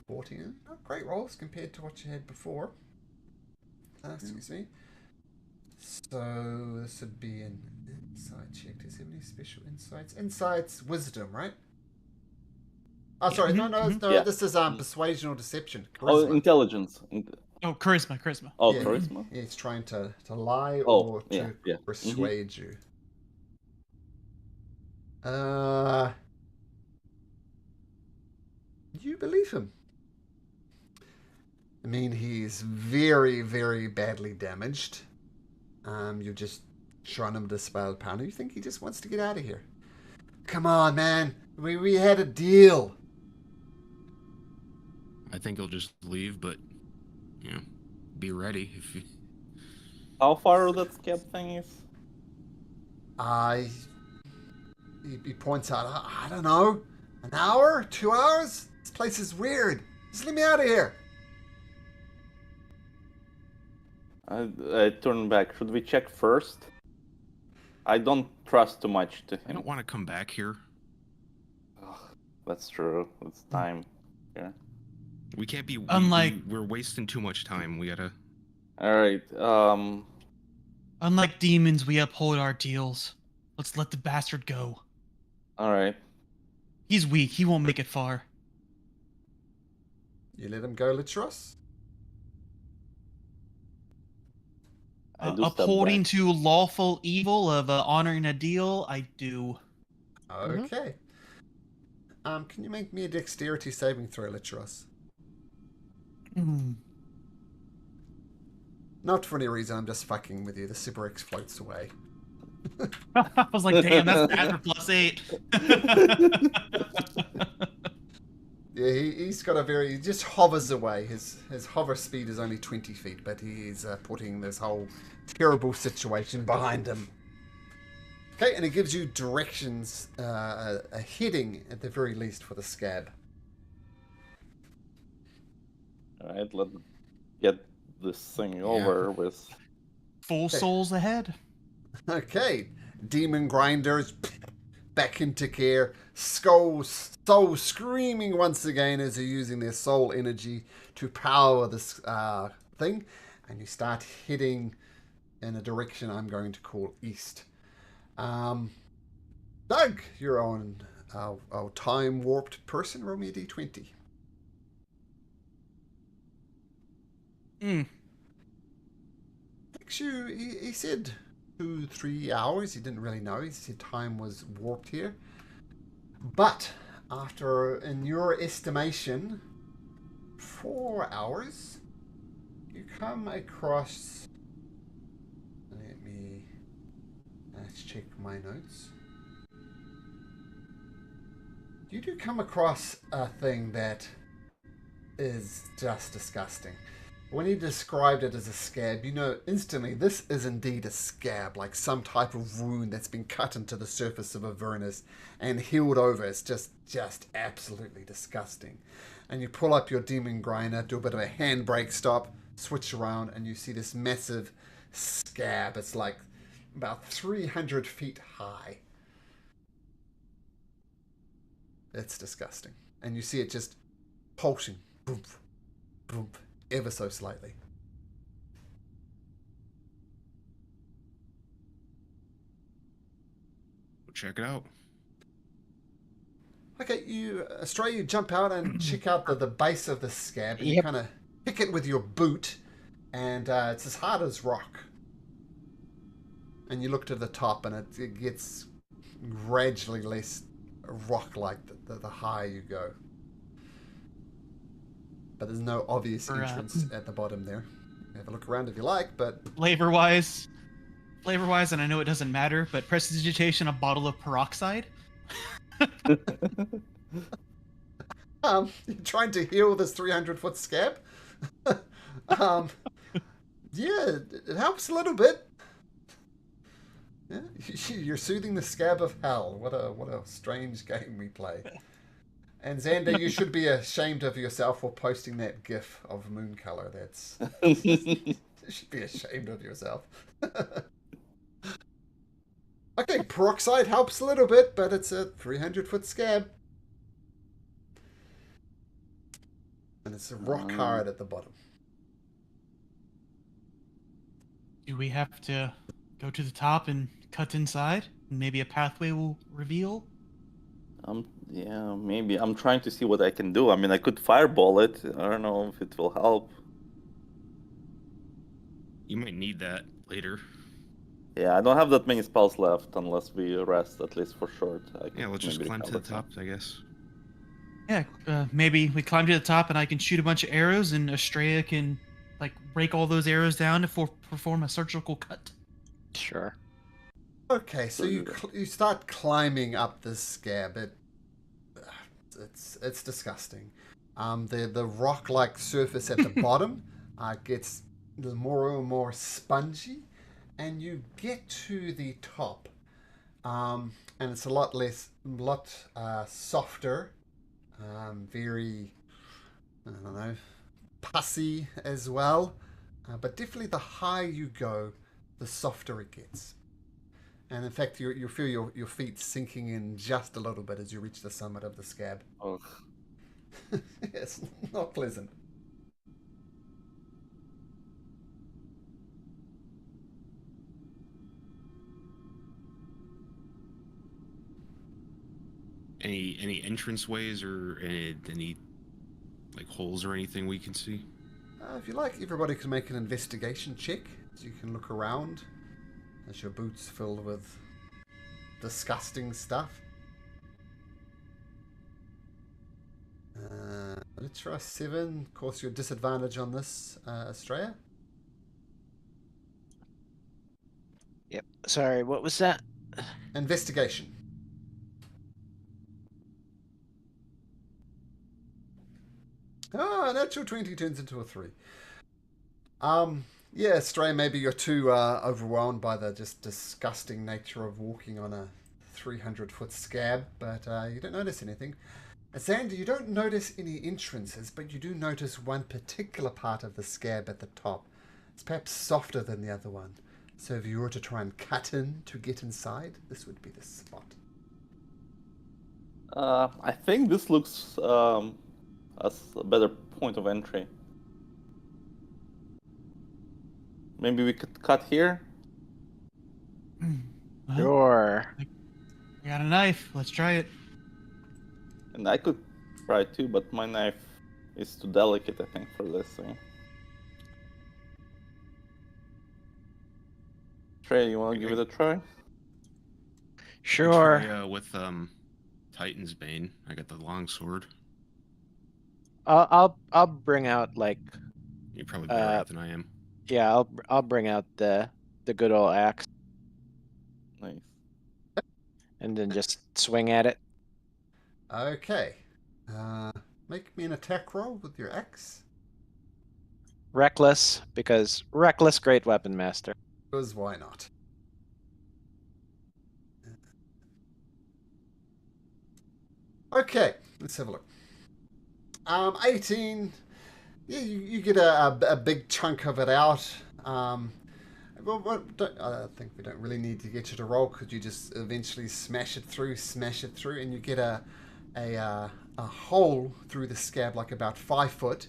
14. Not great rolls compared to what you had before. Excuse me. So this would be an insight check. Does he have any special insights? Insights, wisdom, right? Oh, sorry. No. Yeah. This is persuasion or deception. Charisma. Oh, intelligence. Charisma. Oh, yeah, charisma. He's trying to lie or to persuade you. You believe him. I mean, he's very, very badly damaged. You're just trying him to dispel power. You think he just wants to get out of here? Come on, man. We had a deal. I think he'll just leave, but be ready if you... How far that scab thing is? He points out, I don't know, an hour? 2 hours? This place is weird. Just let me out of here. I turn back. Should we check first? I don't trust too much to him. I don't want to come back here. Ugh, that's true. It's time. Yeah. We can't be... Unlike... We're wasting too much time. We gotta... Alright, Unlike demons, we uphold our deals. Let's let the bastard go. All right. He's weak. He won't make it far. You let him go, Litros? I do step Upholding back. to lawful evil of honoring a deal, I do. Okay. Can you make me a dexterity saving throw, Litros? Not for any reason, I'm just fucking with you. The Cyberx floats away. I was like, damn, that's bad for +8. Yeah, he's got he just hovers away. His hover speed is only 20 feet, but he is putting this whole terrible situation behind him. Okay, and it gives you directions, a heading at the very least for the scab. All right, let's get this thing over with. Full souls ahead. Okay, Demon Grinders back into gear. Soul screaming once again as they're using their soul energy to power this thing. And you start heading in a direction I'm going to call east. Doug, you're on our time warped person. Roll me a d20. Actually, he said 2-3 hours. He didn't really know. He said time was warped here. But after, in your estimation, 4 hours, you come across. Let's check my notes. You do come across a thing that is just disgusting. When he described it as a scab, you know instantly this is indeed a scab, like some type of wound that's been cut into the surface of Avernus and healed over. It's just absolutely disgusting. And you pull up your demon grinder, do a bit of a handbrake stop, switch around, and you see this massive scab. It's like about 300 feet high. It's disgusting. And you see it just pulsing, boom, boom, ever so slightly. Check it out. Okay, you jump out and check out the base of the scab, and you Yep. kind of pick it with your boot, and it's as hard as rock. And you look to the top, and it gets gradually less rock-like the higher you go. But there's no obvious entrance at the bottom there. Have a look around if you like, but Flavor-wise, and I know it doesn't matter, but prestidigitation, a bottle of peroxide. You're trying to heal this 300-foot scab. Yeah, it helps a little bit. Yeah, you're soothing the scab of hell. What a strange game we play. And Xander, you should be ashamed of yourself for posting that GIF of moon color. You should be ashamed of yourself. Okay, peroxide helps a little bit, but it's a 300-foot scab. And it's a rock hard at the bottom. Do we have to go to the top and cut inside? Maybe a pathway will reveal? Yeah, maybe. I'm trying to see what I can do. I mean, I could fireball it. I don't know if it will help. You might need that later. Yeah, I don't have that many spells left unless we rest, at least for short. Yeah, let's just climb to the top, I guess. Yeah, maybe we climb to the top and I can shoot a bunch of arrows and Estrella can like break all those arrows down to perform a surgical cut. Sure. Okay, so you start climbing up this scab. It's disgusting. The rock-like surface at the bottom gets more and more spongy, and you get to the top, and it's a lot softer, very, I don't know, pussy as well. But definitely the higher you go, the softer it gets. And in fact, you feel your feet sinking in just a little bit as you reach the summit of the scab. Oh. Yes, not pleasant. . Any entrance ways or any like holes or anything we can see? If you like, everybody can make an investigation check, so you can look around as your boots filled with disgusting stuff. Let's try 7. Of course, your disadvantage on this, Australia. Yep. Sorry, what was that? Investigation. Natural 20 turns into a 3. Yeah, Stray, maybe you're too overwhelmed by the just disgusting nature of walking on a 300-foot scab, but you don't notice anything. Xander, you don't notice any entrances, but you do notice one particular part of the scab at the top. It's perhaps softer than the other one. So if you were to try and cut in to get inside, this would be the spot. I think this looks as a better point of entry. Maybe we could cut here. Well, Sure. I got a knife. Let's try it. And I could try too, but my knife is too delicate, I think, for this thing. Trey, you want to give it a try? Sure. Try, with Titan's Bane. I got the long sword. I'll bring out like You're probably better at it than I am. yeah, I'll bring out the good old axe Nice. and then just swing at it. Okay. Make me an attack roll with your axe. Reckless, because reckless, great weapon master. Because why not? Okay, let's have a look. 18. Yeah, you get a big chunk of it out. I think we don't really need to get you to roll. Could you just eventually smash it through, and you get a hole through the scab, like about 5 foot,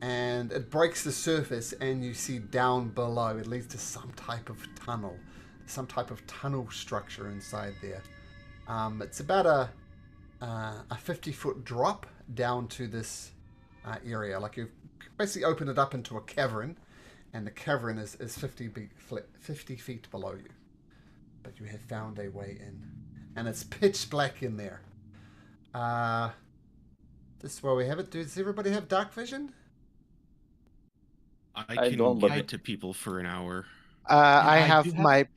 and it breaks the surface, and you see down below. It leads to some type of tunnel structure inside there. It's about a 50-foot drop down to this area. Like you've basically opened it up into a cavern, and the cavern is 50 feet below you. But you have found a way in, and it's pitch black in there. This is where we have it. Does everybody have dark vision? I can don't, give but it to people for an hour. I I have do have-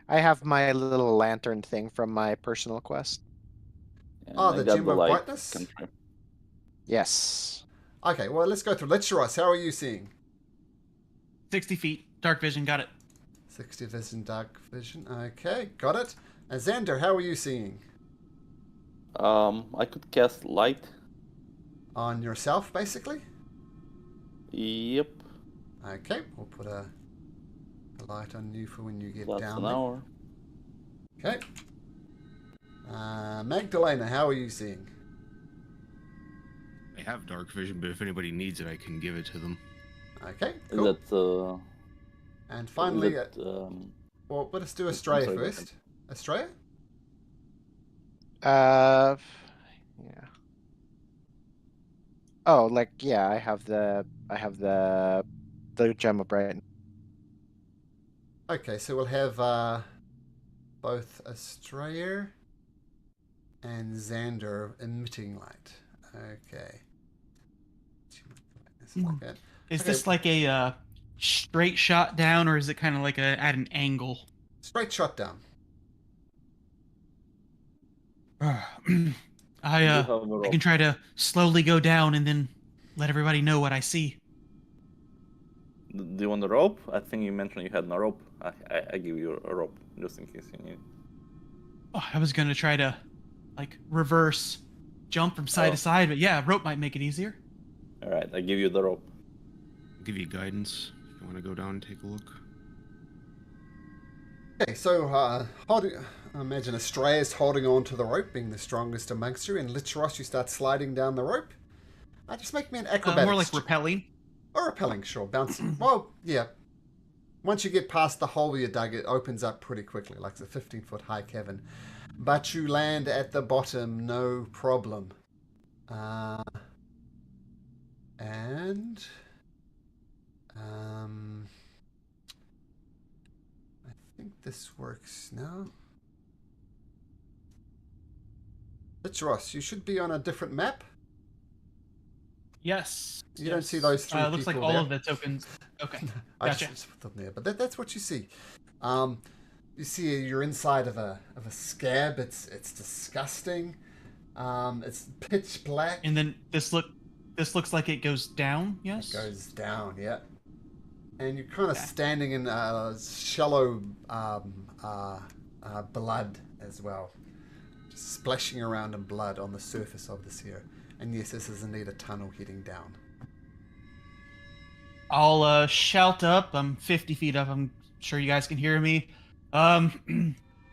I have my little lantern thing from my personal quest. And Oh, I the got Gem of light Brightness? cantrip. Yes. Okay, well, let's go through. Let's show us. How are you seeing? 60 feet. Dark vision. Got it. 60 vision, dark vision. Okay, got it. And Xander, how are you seeing? I could cast light. On yourself, basically? Yep. Okay, we'll put a light on you for when you get That's down an there. hour. Okay. Magdalena, how are you seeing? I have dark vision, but if anybody needs it, I can give it to them. Okay, Is cool. that And finally, well, let's do Australia sorry, go first. Australia? Yeah. Oh, like yeah, I have the gem of brightness. Okay, so we'll have both Australia and Xander emitting light. Okay. Like that. Is Okay. this like a straight shot down, or is it kind of like at an angle? Straight shot down. I can try to slowly go down and then let everybody know what I see. Do you want the rope? I think you mentioned you had no rope. I give you a rope just in case you need. Oh, I was gonna try to like reverse jump from side to side, but yeah, rope might make it easier. All right, I give you the rope. I'll give you guidance if you want to go down and take a look. Okay, so I imagine Australia's holding on to the rope, being the strongest amongst you, and Litros, you start sliding down the rope. Just make me an acrobatics. More like repelling. Or repelling, sure. Bouncing. Well, yeah. Once you get past the hole you dug, it opens up pretty quickly, like it's a 15-foot high cavern. but you land at the bottom, no problem. And I think this works now. It's Ross. You should be on a different map. Yes. You don't see those three looks like people all there. of the tokens. Okay. I Gotcha. just put them there, but that's what you see. You see you're inside of a scab. It's disgusting. It's pitch black. And then this looks like it goes down. Yes. It goes down, yeah. And you're kind of standing in shallow blood as well, just splashing around in blood on the surface of this here. And yes, this is indeed a tunnel heading down. I'll shout up. I'm 50 feet up. I'm sure you guys can hear me.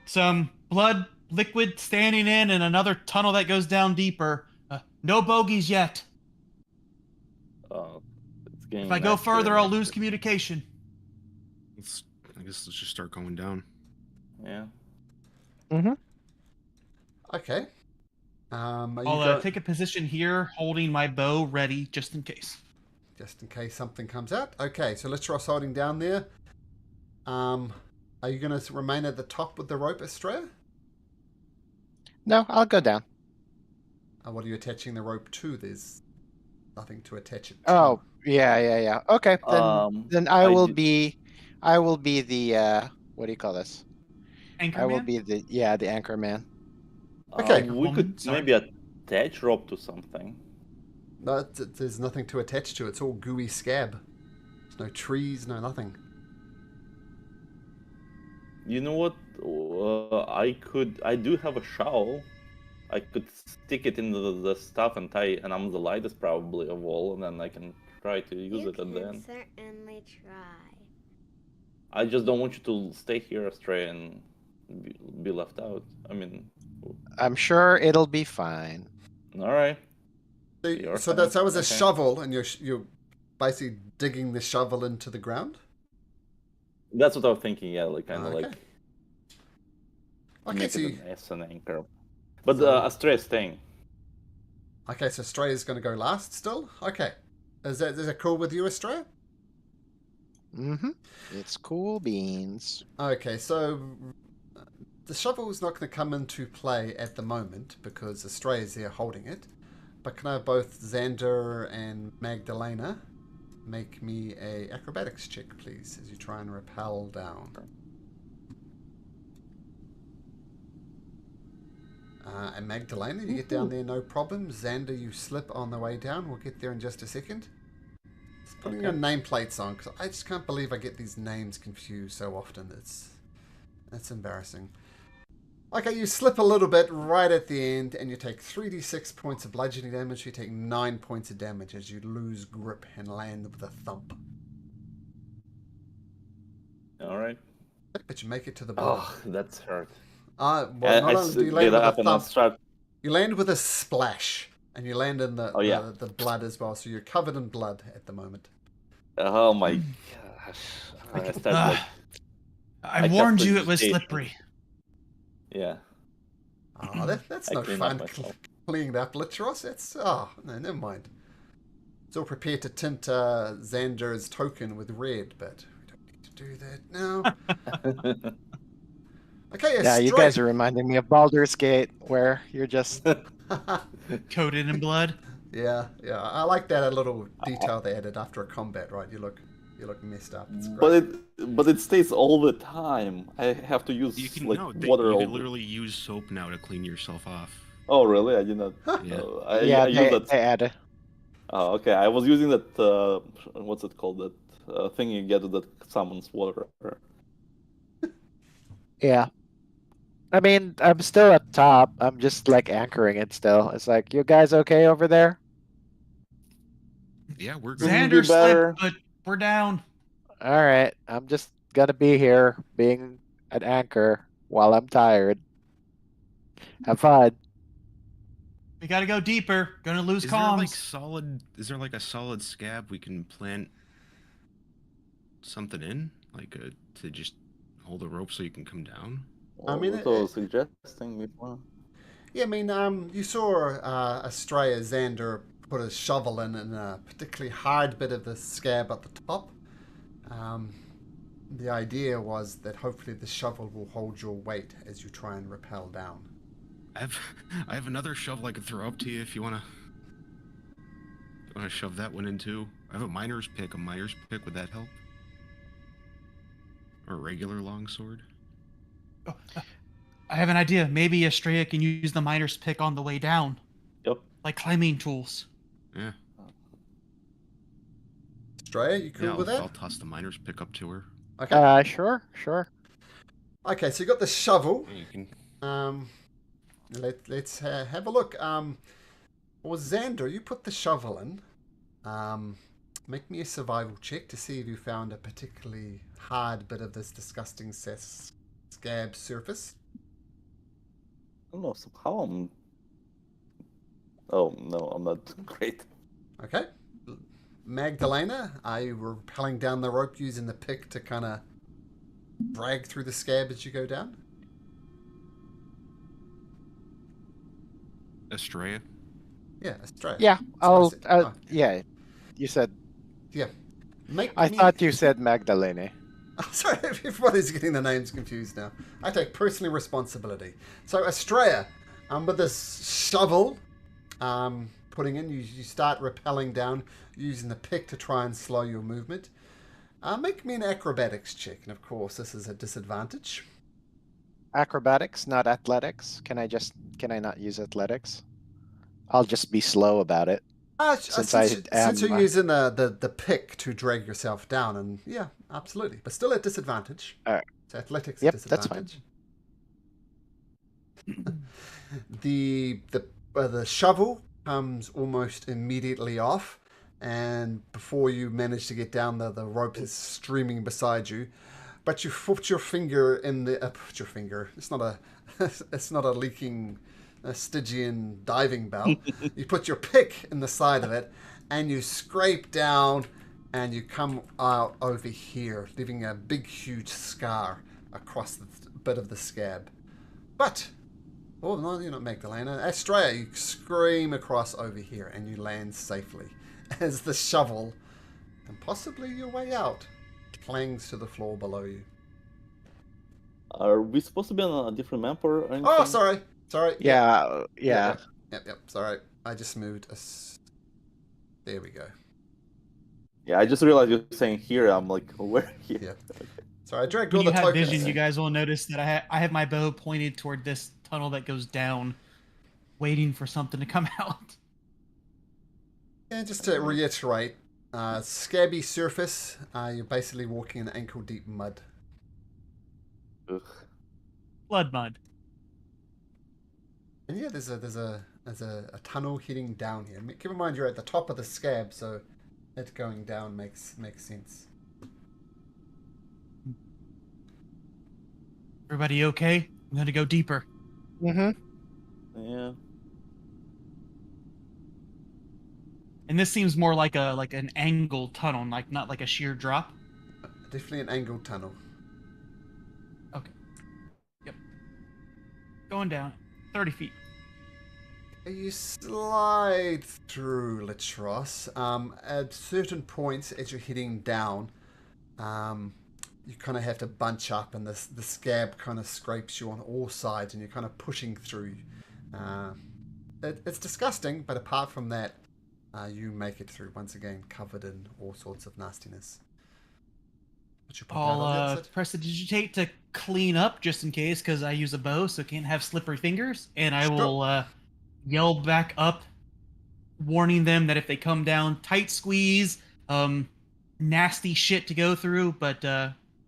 Some blood liquid standing in and another tunnel that goes down deeper. No bogeys yet. If I go further, I'll lose communication. I guess let's just start going down. Yeah. Mm-hmm. Okay. I'll take a position here, holding my bow ready, just in case. Just in case something comes out. Okay, so let's try holding down there. Are you going to remain at the top with the rope, Estrella? No, I'll go down. What are you attaching the rope to? There's nothing to attach it to. Oh, yeah. Okay, then I will be the what do you call this? Anchor I will man? be the anchor man. Okay. We could maybe attach rope to something. No, there's nothing to attach to. It's all gooey scab. There's no trees, no nothing. You know what? I do have a shovel. I could stick it into the stuff and tie, and I'm the lightest probably of all, and then I can try to use it at the end. You can certainly try. I just don't want you to stay here, Astray, and be left out. I mean, I'm sure it'll be fine. all right. So that was a shovel, and you're basically digging the shovel into the ground? That's what I was thinking, yeah, like kind of like Okay, make so it an anchor. But Astray is staying. Okay, so Astray is going to go last still? Okay. Is that cool with you, Astray? Mm-hmm. It's cool beans. Okay, so the shovel is not going to come into play at the moment because Astray is there holding it. But can I have both Xander and Magdalena make me a acrobatics check, please, as you try and rappel down? And Magdalena, you get down there no problem. Xander, you slip on the way down. We'll get there in just a second. Just putting your nameplates on, because I just can't believe I get these names confused so often. That's embarrassing. Okay, you slip a little bit right at the end, and you take 3d6 points of bludgeoning damage. You take 9 points of damage as you lose grip and land with a thump. All right. But you make it to the bottom. Oh, that's hurt. Well, not only do you land with a thump, you land with a splash, and you land in the blood as well. So you're covered in blood at the moment. Oh my gosh! I warned you it was slippery. Yeah. Oh, that's no fun. Cleaning up Litros. No, never mind. It's all prepared to tint Xander's token with red, but we don't need to do that now. Okay, yeah, you guys are reminding me of Baldur's Gate, where you're just coated in blood. Yeah, I like that little detail they added after a combat. Right, you look messed up. It's great. But it stays all the time. I have to use water. You can literally use soap now to clean yourself off. Oh really? I did not. Yeah, they added. Oh, okay. I was using that. What's it called? That thing you get that summons water. Yeah. I mean, I'm still up top. I'm just like anchoring it still. It's like, you guys okay over there? Yeah, we're good. Xander slipped, but we're down. All right. I'm just gonna be here being an anchor while I'm tired. Have fun. We gotta go deeper. Gonna lose comms. Is there like a solid scab we can plant something in? To just hold a rope so you can come down? Well, I mean, that's what I was suggesting before. yeah, I mean, you saw Australia Xander put a shovel in a particularly hard bit of the scab at the top. Um, the idea was that hopefully the shovel will hold your weight as you try and rappel down. I have another shovel I could throw up to you if you wanna shove that one in too. I have a miner's pick. A miner's pick, would that help? Or a regular longsword? Oh, I have an idea. Maybe Estrella can use the miner's pick on the way down. Yep. Like climbing tools. Yeah. Australia, you cool Yeah, with that? I'll toss the miner's pick up to her. Okay. Sure. Okay, so you got the shovel. Yeah, you can. Let's have a look. Or Xander, you put the shovel in. Make me a survival check to see if you found a particularly hard bit of this disgusting scab surface. I don't know, somehow I'm... Oh, no, I'm not great. Okay. Magdalena, are you rappelling down the rope using the pick to kind of drag through the scab as you go down? Estrella? Yeah, Australia. Yeah, That's what I said. Yeah, you said. Yeah. I thought you said Magdalene. Oh, sorry, everybody's getting the names confused now. I take personal responsibility. So Australia, with this shovel, putting in, you start rappelling down using the pick to try and slow your movement. Make me an acrobatics check, and of course this is a disadvantage. Acrobatics, not athletics. Can I not use athletics? I'll just be slow about it. Since you're using the pick to drag yourself down, and yeah, absolutely, but still at disadvantage. All right. So athletics Yep, disadvantage. The shovel comes almost immediately off, and before you manage to get down, the rope is streaming beside you. But you put your finger in the put your finger. It's not a leaking Stygian diving bell. You put your pick in the side of it, and you scrape down, and you come out over here, leaving a big, huge scar across the bit of the scab. But, oh no, you're not Magdalena. Australia, you scream across over here, and you land safely as the shovel, and possibly your way out, clangs to the floor below you. Are we supposed to be on a different map or anything? Oh, sorry. Yeah. Yep. Sorry, I just moved us. There we go. Yeah, I just realized you're saying here. I'm like, where here? Yeah. Sorry, I dragged When all you the have tokens. vision, you guys will notice that I have my bow pointed toward this tunnel that goes down, waiting for something to come out. Yeah, just to reiterate, scabby surface. You're basically walking in ankle-deep mud. Ugh. Blood mud. And yeah, there's a tunnel heading down here. Keep in mind you're at the top of the scab, so it going down makes sense. Everybody okay? I'm gonna go deeper. Mm-hmm. Yeah. And this seems more like an angled tunnel, not like a sheer drop. Definitely an angled tunnel. Okay. Yep. Going down. 30 feet. You slide through Latros. At certain points as you're heading down, you kind of have to bunch up, and the scab kind of scrapes you on all sides, and you're kind of pushing through. It's disgusting, but apart from that, you make it through, once again, covered in all sorts of nastiness. I'll prestidigitate to clean up just in case, because I use a bow, so can't have slippery fingers. And I will yell back up, warning them that if they come down, tight squeeze, nasty shit to go through, but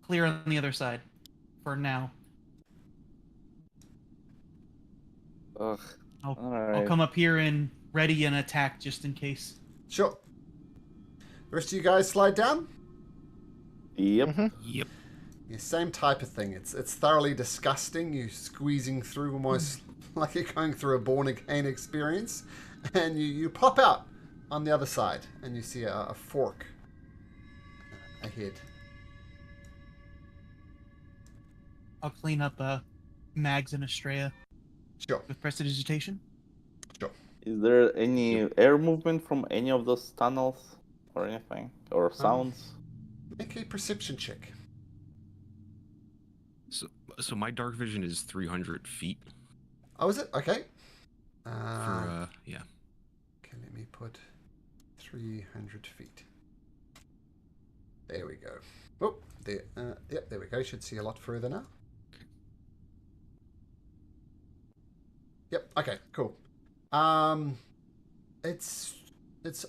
clear on the other side for now. Ugh. I'll come up here and ready an attack just in case. Sure. The rest of you guys slide down? Yep. Mm-hmm. Yep. Yeah, same type of thing. It's thoroughly disgusting. You're squeezing through almost like you're going through a born again experience, and you pop out on the other side, and you see a fork ahead. I'll clean up Mags and Estrella Sure. with prestidigitation. Sure. Is there any air movement from any of those tunnels or anything? Or sounds? Make a perception check. So my dark vision is 300 feet. Oh, is it? Okay. Yeah. Okay, let me put 300 feet. There we go. Oh, there. Yep, there we go. Should see a lot further now. Yep. Okay. Cool. It's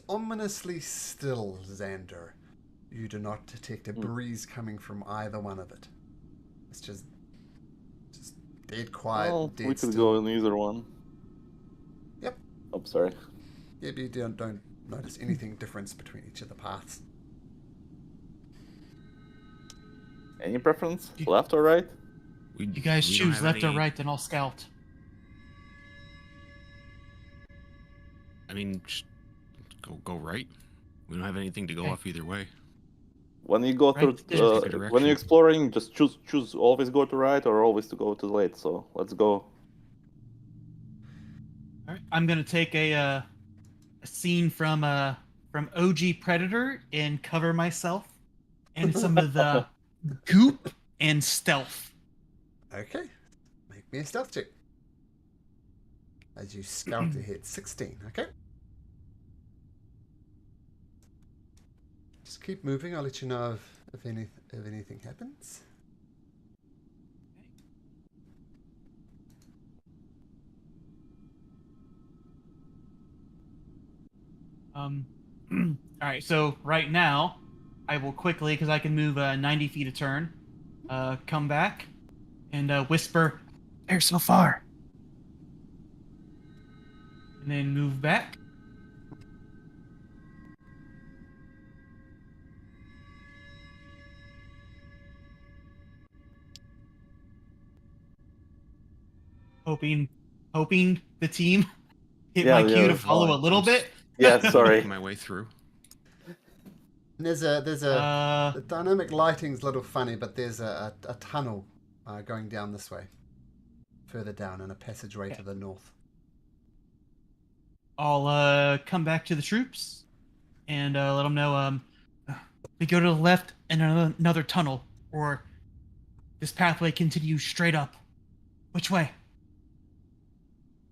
ominously still, Xander. You do not detect a breeze coming from either one of it. It's just dead quiet. Well, dead we could still. go in either one. Yep. Oh, sorry. Yeah, but you don't notice anything difference between each of the paths. Any preference? Left or right? You guys we don't choose have left or any- right, then I'll scout. I mean, just go right. We don't have anything to go Okay. off either way. When you go Right, through, just pick a when direction. you're exploring, just choose always go to right or always to go to the left. So let's go. All right, I'm gonna take a scene from OG Predator and cover myself in some of the goop and stealth. Okay. Make me a stealth check. As you scout ahead. 16, okay? Just keep moving. I'll let you know if anything happens. All right, so right now, I will quickly, because I can move 90 feet a turn, come back and whisper, "There so far," and then move back. Hoping the team hit Yeah, my cue to yeah. follow a little bit. Yeah, sorry. Making my way through. And there's the dynamic lighting's a little funny, but there's a tunnel going down this way. Further down and a passageway to the north. I'll come back to the troops and let them know we go to the left and another tunnel, or this pathway continues straight up. Which way?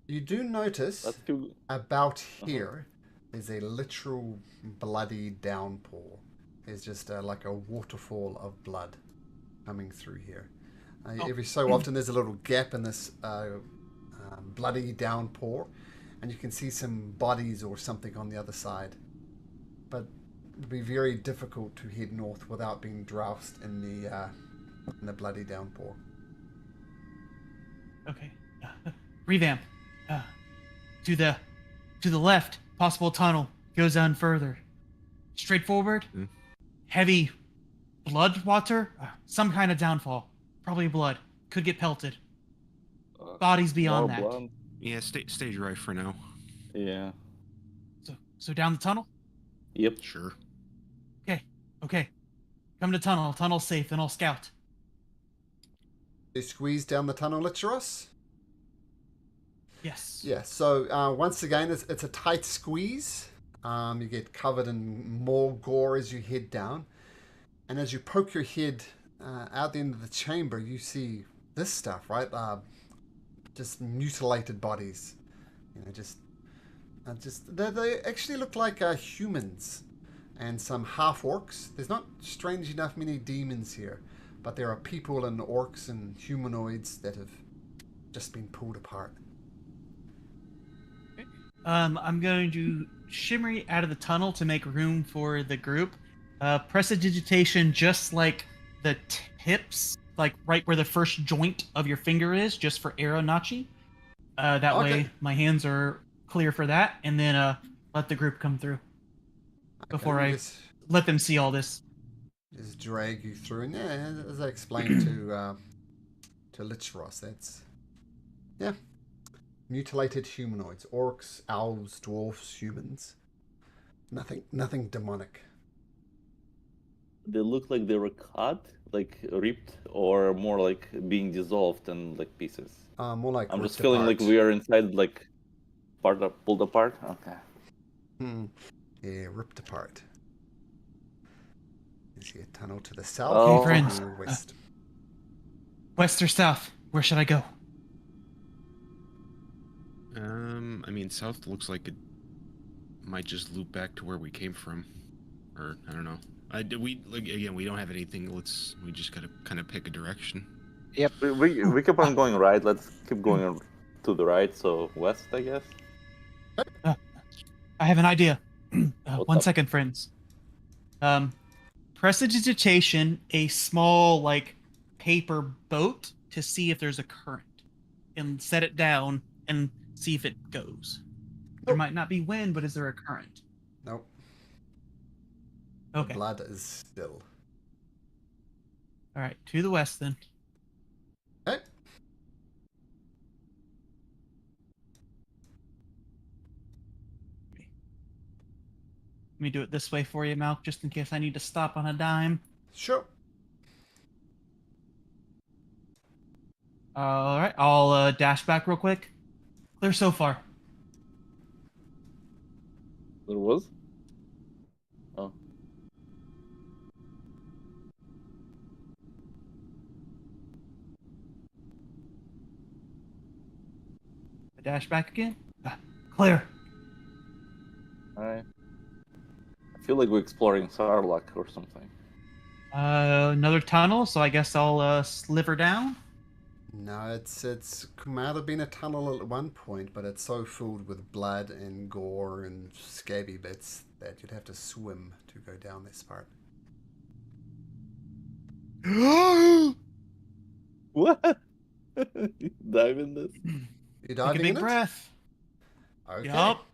You do notice Let's do. about here there's a literal bloody downpour. There's just like a waterfall of blood coming through here. Every so often there's a little gap in this bloody downpour, and you can see some bodies or something on the other side. But it'd be very difficult to head north without being doused in the bloody downpour. Okay. Revamp. To the left, possible tunnel goes on further. Straight forward. Heavy blood water. Some kind of downfall. Probably blood. Could get pelted. Bodies beyond more that. blood. Yeah, stage right for now. Yeah. So down the tunnel? Yep. Sure. Okay. Come to tunnel. Tunnel's safe, then I'll scout. You squeeze down the tunnel, Licheros? Yes. Yeah, so once again, it's a tight squeeze. You get covered in more gore as you head down. And as you poke your head out the end of the chamber, you see this stuff, right? Just mutilated bodies. You know, they actually look like humans and some half-orcs. There's not, strange enough, many demons here. But there are people and orcs and humanoids that have just been pulled apart. I'm going to shimmery out of the tunnel to make room for the group. Prestidigitation, just like the tips, like right where the first joint of your finger is, just for arrow notching. That Okay. way my hands are clear for that, and then let the group come through before Okay, I just let them see all this. drag you through. And yeah, as I explained to Licheros, that's mutilated humanoids, orcs, owls, dwarfs, humans. Nothing demonic. They look like they were cut, like ripped, or more like being dissolved in like pieces. More like I'm just ripped feeling like apart. we are inside, like pulled apart. Okay. Yeah, ripped apart. Is there a tunnel to the south Oh. Hey, friends. or west? West or south? Where should I go? I mean, south looks like it might just loop back to where we came from, or I don't know. We don't have anything. We just gotta kind of pick a direction. Yep. We keep on going right. Let's keep going to the right. So west, I guess. I have an idea. What's One up? second, friends. Prestidigitation a small, like, paper boat to see if there's a current, and set it down and see if it goes. There might not be wind, but is there a current? Nope. Okay. The blood is still. All right, to the west then. Okay. Let me do it this way for you, Malk, just in case I need to stop on a dime. Sure. All right, I'll dash back real quick. Clear so far. There was. Oh. I dash back again. Clear. All right. I feel like we're exploring Sarlacc or something. Another tunnel, so I guess I'll sliver down. No, it's might have been a tunnel at one point, but it's so filled with blood and gore and scabby bits that you'd have to swim to go down this part. What? Dive in this? You Take diving a big in breath. it? Okay. Yup.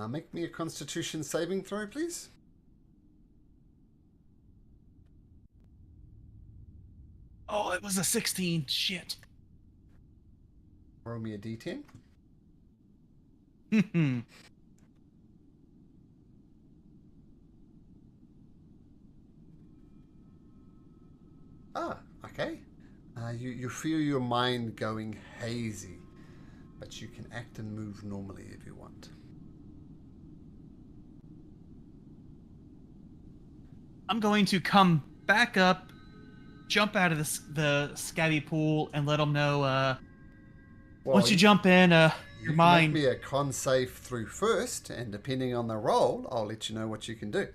Make me a Constitution saving throw, please. Oh, it was a 16. Shit. Roll me a d10. Okay. You feel your mind going hazy, but you can act and move normally if you want. I'm going to come back up, jump out of the scabby pool, and let them know. Once you jump in, you your can mind. make me a con save through first, and depending on the roll, I'll let you know what you can do.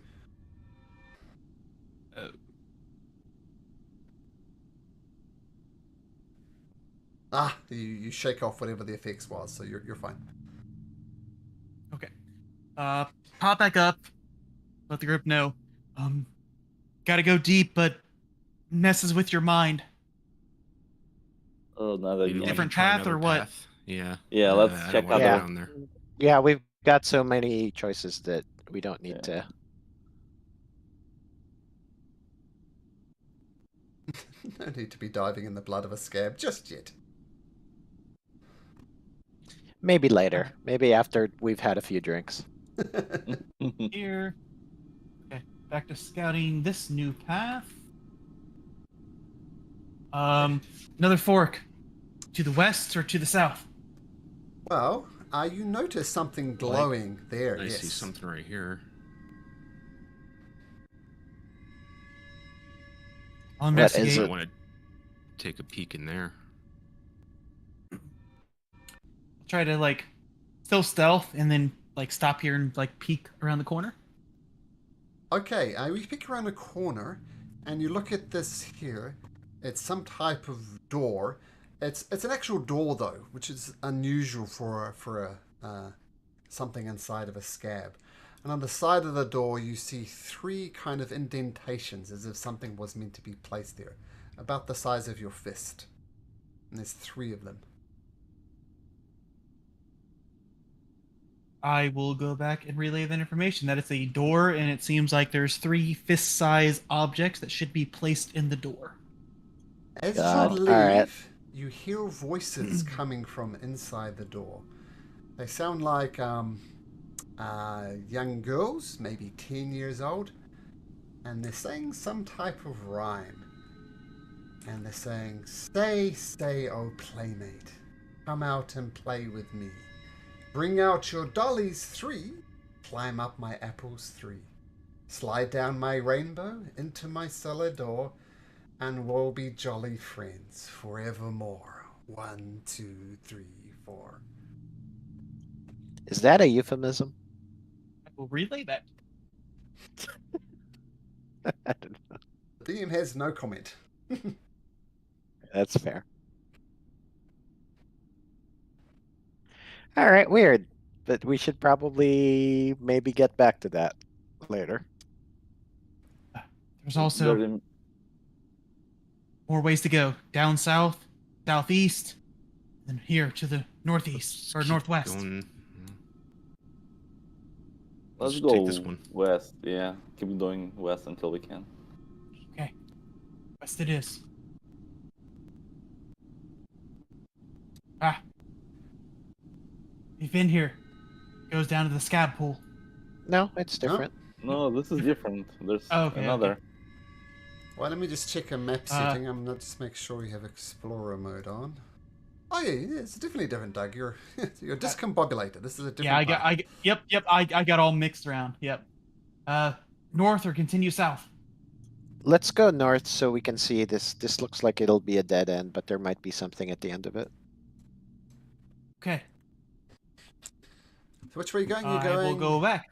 You shake off whatever the effects was, so you're fine. Okay. Pop back up. Let the group know. Gotta go deep, but messes with your mind. Oh, now that Maybe we Different should try path another or what? path. Yeah. Yeah, let's I check don't wanna out go the- down there. Yeah, we've got so many choices that we don't need to. No need to be diving in the blood of a scab just yet. Maybe later. Maybe after we've had a few drinks. Here. Okay, back to scouting this new path. Another fork. To the west or to the south? Well, you notice something glowing there. I Yes. see something right here. I'll What is investigate. I it? want to take a peek in there. Try to like still stealth and then like stop here and like peek around the corner. Okay, we pick around a corner, and you look at this here. It's some type of door. It's an actual door though, which is unusual for something inside of a scab. And on the side of the door, you see 3 kind of indentations, as if something was meant to be placed there, about the size of your fist. And there's 3 of them. I will go back and relay that information. That it's a door, and it seems like there's 3 fist-size objects that should be placed in the door. As God, you all leave, right. you hear voices coming from inside the door. They sound like young girls, maybe 10 years old. and they're saying some type of rhyme. And they're saying, "Stay, stay, oh playmate, come out and play with me. Bring out your dollies 3, climb up my apples 3. Slide down my rainbow into my cellar door, and we'll be jolly friends forevermore. 1, 2, 3, 4." Is that a euphemism? I will relay that. I don't know. The DM has no comment. That's fair. All right, weird. But we should probably maybe get back to that later. There's also more ways to go. Down south, southeast, and here to the northeast or Keep northwest. going. Let's Let's go take this one. west. Yeah, keep going west until we can. Okay, west it is. Ah, we've been here. Goes down to the scab pool. No, it's No? different. No, this is different. There's Okay, another. okay. Well, let me just check a map setting. I'm not just make sure we have Explorer mode on. Oh yeah, it's definitely different, Doug. You're discombobulated. This is a different. Yeah, I got all mixed around. Yep. North or continue south. Let's go north so we can see this. This looks like it'll be a dead end, but there might be something at the end of it. Okay. So which way are you going? You're I going. will go back.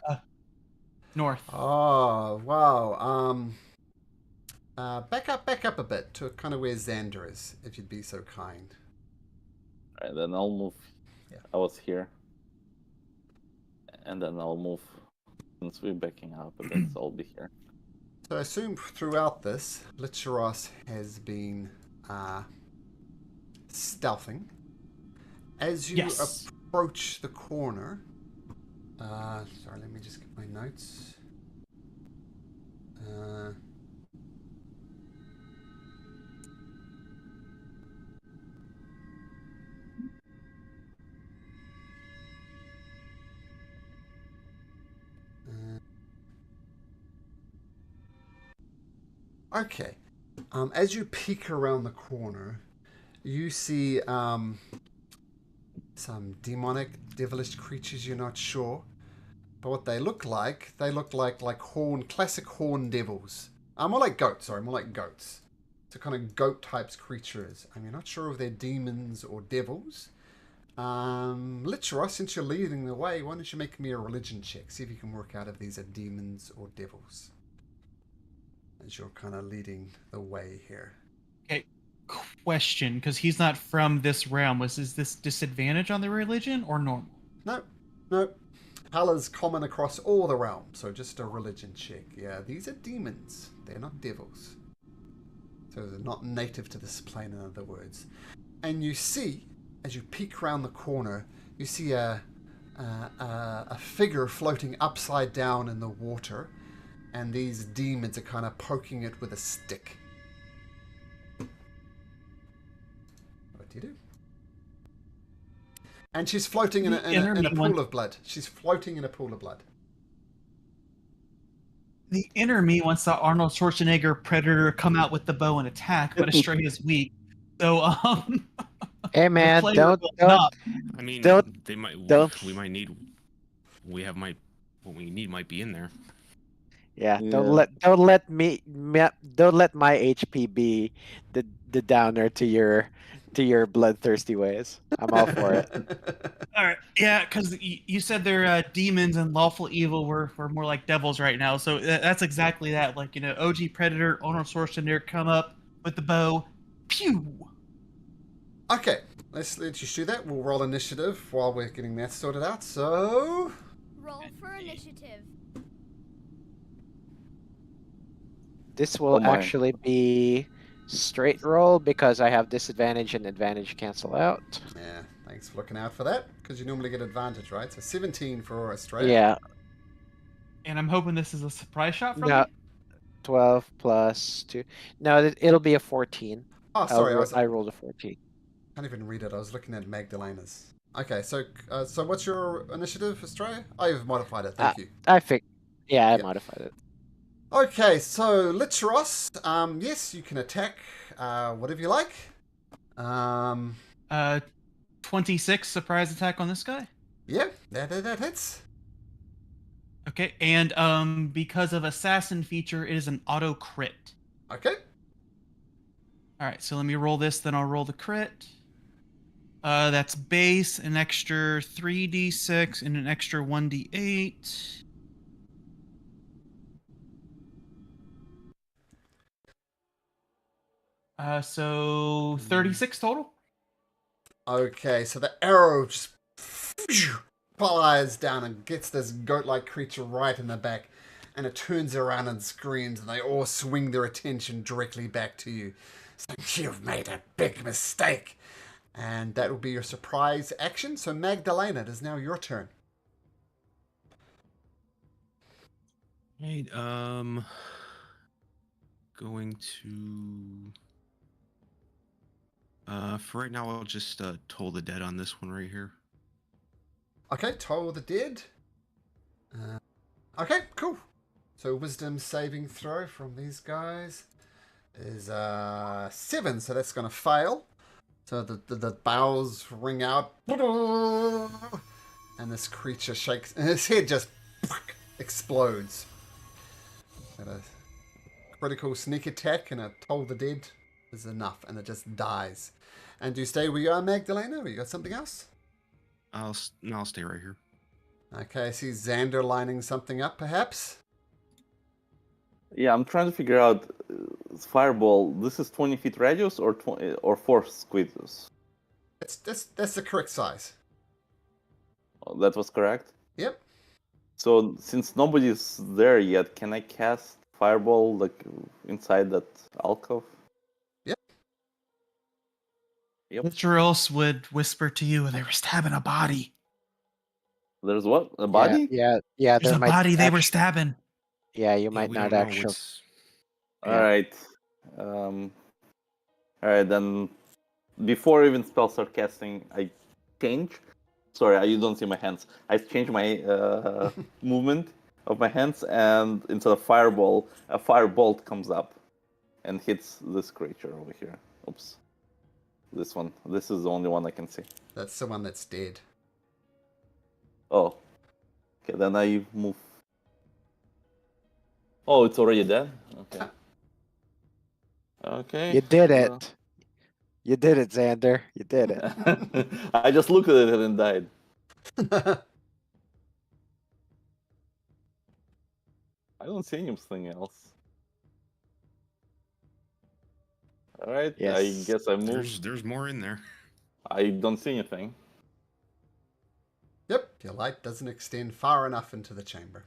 North. Oh wow. Back up a bit to kind of where Xander is, if you'd be so kind. Alright, then I'll move. Yeah. I was here. And then I'll move. Since we're backing up a bit, so I'll be here. So I assume throughout this, Licheros has been stealthing. As you Yes. approach the corner, sorry, let me just get my notes. Okay. As you peek around the corner, you see some demonic, devilish creatures. You're not sure, but what they look like classic horn devils. More like goats. Sorry, more like goats. So kind of goat types creatures. You're not sure if they're demons or devils. Licheros, since you're leading the way, why don't you make me a religion check? See if you can work out if these are demons or devils. As you're kind of leading the way here. Okay. Question, because he's not from this realm. Is this disadvantage on the religion or normal? No. Hala's common across all the realms, so just a religion check. Yeah, these are demons. They're not devils. So they're not native to this plane, in other words. And you see, as you peek around the corner, you see a figure floating upside down in the water, and these demons are kind of poking it with a stick. What do you do? And she's floating in a pool of blood. She's floating in a pool of blood. The inner me wants the Arnold Schwarzenegger Predator come out with the bow and attack, but Astray is weak. So, Hey man, player don't. will not. I mean, Don't- they might. don't- We might need. We have what we need might be in there. Yeah, Yeah. don't let my HP be the downer to your bloodthirsty ways. I'm all for it. All right, yeah, because you said they're demons and lawful evil were more like devils right now. So that's exactly that. Like, OG Predator, Arnold Schwarzenegger come up with the bow, pew. Okay, let's just do that. We'll roll initiative while we're getting that sorted out. So, Roll for initiative. This will my. actually be straight roll because I have disadvantage and advantage cancel out. yeah, thanks for looking out for that, because you normally get advantage, right? So 17 for Australia. Yeah, And I'm hoping this is a surprise shot from No. me. 12 plus 2. No, it'll be a 14. Oh, sorry, I rolled a 14. can't even read it. I was looking at Magdalena's. Okay, so what's your initiative, Australia? Oh, you've modified it. Thank you. I modified it. Okay, so Litros, yes, you can attack whatever you like. 26 surprise attack on this guy. Yeah, that hits. Okay, and because of assassin feature, it is an auto crit. Okay. All right, so let me roll this, then I'll roll the crit. That's base, an extra 3d6, and an extra 1d8. So 36 total. Okay, so the arrow just flies down and gets this goat-like creature right in the back, and it turns around and screams, and they all swing their attention directly back to you. So you've made a big mistake. And that will be your surprise action. So Magdalena, it is now your turn. Right. Going to. For right now, I'll just toll the dead on this one right here. Okay, Toll the Dead. Okay, cool. So wisdom saving throw from these guys is 7, so that's going to fail. So the bowels ring out, and this creature shakes, and his head just explodes. And a critical sneak attack and a Toll the Dead is enough, and it just dies. And do you stay where you are, Magdalena, or you got something else? I'll stay right here. Okay, I see Xander lining something up, perhaps. Yeah, I'm trying to figure out fireball. This is 20 feet radius or 20 or 4 squeezes. That's the correct size. Oh, that was correct. Yep. So since nobody's there yet, can I cast fireball like inside that alcove? Yep. Which or else would whisper to you they were stabbing a body. There's what? A body? Yeah. There's There a might body they were actu- stabbing. Yeah, you Yeah, might we not don't know actually. what's. All right. All right, then before even spell start casting, I change. Sorry, you don't see my hands. I change my movement of my hands, and instead of fireball, a firebolt comes up and hits this creature over here. Oops. This one. This is the only one I can see. That's the one that's dead. Oh. Okay, then I move. Oh, it's already dead? Okay. Okay. You did it. You did it, Xander. You did it. I just looked at it and died. I don't see anything else. Alright, Yes. I guess I moved. There's more in there. I don't see anything. Yep, your light doesn't extend far enough into the chamber.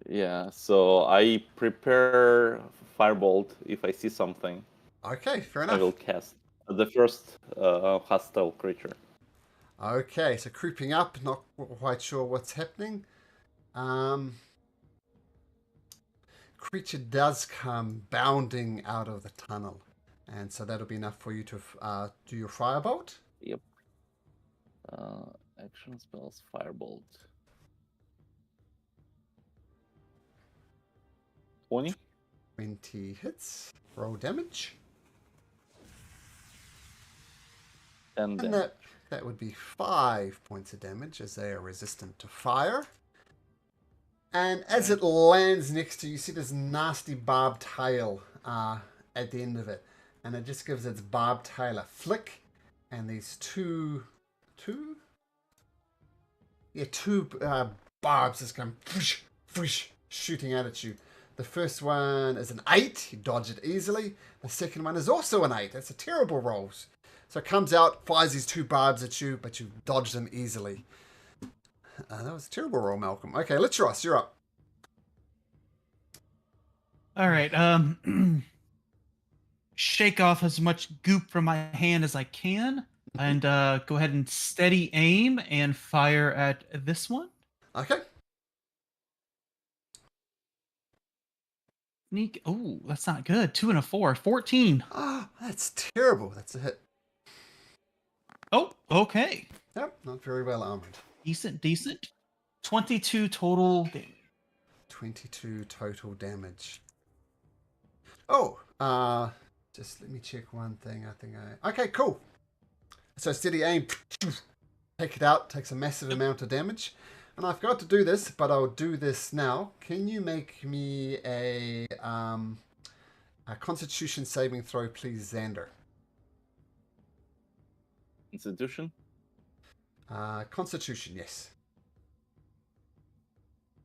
Yeah, so I prepare firebolt if I see something. Okay, fair I will enough. cast the first hostile creature. Okay, so creeping up, not quite sure what's happening. Creature does come bounding out of the tunnel, and so that'll be enough for you to do your firebolt. Yep. Action spells firebolt. 20. 20 hits. Roll damage. 10 And damage. that would be 5 points of damage as they are resistant to fire. And as it lands next to you, see this nasty barbed tail at the end of it. And it just gives its barbed tail a flick. And these two barbs just come shooting out at you. The first one is an 8. You dodge it easily. The second one is also an 8. That's a terrible roll. So it comes out, fires these 2 barbs at you, but you dodge them easily. That was a terrible roll, Malcolm. Okay, Litros, you're up. All right. Shake off as much goop from my hand as I can, and go ahead and steady aim and fire at this one. Okay. Sneak. Oh, that's not good. 2 and a 4. 14. Ah, that's terrible. That's a hit. Oh, okay. Yep, not very well armored. Decent. 22 total damage. 22 total damage. Oh, just let me check one thing. Okay, cool. So steady aim, take it out, takes a massive amount of damage. And I forgot to do this, but I'll do this now. Can you make me a Constitution saving throw, please, Xander? Institution? Constitution, yes.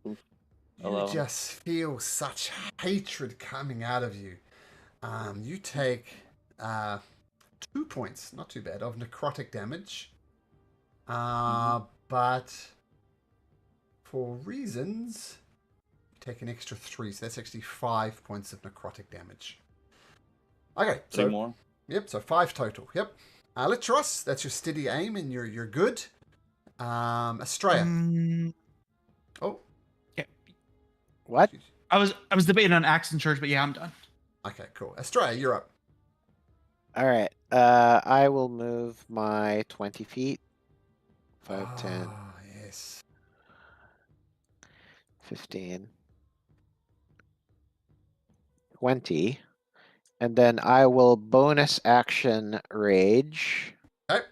Oof. You 11. just feel such hatred coming out of you. You take 2 points, not too bad, of necrotic damage. But for reasons, you take an extra 3, so that's actually 5 points of necrotic damage. Okay, so 3 more. Yep, so 5 total. Yep. Alitros, that's your steady aim, and you're good. Australia. Oh. Yeah. What? I was debating on Axe and Church, but yeah, I'm done. Okay, cool. Australia, you're up. All right. I will move my 20 feet. 5, 10, Ah, yes. 15, 20. And then I will bonus action rage. Okay.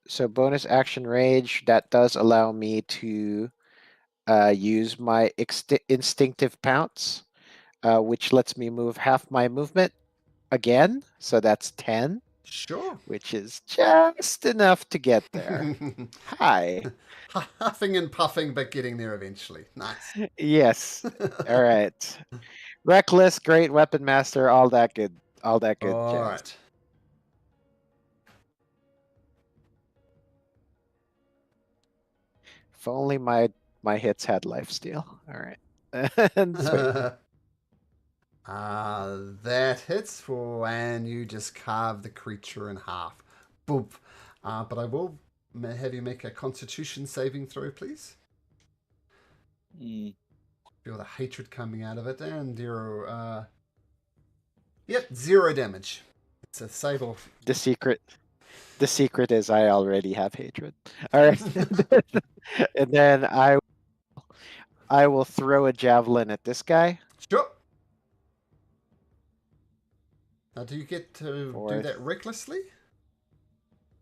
So bonus action rage, that does allow me to use my instinctive pounce, which lets me move half my movement again. So that's 10, Sure. which is just enough to get there. Hi. Huffing and puffing, but getting there eventually. Nice. Yes. All right. Reckless, great weapon master, all that good All jazz. right. If only my hits had lifesteal. All right. And swing. That hits for, and you just carve the creature in half. Boop. But I will have you make a Constitution saving throw, please. Feel the hatred coming out of it, and you're, yep, 0 damage. It's a save off. The secret is I already have hatred. All right. And then I will throw a javelin at this guy. Sure. Now, do you get to do Fourth. that recklessly?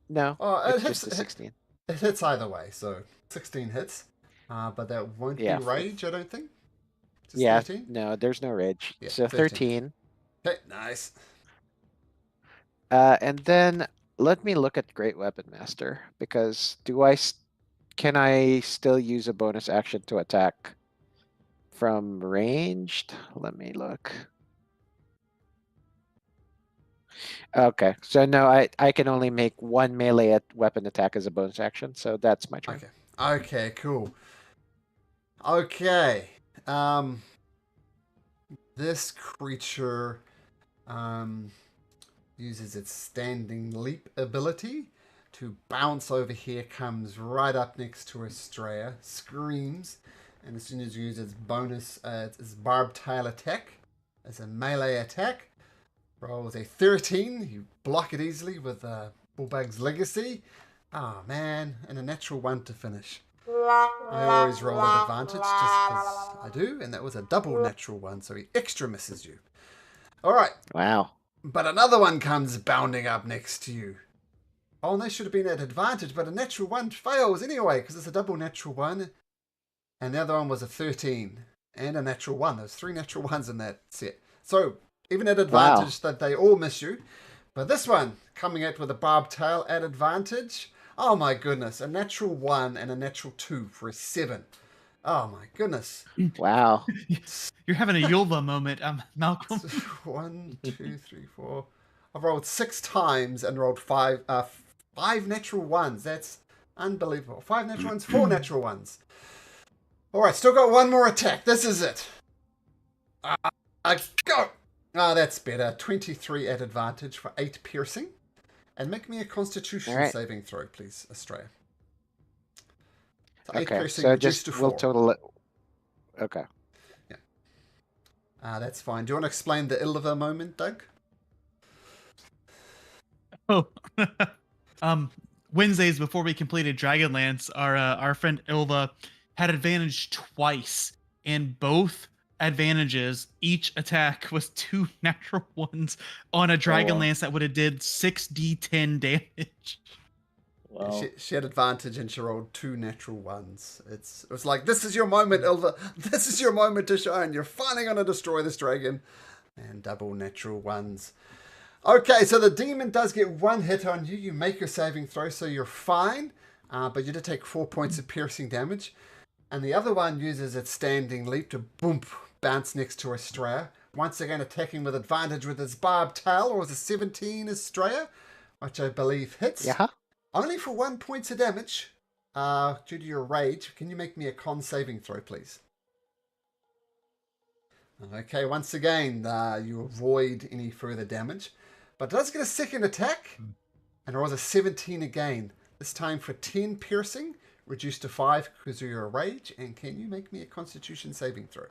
No, Oh, it's it hits. just a 16. It hits either way, so 16 hits. But that won't Yeah, be rage, I don't think. Just Yeah, 13? no, there's no rage. Yeah, So 13. Okay, nice. And then let me look at Great Weapon Master, because can I still use a bonus action to attack from ranged? Let me look. Okay, so no, I can only make 1 melee weapon attack as a bonus action, so that's my turn. Okay, cool. Okay. This creature uses its standing leap ability to bounce over here, comes right up next to Estrella, screams, and as soon as you use its bonus, its barbed tail attack as a melee attack, rolls a 13. You block it easily with Bullbug's Legacy. Oh man, and a natural 1 to finish. I always roll at advantage just because I do, and that was a double natural 1, so he extra misses you. Alright, Wow. but another one comes bounding up next to you. Oh, and they should have been at advantage, but a natural 1 fails anyway, because it's a double natural 1, and the other one was a 13, and a natural 1. There's 3 natural 1s in that set. So, even at advantage, that they all miss you. But this one, coming out with a barbed tail at advantage. Oh my goodness, a natural 1 and a natural 2 for a 7. Oh my goodness. Wow. You're having a Yulva moment, Malcolm. 1, 2, 3, 4. I've rolled 6 times and rolled 5 natural 1s. That's unbelievable. 5 natural 1s, 4 natural 1s. Alright, still got 1 more attack. This is it. Go! Ah, that's better. 23 at advantage for 8 piercing. And make me a Constitution saving throw, please, Australia. So 8 piercing so reduced just to we'll 4. total it. Okay. Yeah. That's fine. Do you want to explain the Illiver moment, Doug? Oh, Wednesdays before we completed Dragonlance, our friend Ilva had advantage twice, and both advantages, each attack was 2 natural ones on a Dragonlance that would have did 6d10 damage. Wow. She had advantage and she rolled 2 natural ones. It was like, this is your moment, Ilva. This is your moment to shine. You're finally going to destroy this dragon. And double natural ones. Okay, so the demon does get 1 hit on you. You make your saving throw, so you're fine. But you did take 4 points of piercing damage. And the other one uses its standing leap to boom, bounce next to Estrella. Once again attacking with advantage with its barbed tail, or was a 17 Estrella, which I believe hits. Yeah. Only for 1 point of damage, due to your rage. Can you make me a con saving throw, please? Okay, once again, you avoid any further damage. But it does get a second attack, and it was a 17 again. This time for 10 piercing, reduced to 5 because of your rage. And can you make me a constitution saving throw?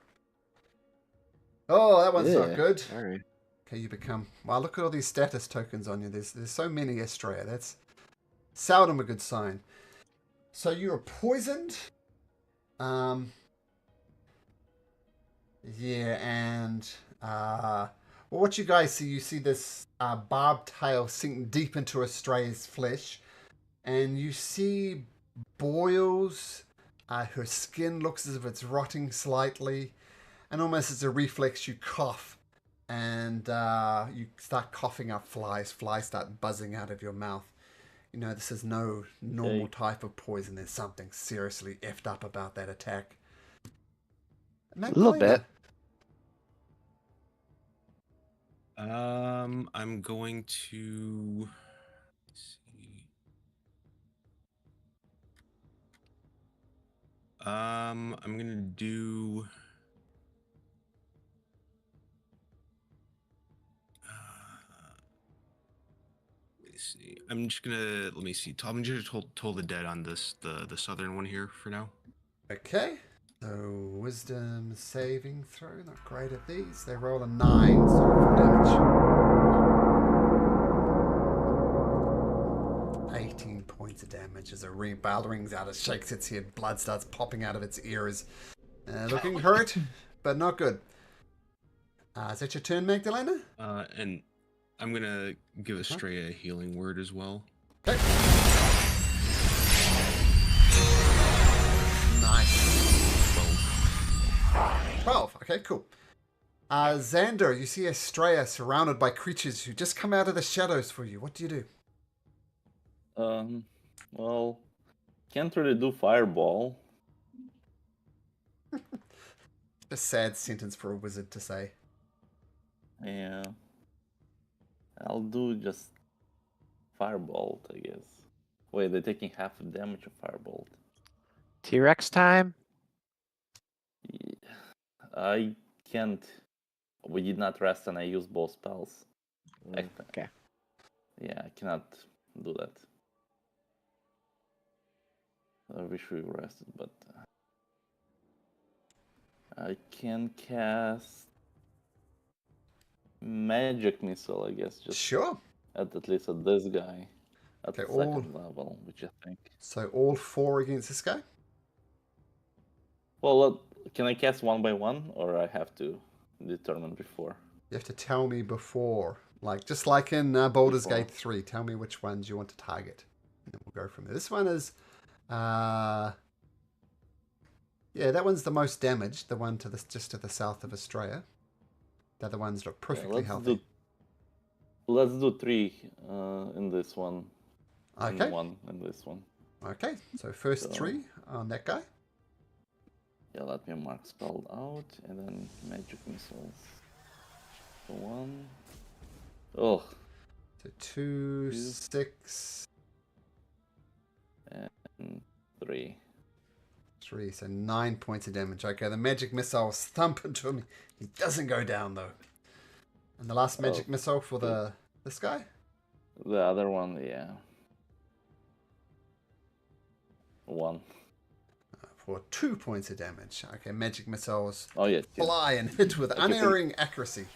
Oh, that one's not good. All right. Okay, you become... Wow, look at all these status tokens on you. There's so many, Estrella. That's seldom a good sign. So you are poisoned. Yeah, and well, what you guys see, you see this barbed tail sink deep into Estrella's flesh, and you see boils. Her skin looks as if it's rotting slightly, and almost as a reflex, you cough, and you start coughing up flies. Flies start buzzing out of your mouth. You know, this is no normal type of poison. There's something seriously effed up about that attack. A little bit. I'm going to see. I'm gonna do. Let me see. I'm just gonna let me see. I'm just toll the dead on this the southern one here for now. Okay. So, wisdom saving throw, not great at these. They roll a 9, so for damage. 18 points of damage as a bell rings out, it shakes its head, blood starts popping out of its ears. Looking hurt, but not good. Is that your turn, Magdalena? And I'm gonna give Estrella a healing word as well. Okay. Nice. 12. Okay, cool. Xander, you see Estrella surrounded by creatures who just come out of the shadows for you. What do you do? Well, can't really do fireball. A sad sentence for a wizard to say. Yeah. I'll do just firebolt, I guess. Wait, they're taking half the damage of firebolt. T-Rex time. Yeah. I can't. We did not rest, and I used both spells. Okay. Yeah, I cannot do that. I wish we rested, but I can cast magic missile, I guess. Just Sure. at least at this guy at Okay, the second level, which I think. So all 4 against this guy? Well, can I cast one by one, or I have to determine before? You have to tell me before. Like, just like in Baldur's Before. Gate 3, tell me which ones you want to target. And then we'll go from there. This one is... yeah, that one's the most damaged. The one to just to the south of Australia. The other ones look perfectly healthy. Let's do 3 in this one. Okay. And 1 in this one. Okay, so first So- 3 on that guy. Yeah, let me mark spelled out, and then magic missiles. So 1. Oh, So 2, 2. 6, and 3. 3. So 9 points of damage. Okay, the magic missiles thump into him. He doesn't go down though. And the last magic missile for this guy? The other one, yeah. 1. For 2 points of damage. Okay, magic missiles Oh yeah. fly and hit with unerring accuracy.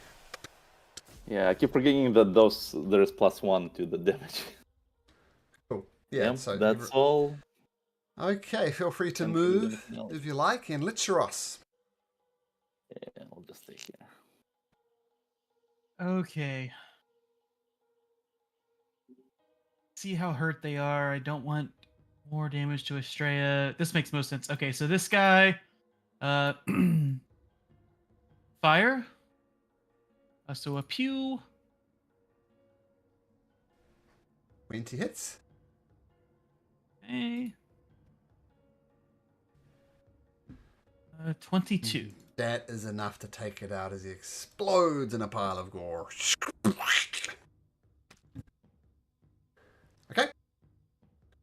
Yeah, I keep forgetting that there's +1 to the damage. Cool. Yeah, Yep, so that's all. okay, feel free to Can't really do move anything else. if you like, and Licheros. Yeah, I'll just stay here. Okay. See how hurt they are. I don't want more damage to Estrella. This makes most sense. Okay, so this guy, uh, fire. So a pew. 20 hits. Okay. 22. That is enough to take it out as he explodes in a pile of gore. Okay.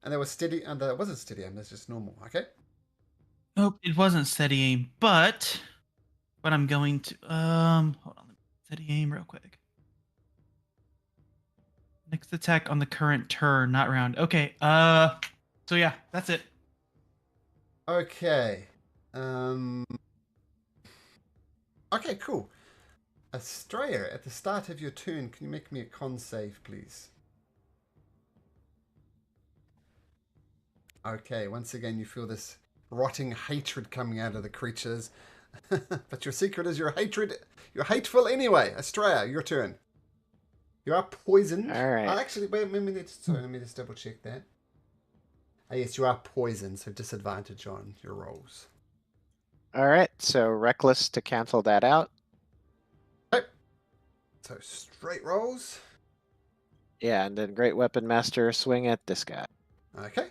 And there was steady, and there wasn't steady aim, that's just normal. Okay. Nope, it wasn't steady aim, but what I'm going to hold on, steady aim real quick. Next attack on the current turn, not round. Okay, so yeah, that's it. Okay. Okay, cool. Estrella, at the start of your turn, can you make me a con save, please? Okay, once again, you feel this rotting hatred coming out of the creatures. But your secret is your hatred. You're hateful anyway. Estrella, your turn. You are poisoned. All right. Actually, wait, let me just double check that. Yes, you are poisoned, so disadvantage on your rolls. All right, so reckless to cancel that out. Okay. So straight rolls. Yeah, and then Great Weapon Master swing at this guy. Okay.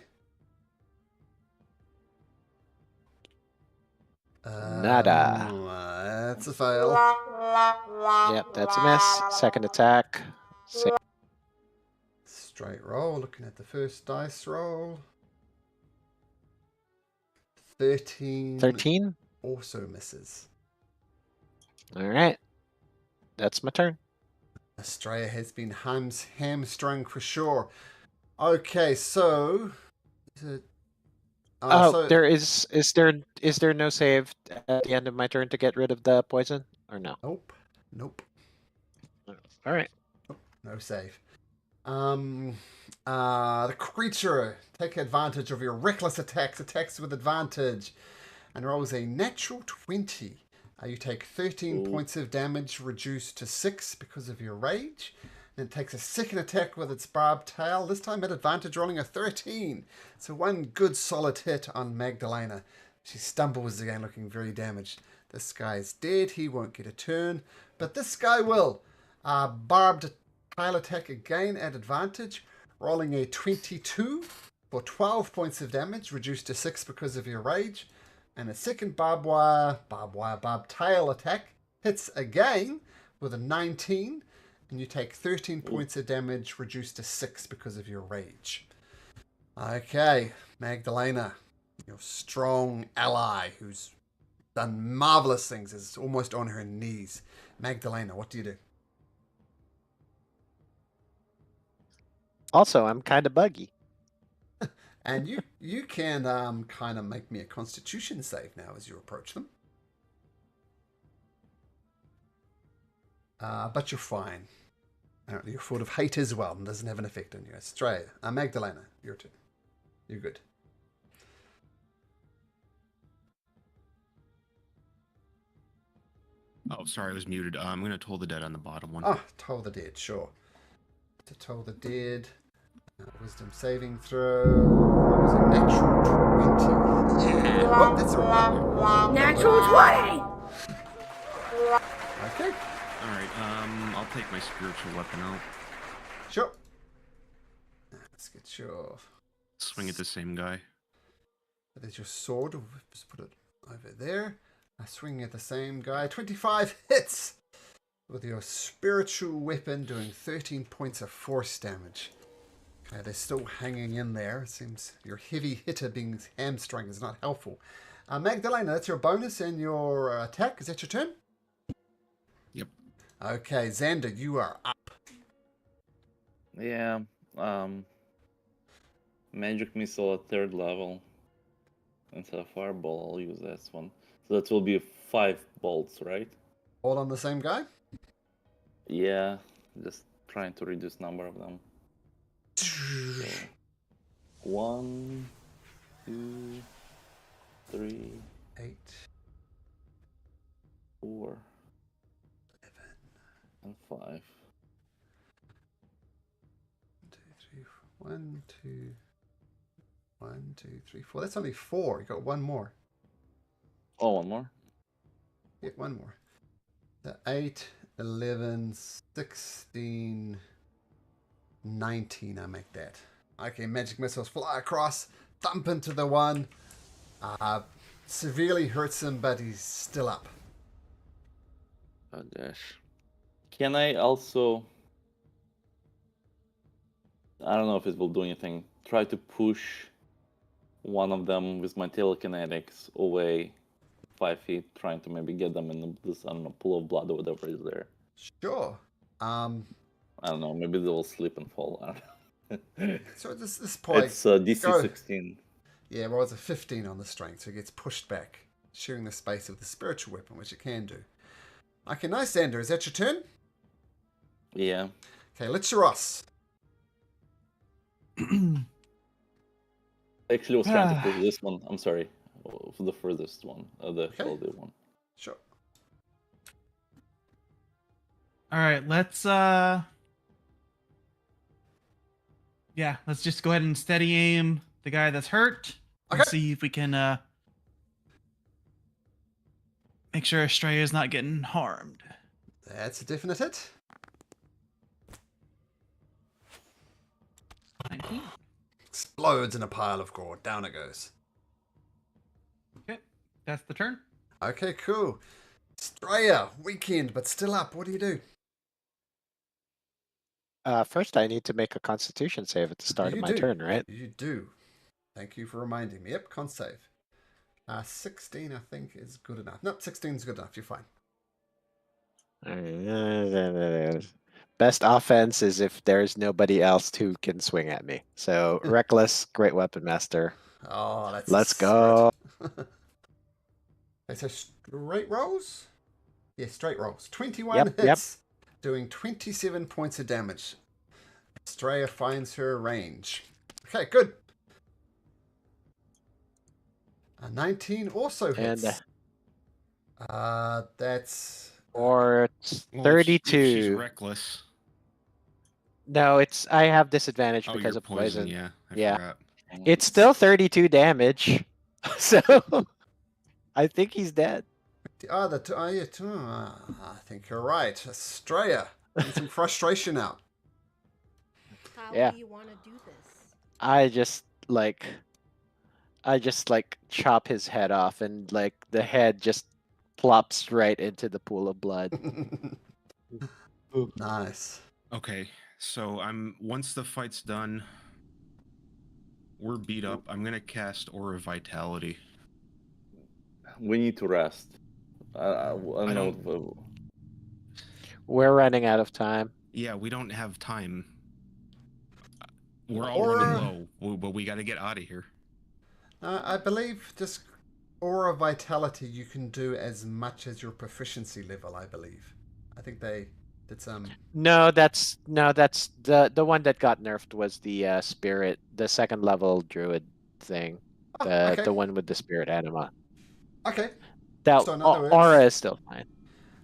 Nada. That's a fail. Yep, that's a miss. Second attack. Straight roll. Looking at the first dice roll. 13. 13. Also misses. All right, that's my turn. Estrella has been hamstrung for sure. Okay, so is it? Oh, there is there no save at the end of my turn to get rid of the poison, or no? Nope. All right. No save. The creature take advantage of your reckless attacks with advantage, and rolls a natural 20. You take 13 points of damage, reduced to 6 because of your rage. Then it takes a second attack with its barbed tail, this time at advantage, rolling a 13. So one good solid hit on Magdalena. She stumbles again, looking very damaged. This guy's dead, he won't get a turn, but this guy will. Barbed tail attack again at advantage, rolling a 22 for 12 points of damage, reduced to 6 because of your rage. And a second barbed tail attack hits again with a 19, and you take 13 points of damage, reduced to 6 because of your rage. Okay, Magdalena, your strong ally who's done marvelous things, is almost on her knees. Magdalena, what do you do? Also, I'm kind of buggy. And you can kind of make me a Constitution save now as you approach them. But you're fine. Apparently you're full of hate as well and doesn't have an effect on you. Estrella, Magdalena, your turn. You're good. Oh, sorry, I was muted. I'm going to Toll the Dead on the bottom one. Oh, Toll the Dead, sure. To Toll the Dead. Wisdom saving throw. That was a natural 20. Yeah. Oh, that's a one. Natural 20! Okay. Alright, I'll take my spiritual weapon out. Sure. Let's get your... Swing at the same guy. There's your sword. We'll just put it over there. Swinging at the same guy. 25 hits! With your spiritual weapon doing 13 points of force damage. Okay, they're still hanging in there. It seems your heavy hitter being hamstrung is not helpful. Magdalena, that's your bonus and your attack. Is that your turn? Yep. Okay, Xander, you are up. Yeah. Magic missile at 3rd level. Instead of fireball, I'll use this one. So that will be 5 bolts, right? All on the same guy? Yeah. Just trying to reduce number of them. So, 1, 2, 3, 8, 4, 11, and 5. 1, 2, 3, 1, 2, 1, 2, 3, 4. That's only 4. You got one more. Oh, one more. Yeah, one more. So 8, 11, 16, 19. I make that. Okay, magic missiles fly across, thump into the one. Severely hurts him, but he's still up. Oh gosh. Can I also? I don't know if it will do anything. Try to push one of them with my telekinetics away 5 feet, trying to maybe get them in this, I don't know, pool of blood or whatever is there. Sure. I don't know. Maybe they will slip and fall. I don't know. So this point, It's DC go. 16. Yeah, well, it's a 15 on the strength, so it gets pushed back, sharing the space of the spiritual weapon, which it can do. Okay, nice, Xander. Is that your turn? Yeah. Okay, let's Ross. I actually was trying to push this one. I'm sorry. For the furthest one. The holiday one. Sure. All right, let's let's just go ahead and steady aim the guy that's hurt and Okay. see if we can make sure Estrella's not getting harmed. That's a definite hit. 19. Explodes in a pile of gore. Down it goes. Okay, that's the turn. Okay, cool. Straya, weakened, but still up. What do you do? First, I need to make a Constitution save at the start of You my do. turn, right? You do. Thank you for reminding me. Yep, con save. 16, I think, is good enough. Nope, 16 is good enough. You're fine. Best offense is if there's nobody else who can swing at me. So reckless, great weapon master. Oh, that's Let's go. okay, so straight rolls? Yeah, straight rolls. 21 Yep, hits, doing 27 points of damage. Straya finds her range. Okay, good. 19 also And hits. That's or Well, if 32. she's reckless. No, it's I have disadvantage Oh, because you're of poison. Yeah, I Yeah. forgot. It's still 32 damage. So I think he's dead. I think you're right. Straya, get some frustration out. How Yeah. do you want to do this? I just like chop his head off and like the head just plops right into the pool of blood. Nice. Okay, so once the fight's done, we're beat up. I'm gonna cast Aura Vitality. We need to rest. I don't know. We're running out of time. Yeah, we don't have time. We're all Aura- running low, but we got to get out of here. I believe just Aura Vitality you can do as much as your proficiency level, I believe. I think they did some... No, that's the one that got nerfed was the spirit, the second level druid thing. okay. The one with the spirit anima. Okay. That So in other words- aura is still fine.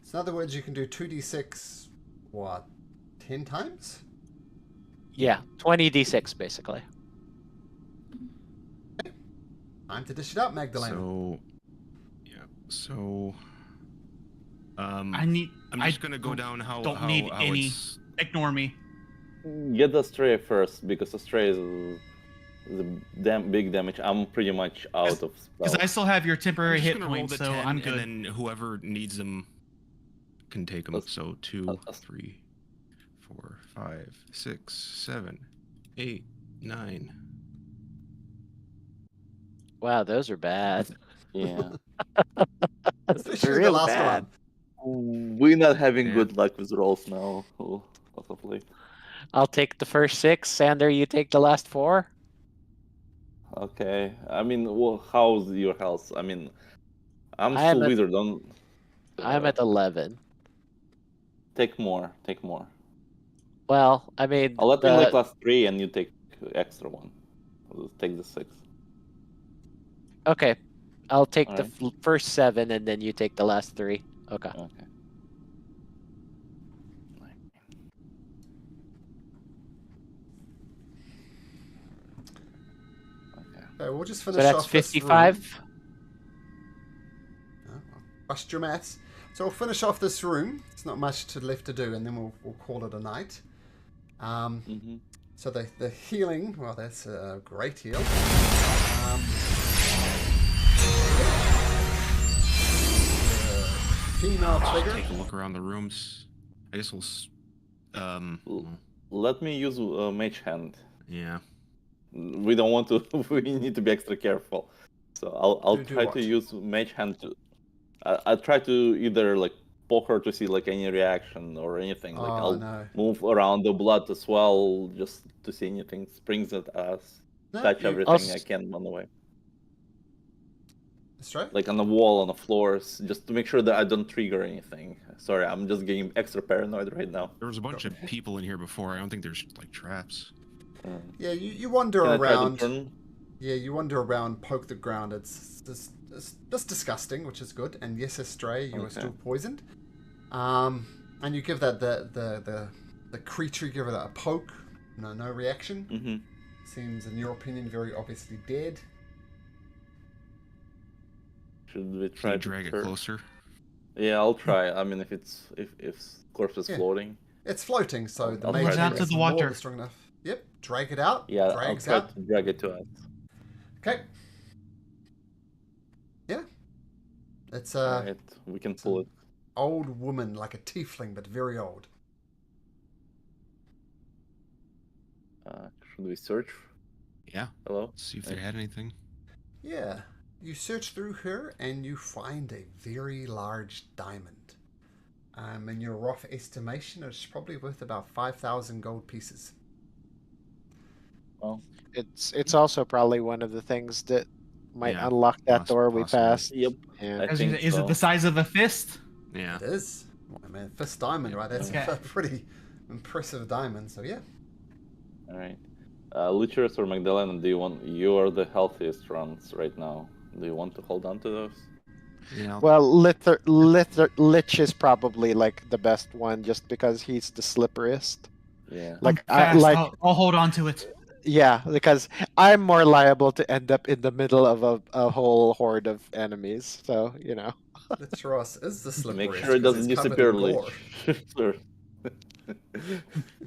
So in other words, you can do 2d6, what, 10 times? Yeah, 20d6 basically. Time to dish it up, Magdalena. So, I'm I'm just gonna go don't- down how don't how, need how any. it's. Ignore me. Get the Astrea first, because Astrea is the big damage. I'm pretty much out of Because spells. I still have your temporary I'm just hit gonna roll points, the so 10, I'm good. and then whoever needs them can take them. Let's- So 2, let's- 3, 4, 5, 6, 7, 8, 9. Wow, those are bad. Yeah. That's Especially real the last bad. one. We're not having Yeah. good luck with rolls now. Possibly. I'll take the first 6. Sander, you take the last 4. Okay. I mean, well, how's your health? I mean, I'm I am still at- wizard. Don't. I'm at 11. Take more. Take more. Well, I mean, I'll let me like last 3, and you take extra one. We'll take the 6. Okay. I'll take the Alright. first 7, and then you take the last 3. Okay. Okay. Okay, we'll just So finish that's off this 55. room. Bust your maths. So we'll finish off this room. It's not much left to do, and then we'll call it a night. So the healing, well, that's a great heal. Female trigger. Take a look around the rooms. I guess Let me use Mage Hand. yeah. We don't want to. We need to be extra careful. So I'll Do try what? to use Mage Hand to. I'll try to either like poke her to see like any reaction or anything. Like Oh, I'll no. move around the blood as well, just to see anything springs at us. No, Touch you- everything I can on the way, That's right. like on the wall, on the floors, just to make sure that I don't trigger anything. Sorry, I'm just getting extra paranoid right now. There was a bunch of people in here before. I don't think there's like traps. Yeah, you wander Can I try to around. turn? Yeah, you wander around, poke the ground. It's just disgusting, which is good. And yes, Astray, you are Okay. still poisoned. And you give that the creature, give it a poke. No reaction. Mm-hmm. Seems, in your opinion, very obviously dead. Should we Can try you to drag it turn? closer? Yeah, I'll try. I mean, if corpse is Yeah. floating. It's floating, so the I'll mage try down to- to is the more water. than strong enough. Yep, drag it out. Yeah, I'll drags try out. to drag it to us. Okay. Yeah. It's Alright, we can pull it. old woman, like a tiefling, but very old. Should we search? Yeah. Hello? See if they had anything. Yeah. You search through her and you find a very large diamond. In your rough estimation, it's probably worth about 5,000 gold pieces. Well, It's also probably one of the things that might Yeah, unlock that poss- door we possibly. passed. yep. Yeah. I think Is so. it the size of a fist? Yeah. It is. I mean, fist diamond, right? That's Okay. a pretty impressive diamond. So yeah. Alright. Lucius or Magdalena, you are the healthiest ones right now. Do you want to hold on to those? Yeah. Well, Lich is probably like the best one just because he's the slipperiest. Yeah. Like I'm fast. I'll hold on to it. Yeah, because I'm more liable to end up in the middle of a whole horde of enemies. So, you know. Litros is the slippery. Make sure it doesn't disappear, Lich. Sure.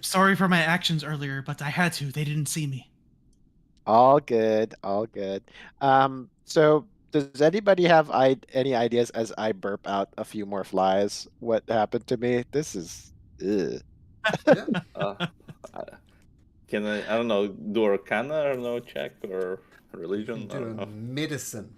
Sorry for my actions earlier, but I had to. They didn't see me. All good, all good. So does anybody have any ideas as I burp out a few more flies? What happened to me? This is ugh. Yeah. Can I don't know, do Arcana or no check or You religion? can I do don't a know. medicine.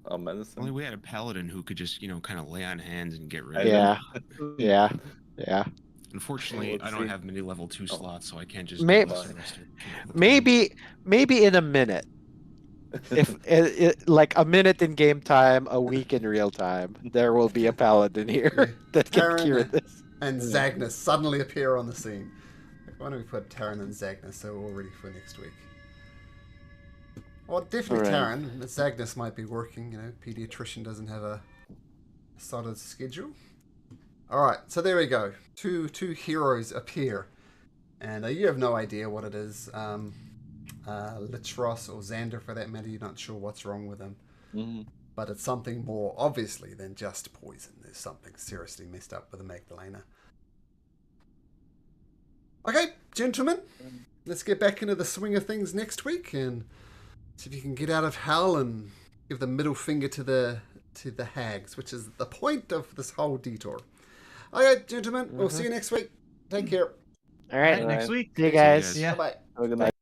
Oh, medicine. Only we had a paladin who could just, kind of lay on hands and get rid I of it. know. Yeah. Unfortunately, Let's I don't see. have many level 2 Oh. slots, so I can't just May- do this the rest of the time. Maybe in a minute. If like a minute in game time, a week in real time, there will be a paladin here that can Taran cure this. and Zagnus suddenly appear on the scene. Why don't we put Taran and Zagnus so we're all ready for next week? Well, definitely Alright. Taran. Zagnus might be working. Pediatrician doesn't have a solid schedule. All right, so there we go. Two heroes appear, and you have no idea what it is. Litros or Xander, for that matter, you're not sure what's wrong with him. Mhm. But it's something more obviously than just poison. There's something seriously messed up with the Magdalena. Okay, gentlemen, let's get back into the swing of things next week and see if you can get out of hell and give the middle finger to the hags, which is the point of this whole detour. Okay, gentlemen, we'll see you next week. Take care. All right. Next week. See you guys. guys. Yeah. Bye bye. Have a good night.